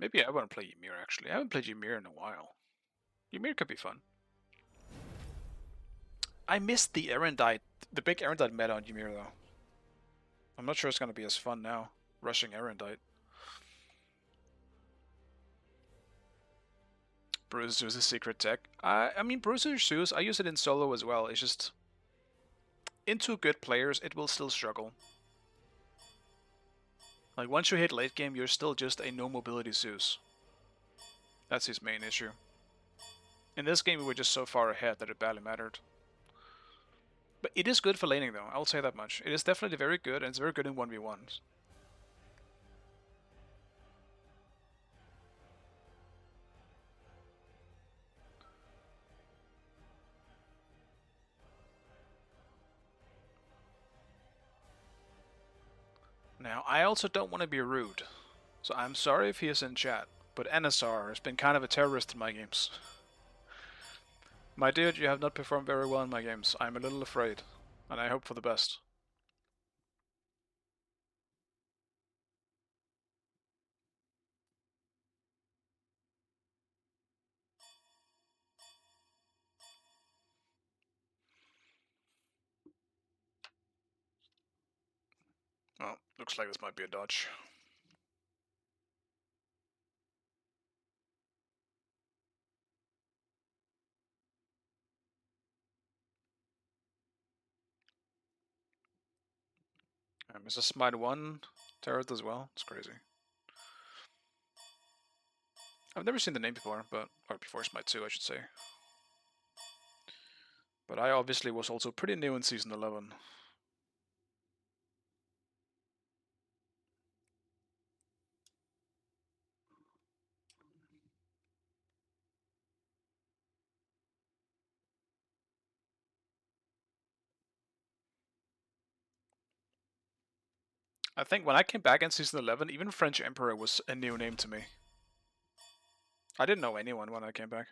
Maybe I want to play Ymir actually. I haven't played Ymir in a while. Ymir could be fun. I missed the Erendite, the big Erendite meta on Ymir though. I'm not sure it's gonna be as fun now, rushing Erendite. Bruiser Zeus is secret tech. I mean, Bruiser Zeus, I use it in solo as well. It's just, into good players, it will still struggle. Like, once you hit late game, you're still just a no mobility Zeus. That's his main issue. In this game, we were just so far ahead that it barely mattered. But it is good for laning, though. I'll say that much. It is definitely very good, and it's very good in 1v1s. Now, I also don't want to be rude, so I'm sorry if he is in chat, but NSR has been kind of a terrorist in my games. My dude, you have not performed very well in my games. I'm a little afraid, and I hope for the best. Well, looks like this might be a dodge. Mrs. Smite 1 turret as well. It's crazy. I've never seen the name before, or before Smite 2, I should say. But I obviously was also pretty new in Season 11. I think when I came back in Season 11, even French Emperor was a new name to me. I didn't know anyone when I came back.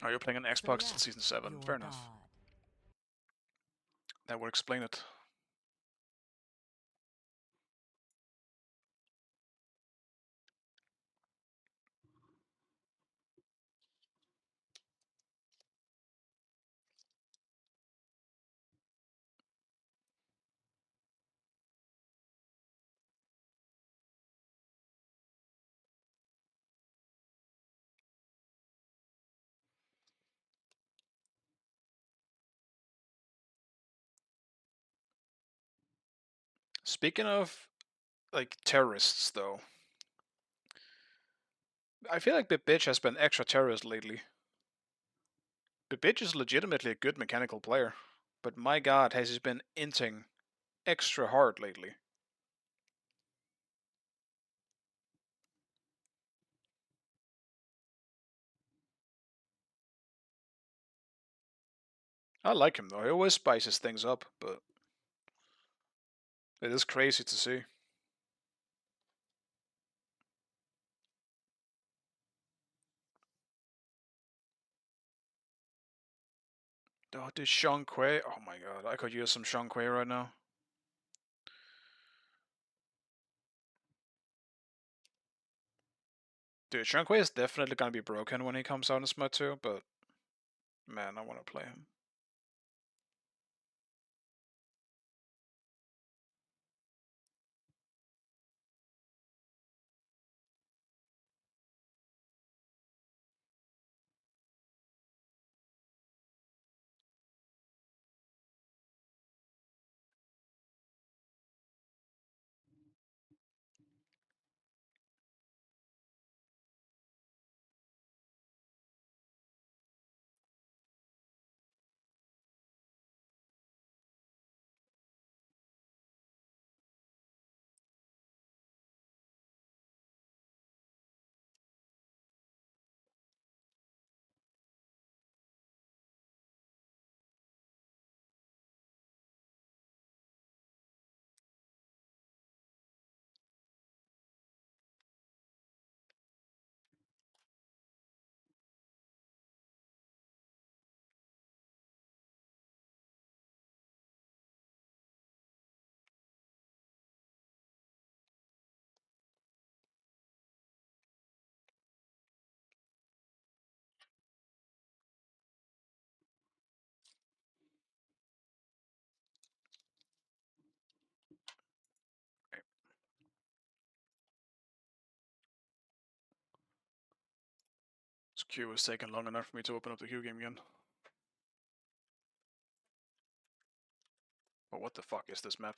Oh, you're playing on Xbox till Season 7. Fair enough. That would explain it. Speaking of, like, terrorists, though, I feel like Bitch has been extra terrorist lately. Bitch is legitimately a good mechanical player, but my god, has he been inting extra hard lately. I like him though, he always spices things up, but It is crazy to see. Oh, this Sean Quay. Oh my god, I could use some Sean Quay right now. Dude, Sean Quay is definitely gonna be broken when he comes out in Smite 2, but man, I wanna play him. This queue was taking long enough for me to open up the queue game again. But what the fuck is this map?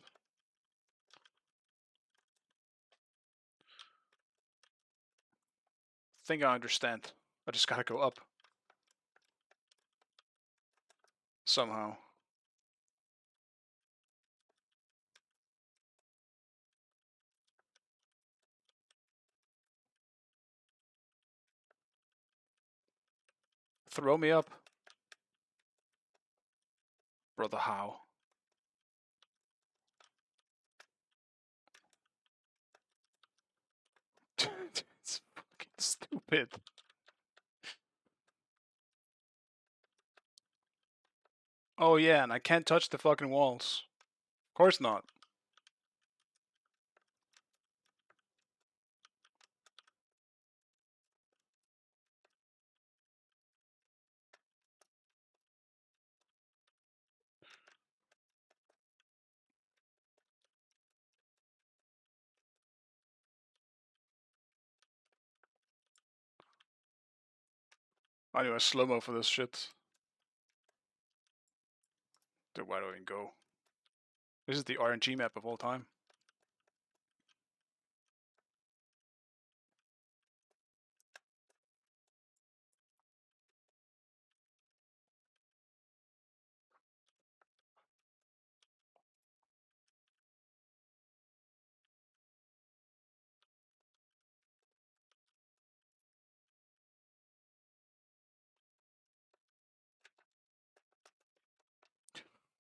Think I understand. I just gotta go up. Somehow. Throw me up. Brother, how? It's fucking stupid. Oh yeah, and I can't touch the fucking walls. Of course not. I need a slow-mo for this shit. Dude, where do I even go? This is the RNG map of all time.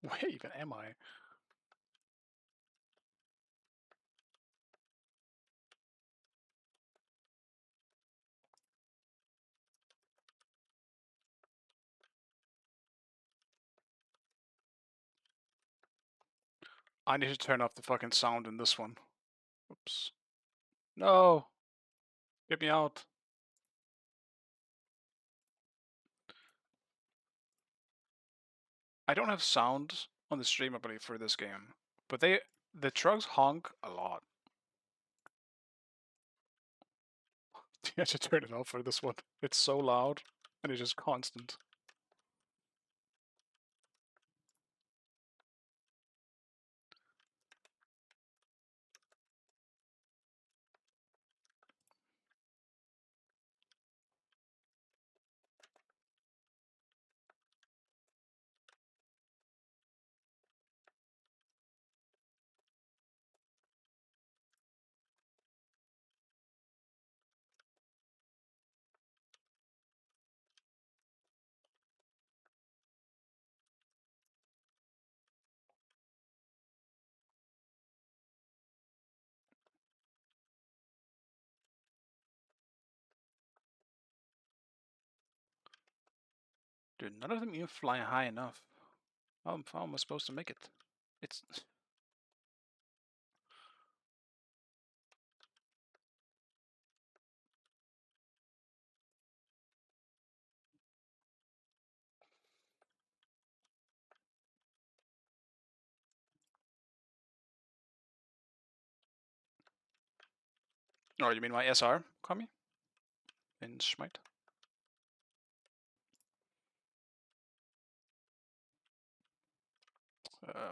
Where even am I? I need to turn off the fucking sound in this one. Oops. No! Get me out. I don't have sound on the stream, I believe, for this game. But the trucks honk a lot. You have to turn it off for this one. It's so loud, and it's just constant. Dude, none of them even fly high enough. How am I supposed to make it? It's... Oh, you mean my SR, Kami? In Smite?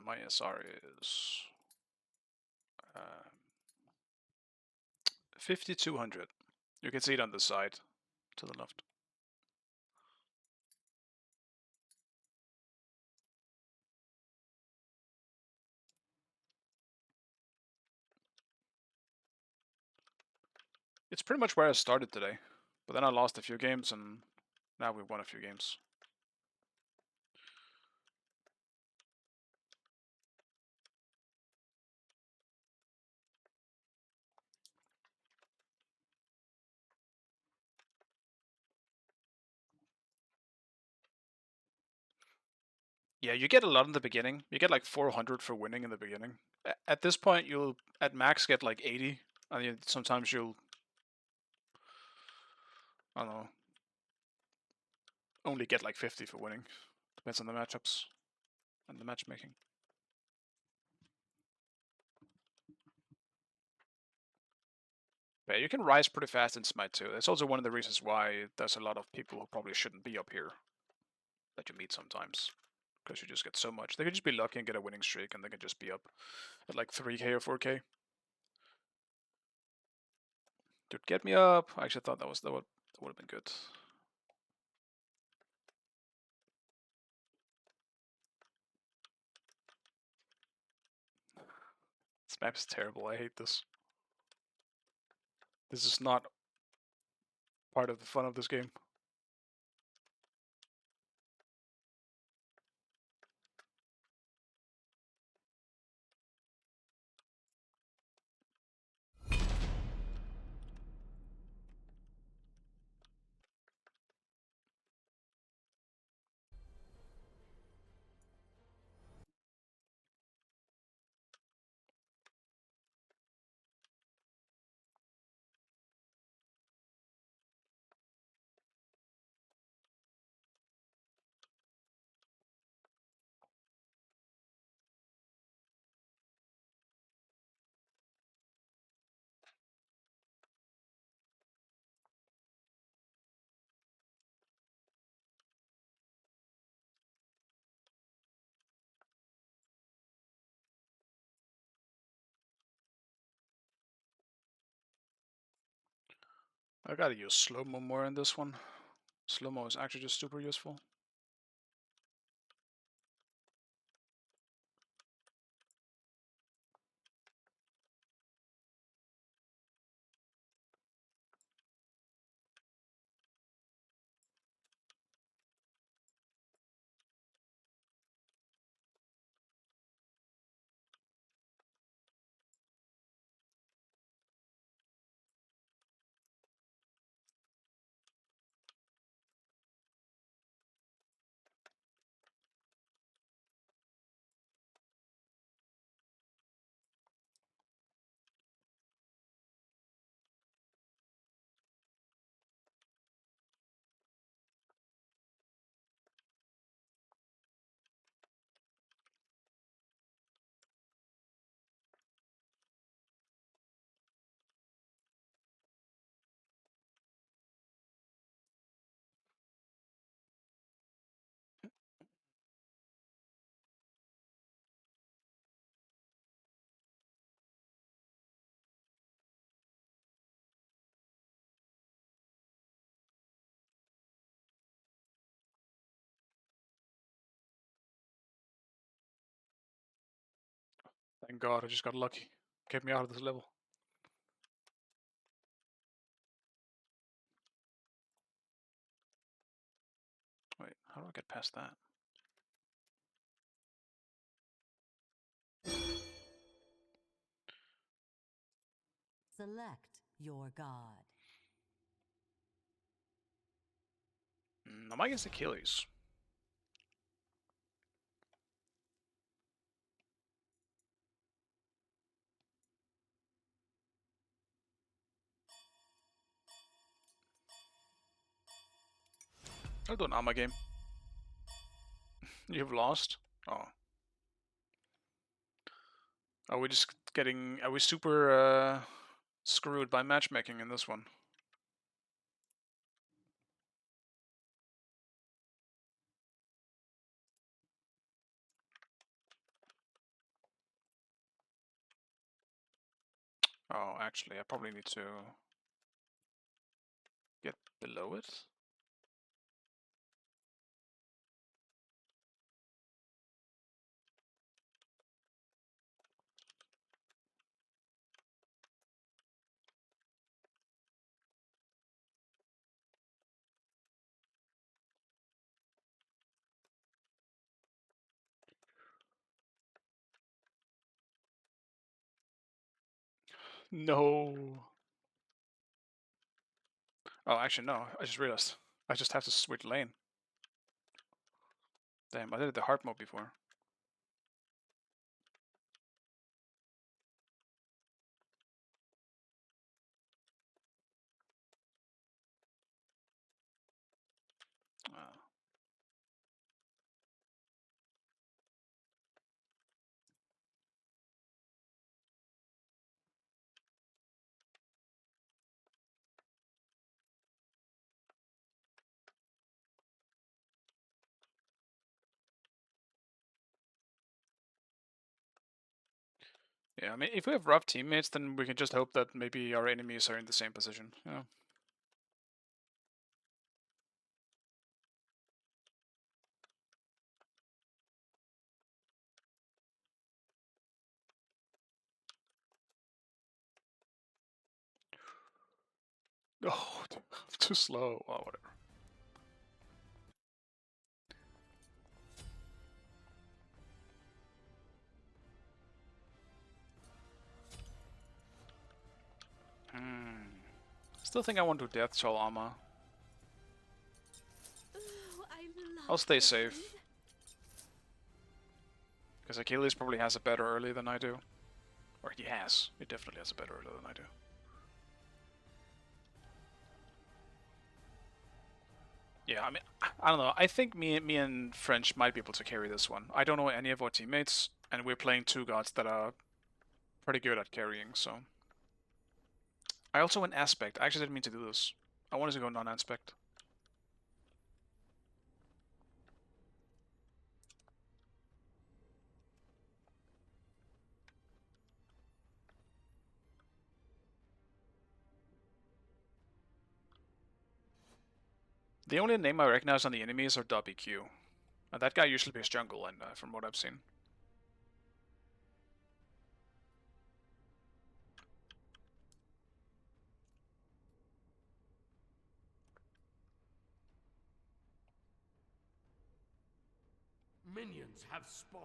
My SR is... 5200. You can see it on the side, to the left. It's pretty much where I started today, but then I lost a few games and now we won a few games. Yeah, you get a lot in the beginning. You get like 400 for winning in the beginning. At this point, you'll at max get like 80. I mean, sometimes you'll, I don't know, only get like 50 for winning. Depends on the matchups and the matchmaking. But yeah, you can rise pretty fast in Smite too. That's also one of the reasons why there's a lot of people who probably shouldn't be up here that you meet sometimes. Because you just get so much. They could just be lucky and get a winning streak and they could just be up at like 3k or 4k. Dude, get me up. I actually thought that would have been good. This map is terrible. I hate this. This is not part of the fun of this game. I gotta use slow-mo more in this one. Slow-mo is actually just super useful. Thank God, I just got lucky. Get me out of this level. Wait, how do I get past that? Select your god. I might get Achilles. I'll do an armor game. You've lost? Oh. Are we just getting... Are we super screwed by matchmaking in this one? Oh, actually, I probably need to get below it. No. Oh, actually, no. I just realized. I just have to switch lane. Damn, I did the hard mode before. Oh. Yeah, I mean, if we have rough teammates, then we can just hope that maybe our enemies are in the same position. Yeah. Oh, too slow. Oh, whatever. Still think I want to Death Soul armor. Ooh, I love I'll stay good safe. food. Because Achilles probably has a better early than I do. Or he has. He definitely has a better early than I do. Yeah, I mean, I don't know. I think me and French might be able to carry this one. I don't know any of our teammates, and we're playing two gods that are pretty good at carrying, so... I also went Aspect. I actually didn't mean to do this. I wanted to go non-Aspect. The only name I recognize on the enemies are WQ. And that guy usually plays jungle, and from what I've seen. Minions have spawned.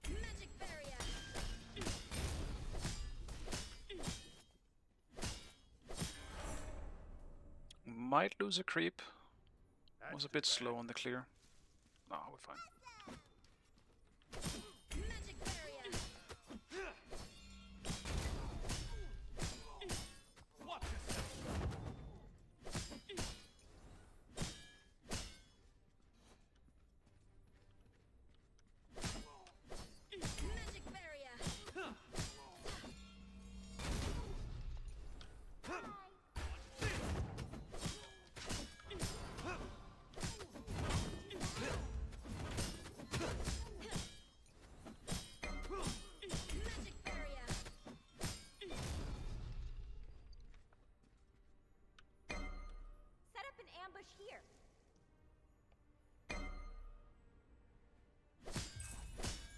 Magic barrier. Might lose a creep. That's Was a too bit bad. slow on the clear. No, we're fine. Magic barrier. Watch yourself. Magic barrier. Magic barrier. Set up an ambush here.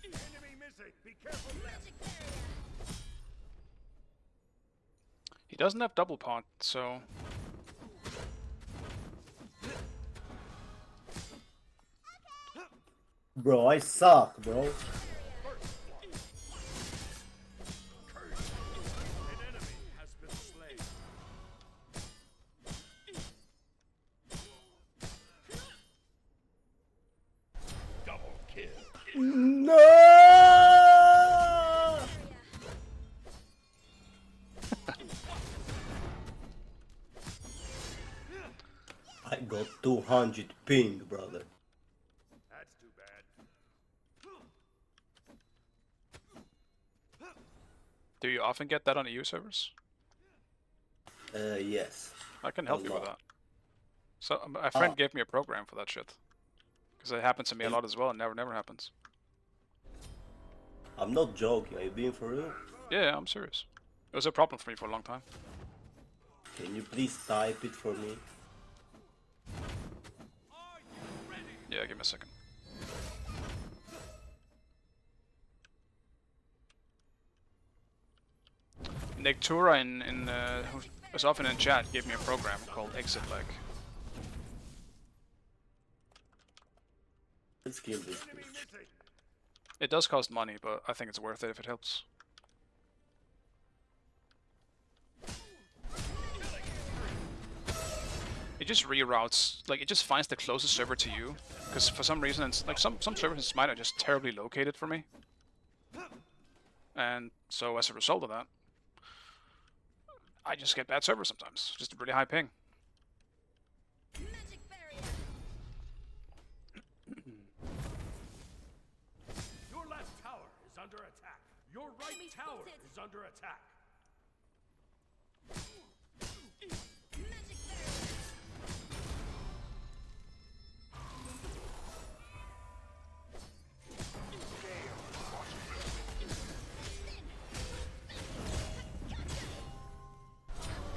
Enemy missing. Be careful left. Magic barrier. He doesn't have double pot, so... Bro, I suck, bro. 200 ping, brother. That's too bad. Do you often get that on EU servers? Yes. I can A help you with lot. that. So a friend gave me a program for that shit. Because it happens to me a lot as well, and never happens. I'm not joking, are you being for real? Yeah, I'm serious. It was a problem for me for a long time. Can you please type it for me? Yeah, give me a second. Nick Tura who was often in chat gave me a program called Exit Lag. Let's kill this Enemy bitch. missing. It does cost money, but I think it's worth it if it helps. It just reroutes, like it just finds the closest server to you, because for some reason, it's like some servers in Smite are just terribly located for me, and so as a result of that, I just get bad servers sometimes, just a really high ping. Magic barrier. Your left tower is under attack. Your right Enemy tower spotted. is under attack. Magic barrier.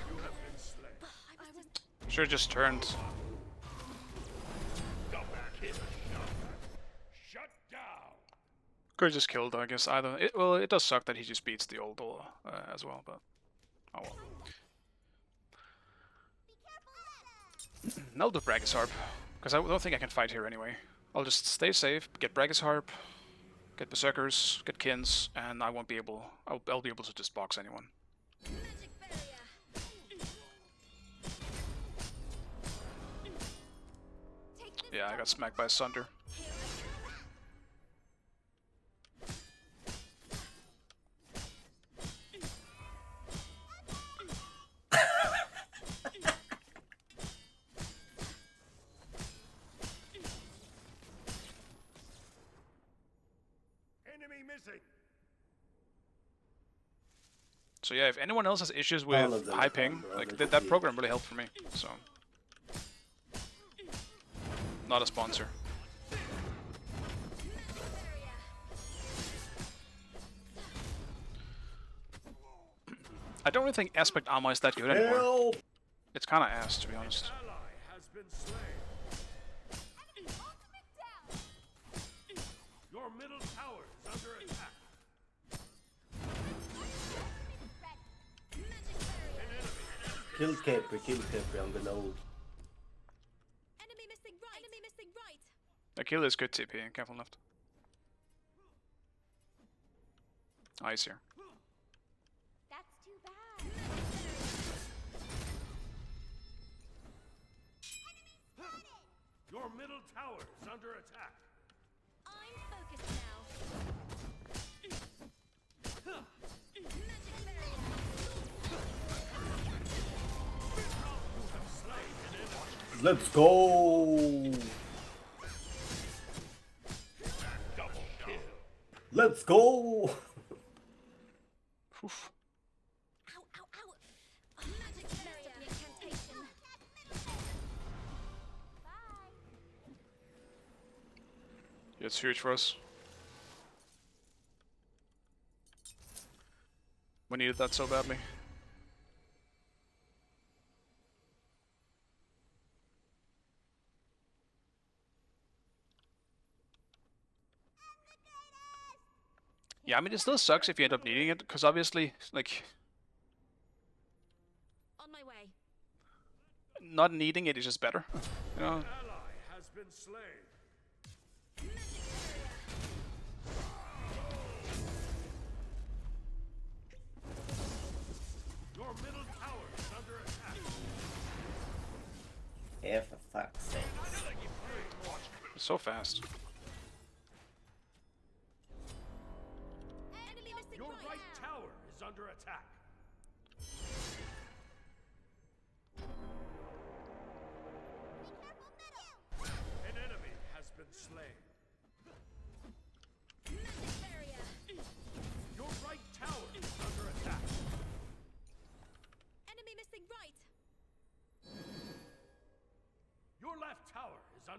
You have been slain. I was Should've just turned. Double kill. Shut down. Could've just killed, I guess, either. Well, it does suck that he just beats the old as well, but oh well. I'll do Braggus Harp, because I don't think I can fight here anyway. I'll just stay safe, get Braggus Harp, get Berserkers, get Kins, and I won't be able. I'll be able to just box anyone. magic barrier. Take this Yeah, I got smacked by Sunder. Here I come. Enemy missing. So yeah, if anyone else has issues All of with them high are ping, bro, like that's that it. program really helped for me. So, not a sponsor. I don't really think Aspect Armor is that good anymore. Help! It's kind of ass, to be honest. Ally has been slain. Ultimate down. Your middle tower is under attack. Magic barrier. Kill Capri, I'm gonna ult. Enemy missing right. Enemy missing right. Akila is good TP, careful left. Ice here. That's too bad. Your middle tower is under attack. I'm focused now. Magic barrier. Let's go! Double kill. Let's go! Oof. Ow, ow, ow. Magic barrier. Incantation. Bye. It's huge for us. We needed that so badly. Yeah, I mean, it still sucks if you end up needing it, because obviously, like, On my way. not needing it is just better. You know? Ally has been slain. Your middle tower is under attack. Yeah, for fuck's sake. It's so fast. Enemy missing Your right. right tower is under attack. Be careful,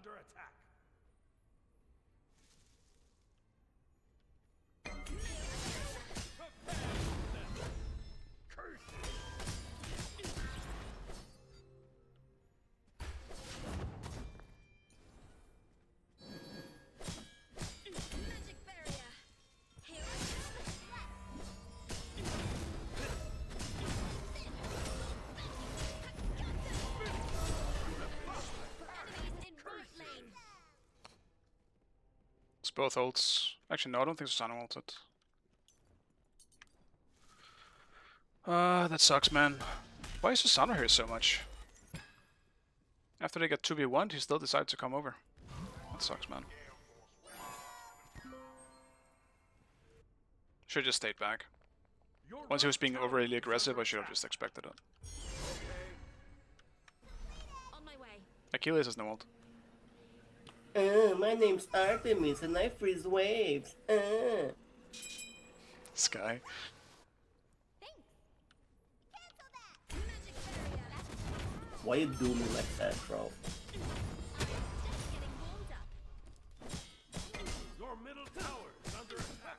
under attack. Magic barrier. Here I Enemies in right lane. It's both ults. Actually, no, I don't think Susano ulted. That sucks, man. Why is Susano here so much? After they get 2v1, he still decides to come over. That sucks, man. Should've just stayed back. Once he was being overly aggressive, I should have just expected it. On my way. Achilles has no ult. My name's Artemis and I freeze waves. Sky. Magic barrier. Why you do me like that, bro? Just getting warmed up. Your middle tower is under attack.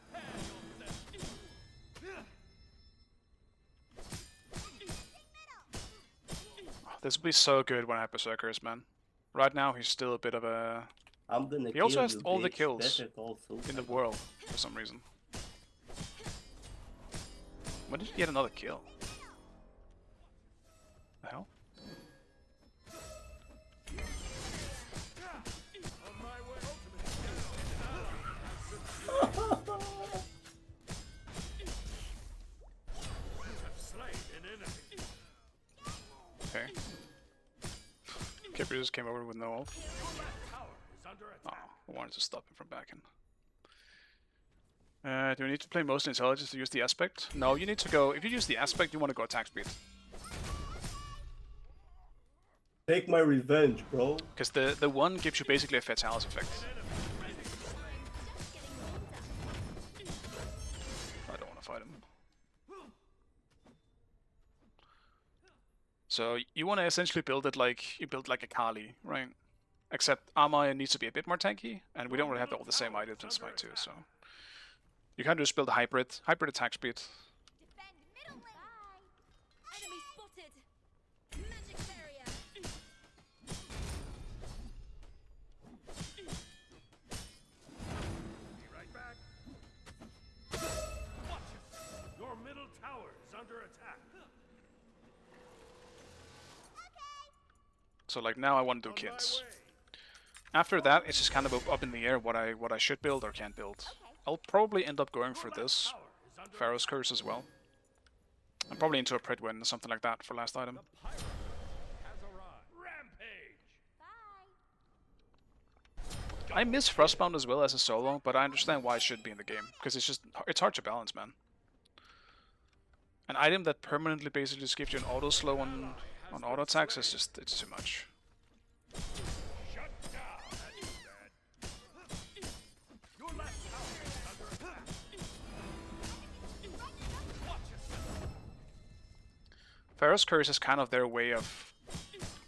This would be so good when I have Berserkers, man. Right now, he's still a bit of a... I'm gonna He also kill has you, all the bitch. kills Better call Sultan. in the world, for some reason. When did he get another kill? The hell? On my way. Have slain an enemy. Okay. Kipper just came over with no ult. Your left tower is under Oh, attack. I wanted to stop him from backing. Do we need to play mostly intelligence to use the aspect? No, you need to go... If you use the aspect, you want to go attack speed. Take my revenge, bro. Because the one gives you basically a Fatalis effect. I don't want to fight him. So you want to essentially build it like you build like a Kali, right? Except Amaya needs to be a bit more tanky, and we don't really have all the same items in Smite 2, so... You can just build a hybrid attack speed. Defend middle lane. Enemy spotted. Magic barrier. Be right back. Watch it. Your middle tower is under attack. So like now I want to do On my kids. way. After that, it's just kind of up in the air what I should build or can't build. I'll probably end up going for this Tower is under Pharaoh's Curse as well. I'm probably into a Pridwin or something like that for last item. Pirate has arrived. Rampage. I miss Frostbound as well as a solo, but I understand why it should be in the game because it's hard to balance, man. An item that permanently basically just gives you an auto slow on auto attacks is just it's too much. Shut down. Your left tower is under attack. Watch yourself. Pharaoh's Curse is kind of their way of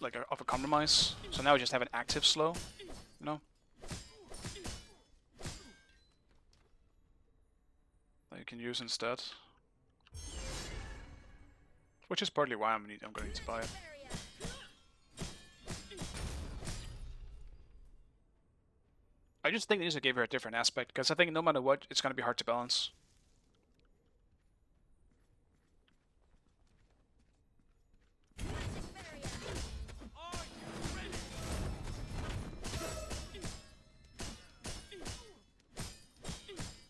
like of a compromise. So now we just have an active slow, you know? That you can use instead. Which is partly why I'm going to need to buy it. I just think they need to give her a different aspect, because I think no matter what, it's going to be hard to balance.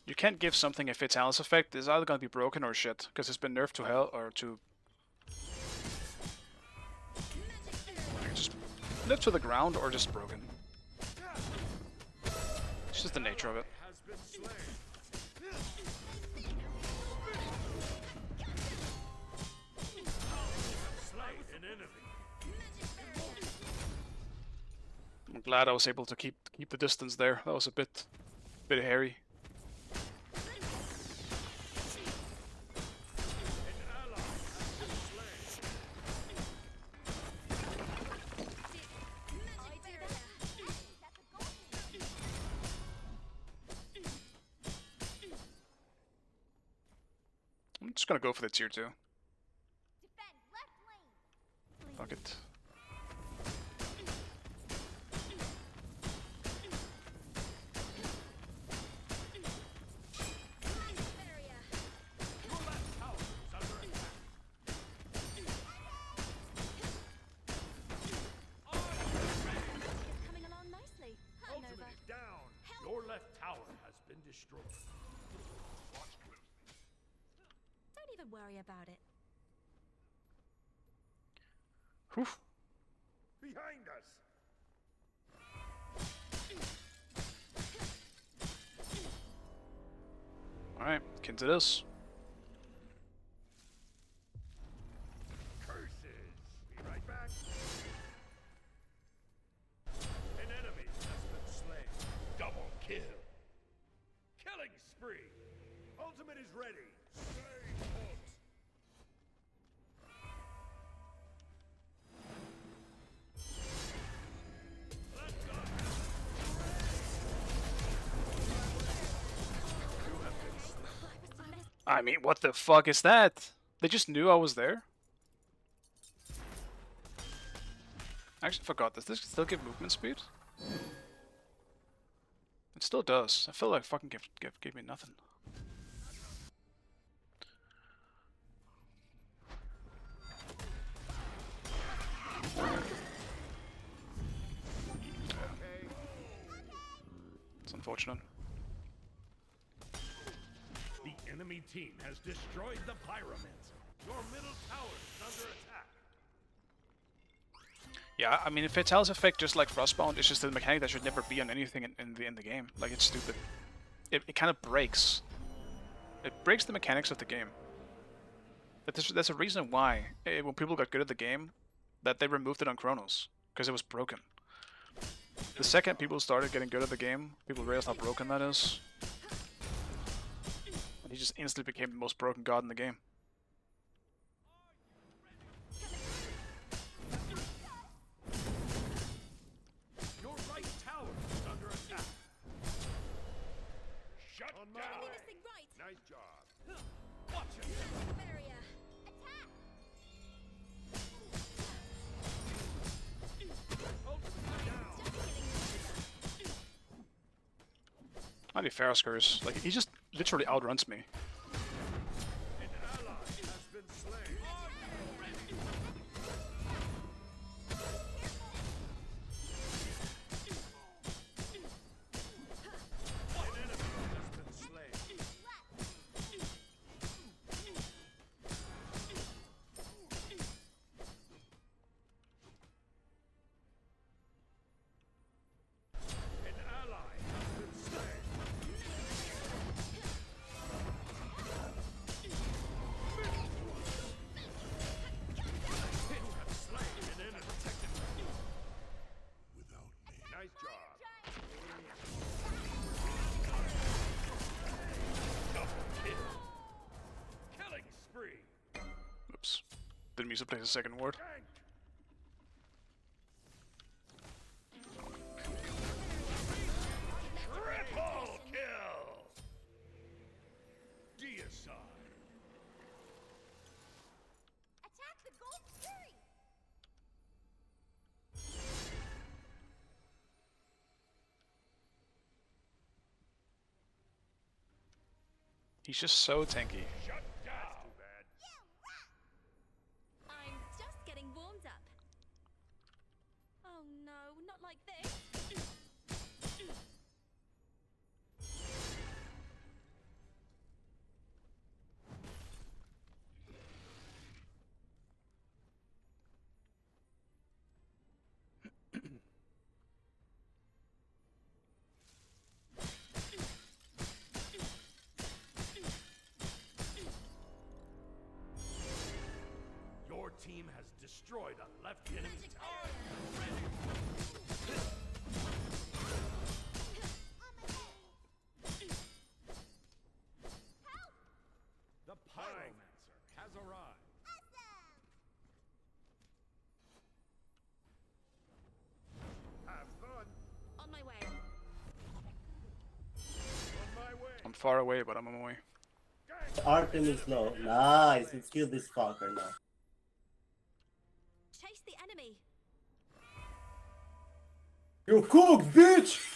You can't give something a Fatalis effect, it's either going to be broken or shit, because it's been nerfed to hell or to... Like, just lift to the ground or just broken. It's just the nature of it. Has been slain. Slain an enemy. I'm glad I was able to keep the distance there. That was a bit hairy. just gonna go for the tier 2. Defend left lane. Fuck it. Area. Your left tower is under attack. It's coming along nicely. Nova. Ultimate is down. Your left tower has been destroyed. Don't even worry about it. Whew. Behind us. Alright, into this. Curses. Be right back. An enemy has been slain. Double kill. Killing spree. Ultimate is ready. Stay put. Let God you have been slain. I mean, what the fuck is that? They just knew I was there? I actually forgot. Does this still give movement speed? It still does. I feel like fucking gave me nothing. It's unfortunate. The enemy team has destroyed the Pyromancer. Your middle tower is under attack. Yeah, I mean, Fatale's effect, just like Frostbound, is just a mechanic that should never be on anything in the game. Like, it's stupid. It kind of breaks. It breaks the mechanics of the game. But there's a reason why, when people got good at the game, that they removed it on Chronos. Because it was broken. The second people started getting good at the game, people realized how broken that is. And he just instantly became the most broken god in the game. Your right tower is under attack. Shut down. This thing right. Nice job. Watch it. Area. Attack. Ultimate down. I need Pharaoh's Curse. Like, he just literally outruns me. An ally has been slain. An enemy has been slain. An ally has been slain. Hit have slain an enemy. Without me. Nice job. Double kill. Killing spree. Oops. Didn't mean to place a second ward. Gank. Triple kill. Deicide. Attack the gold fury. He's just so tanky. Shut down. Too bad. I'm just getting warmed up. Oh no, not like this. Your team has destroyed a left enemy Magic tower. The Pyromancer has arrived. Have fun. On my way. On my way. I'm far away, but I'm on my way. Gank. Artem is low. Nice, let's kill this fucker now. Chase the enemy. You cooked, bitch!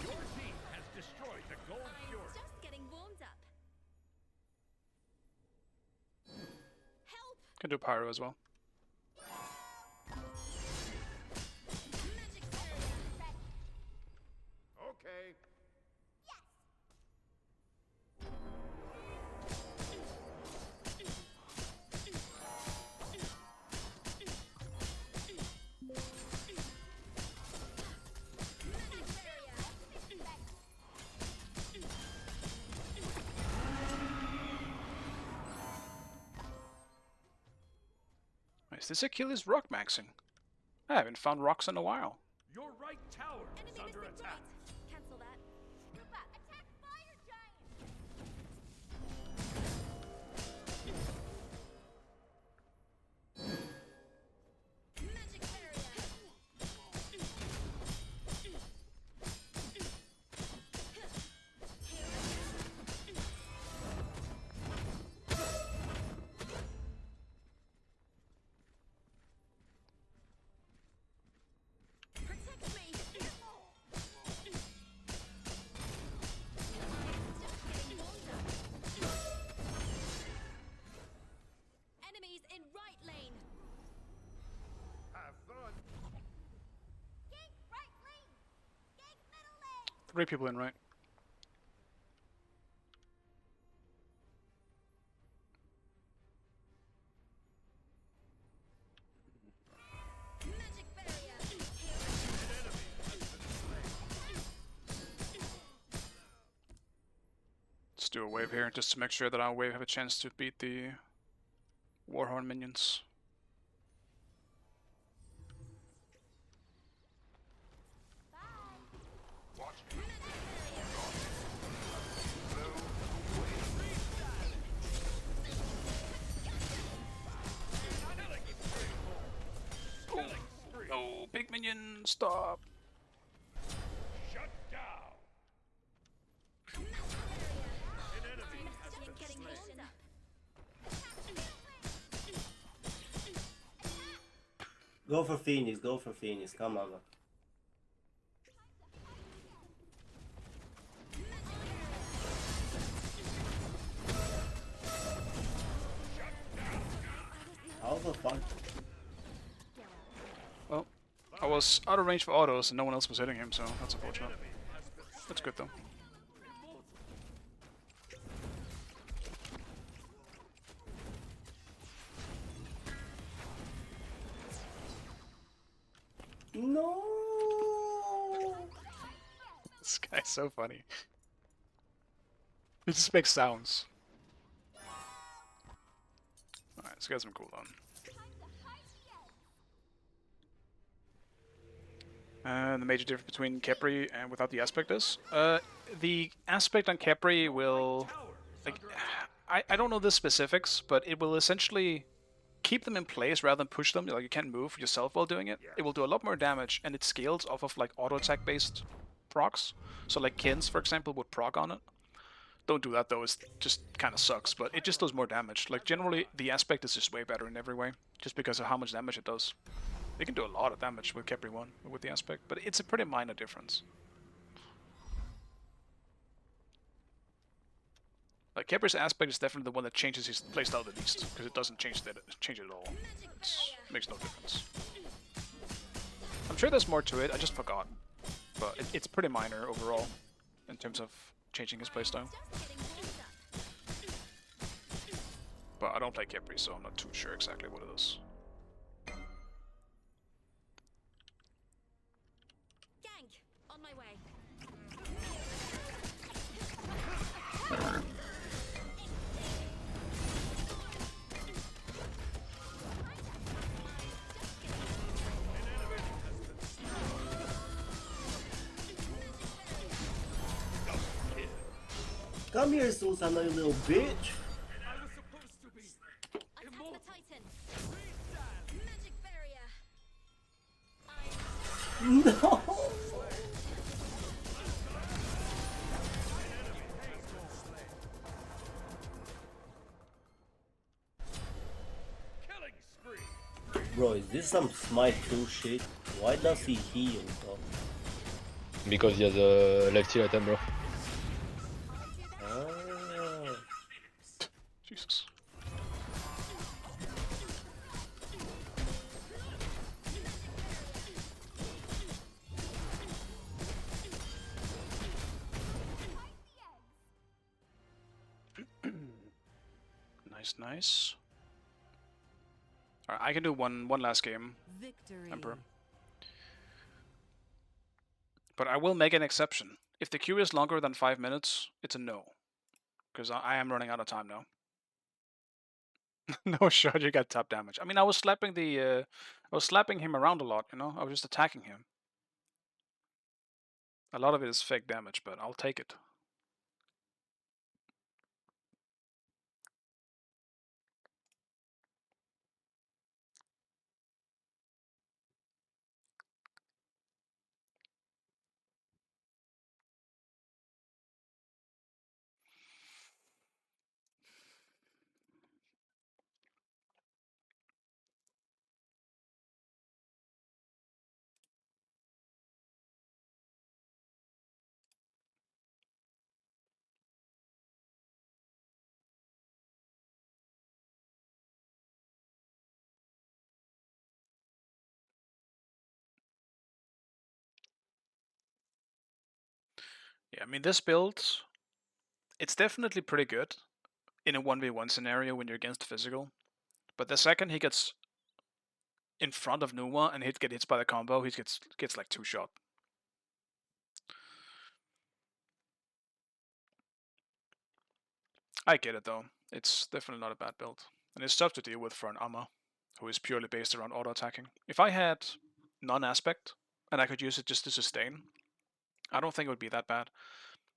Your team has destroyed the gold fury. Just getting warmed up. Help! Can do pyro as well. Magic barrier. Okay. Nice. This Achilles rock maxing. I haven't found rocks in a while. Your right tower is Enemy under missing attack. right. Cancel that. Group up. Attack fire giant. Magic barrier. Protect me. Just getting warmed up. Enemies in right lane. Have fun. Gank right lane. Gank middle lane. 3 people in right. Magic barrier. Let's do a wave here just to make sure that our wave have a chance to beat the Warhorn minions. Oh, big minion, stop. Shut down. Just getting warmed up. Go for Phoenix, go for Phoenix, come on. How the fuck? Well, I was out of range for autos and no one else was hitting him, so that's unfortunate. That's good though. No. This guy's so funny. He just makes sounds. Alright, let's get some cooldown. The major difference between Khepri and without the aspect is, the aspect on Khepri will, like, I don't know the specifics, but it will essentially keep them in place rather than push them. Like, you can't move yourself while doing it. It will do a lot more damage, and it scales off of like auto attack based procs. So like Kins, for example, would proc on it. Don't do that though, it just kind of sucks, but it just does more damage. Like generally, the aspect is just way better in every way, just because of how much damage it does. It can do a lot of damage with Khepri 1, with the aspect, but it's a pretty minor difference. Like Khepri's aspect is definitely the one that changes his playstyle the least, because it doesn't change it at all. It makes no difference. I'm sure there's more to it, I just forgot. But it's pretty minor overall, in terms of changing his playstyle. But I don't play Khepri, so I'm not too sure exactly what it is. Gank on my way. Come here, Susanna, you little bitch. I was supposed to be Attack immortal. the Titan. Magic barrier. No. Killing spree. Bro, is this some Smite 2 shit? Why does he heal though? Because he has a left heal item, bro. Ah. Jesus. Nice, nice. Alright, I can do one last game, Victory. Emperor. But I will make an exception. If the queue is longer than 5 minutes, it's a no. Because I am running out of time now. No shot, you got top damage. I mean, I was slapping him around a lot, you know? I was just attacking him. A lot of it is fake damage, but I'll take it. Yeah, I mean, this build, it's definitely pretty good in a 1v1 scenario when you're against physical. But the second he gets in front of Numa and get hit by the combo, he gets like 2-shot. I get it though. It's definitely not a bad build. And it's tough to deal with for an Amma, who is purely based around auto-attacking. If I had non-aspect, and I could use it just to sustain, I don't think it would be that bad.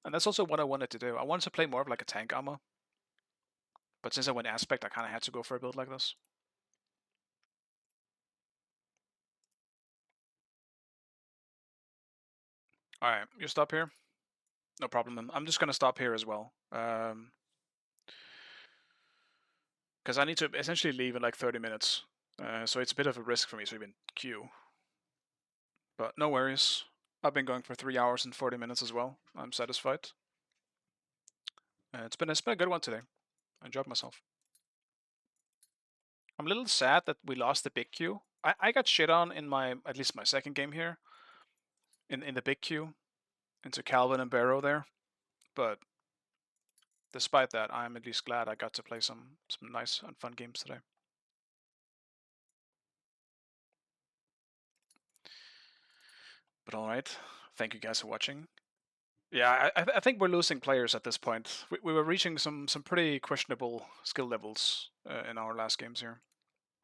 And that's also what I wanted to do. I wanted to play more of like a tank Amma. But since I went aspect, I kind of had to go for a build like this. Alright, you stop here? No problem. I'm just going to stop here as well. Because I need to essentially leave in like 30 minutes. So it's a bit of a risk for me to even queue. But no worries. I've been going for 3 hours and 40 minutes as well. I'm satisfied. It's been a good one today. I enjoyed myself. I'm a little sad that we lost the big queue. I got shit on in at least my second game here. In the big queue. Into Calvin and Barrow there. But despite that, I'm at least glad I got to play some nice and fun games today. But alright, thank you guys for watching. Yeah, I think we're losing players at this point. We were reaching some pretty questionable skill levels in our last games here.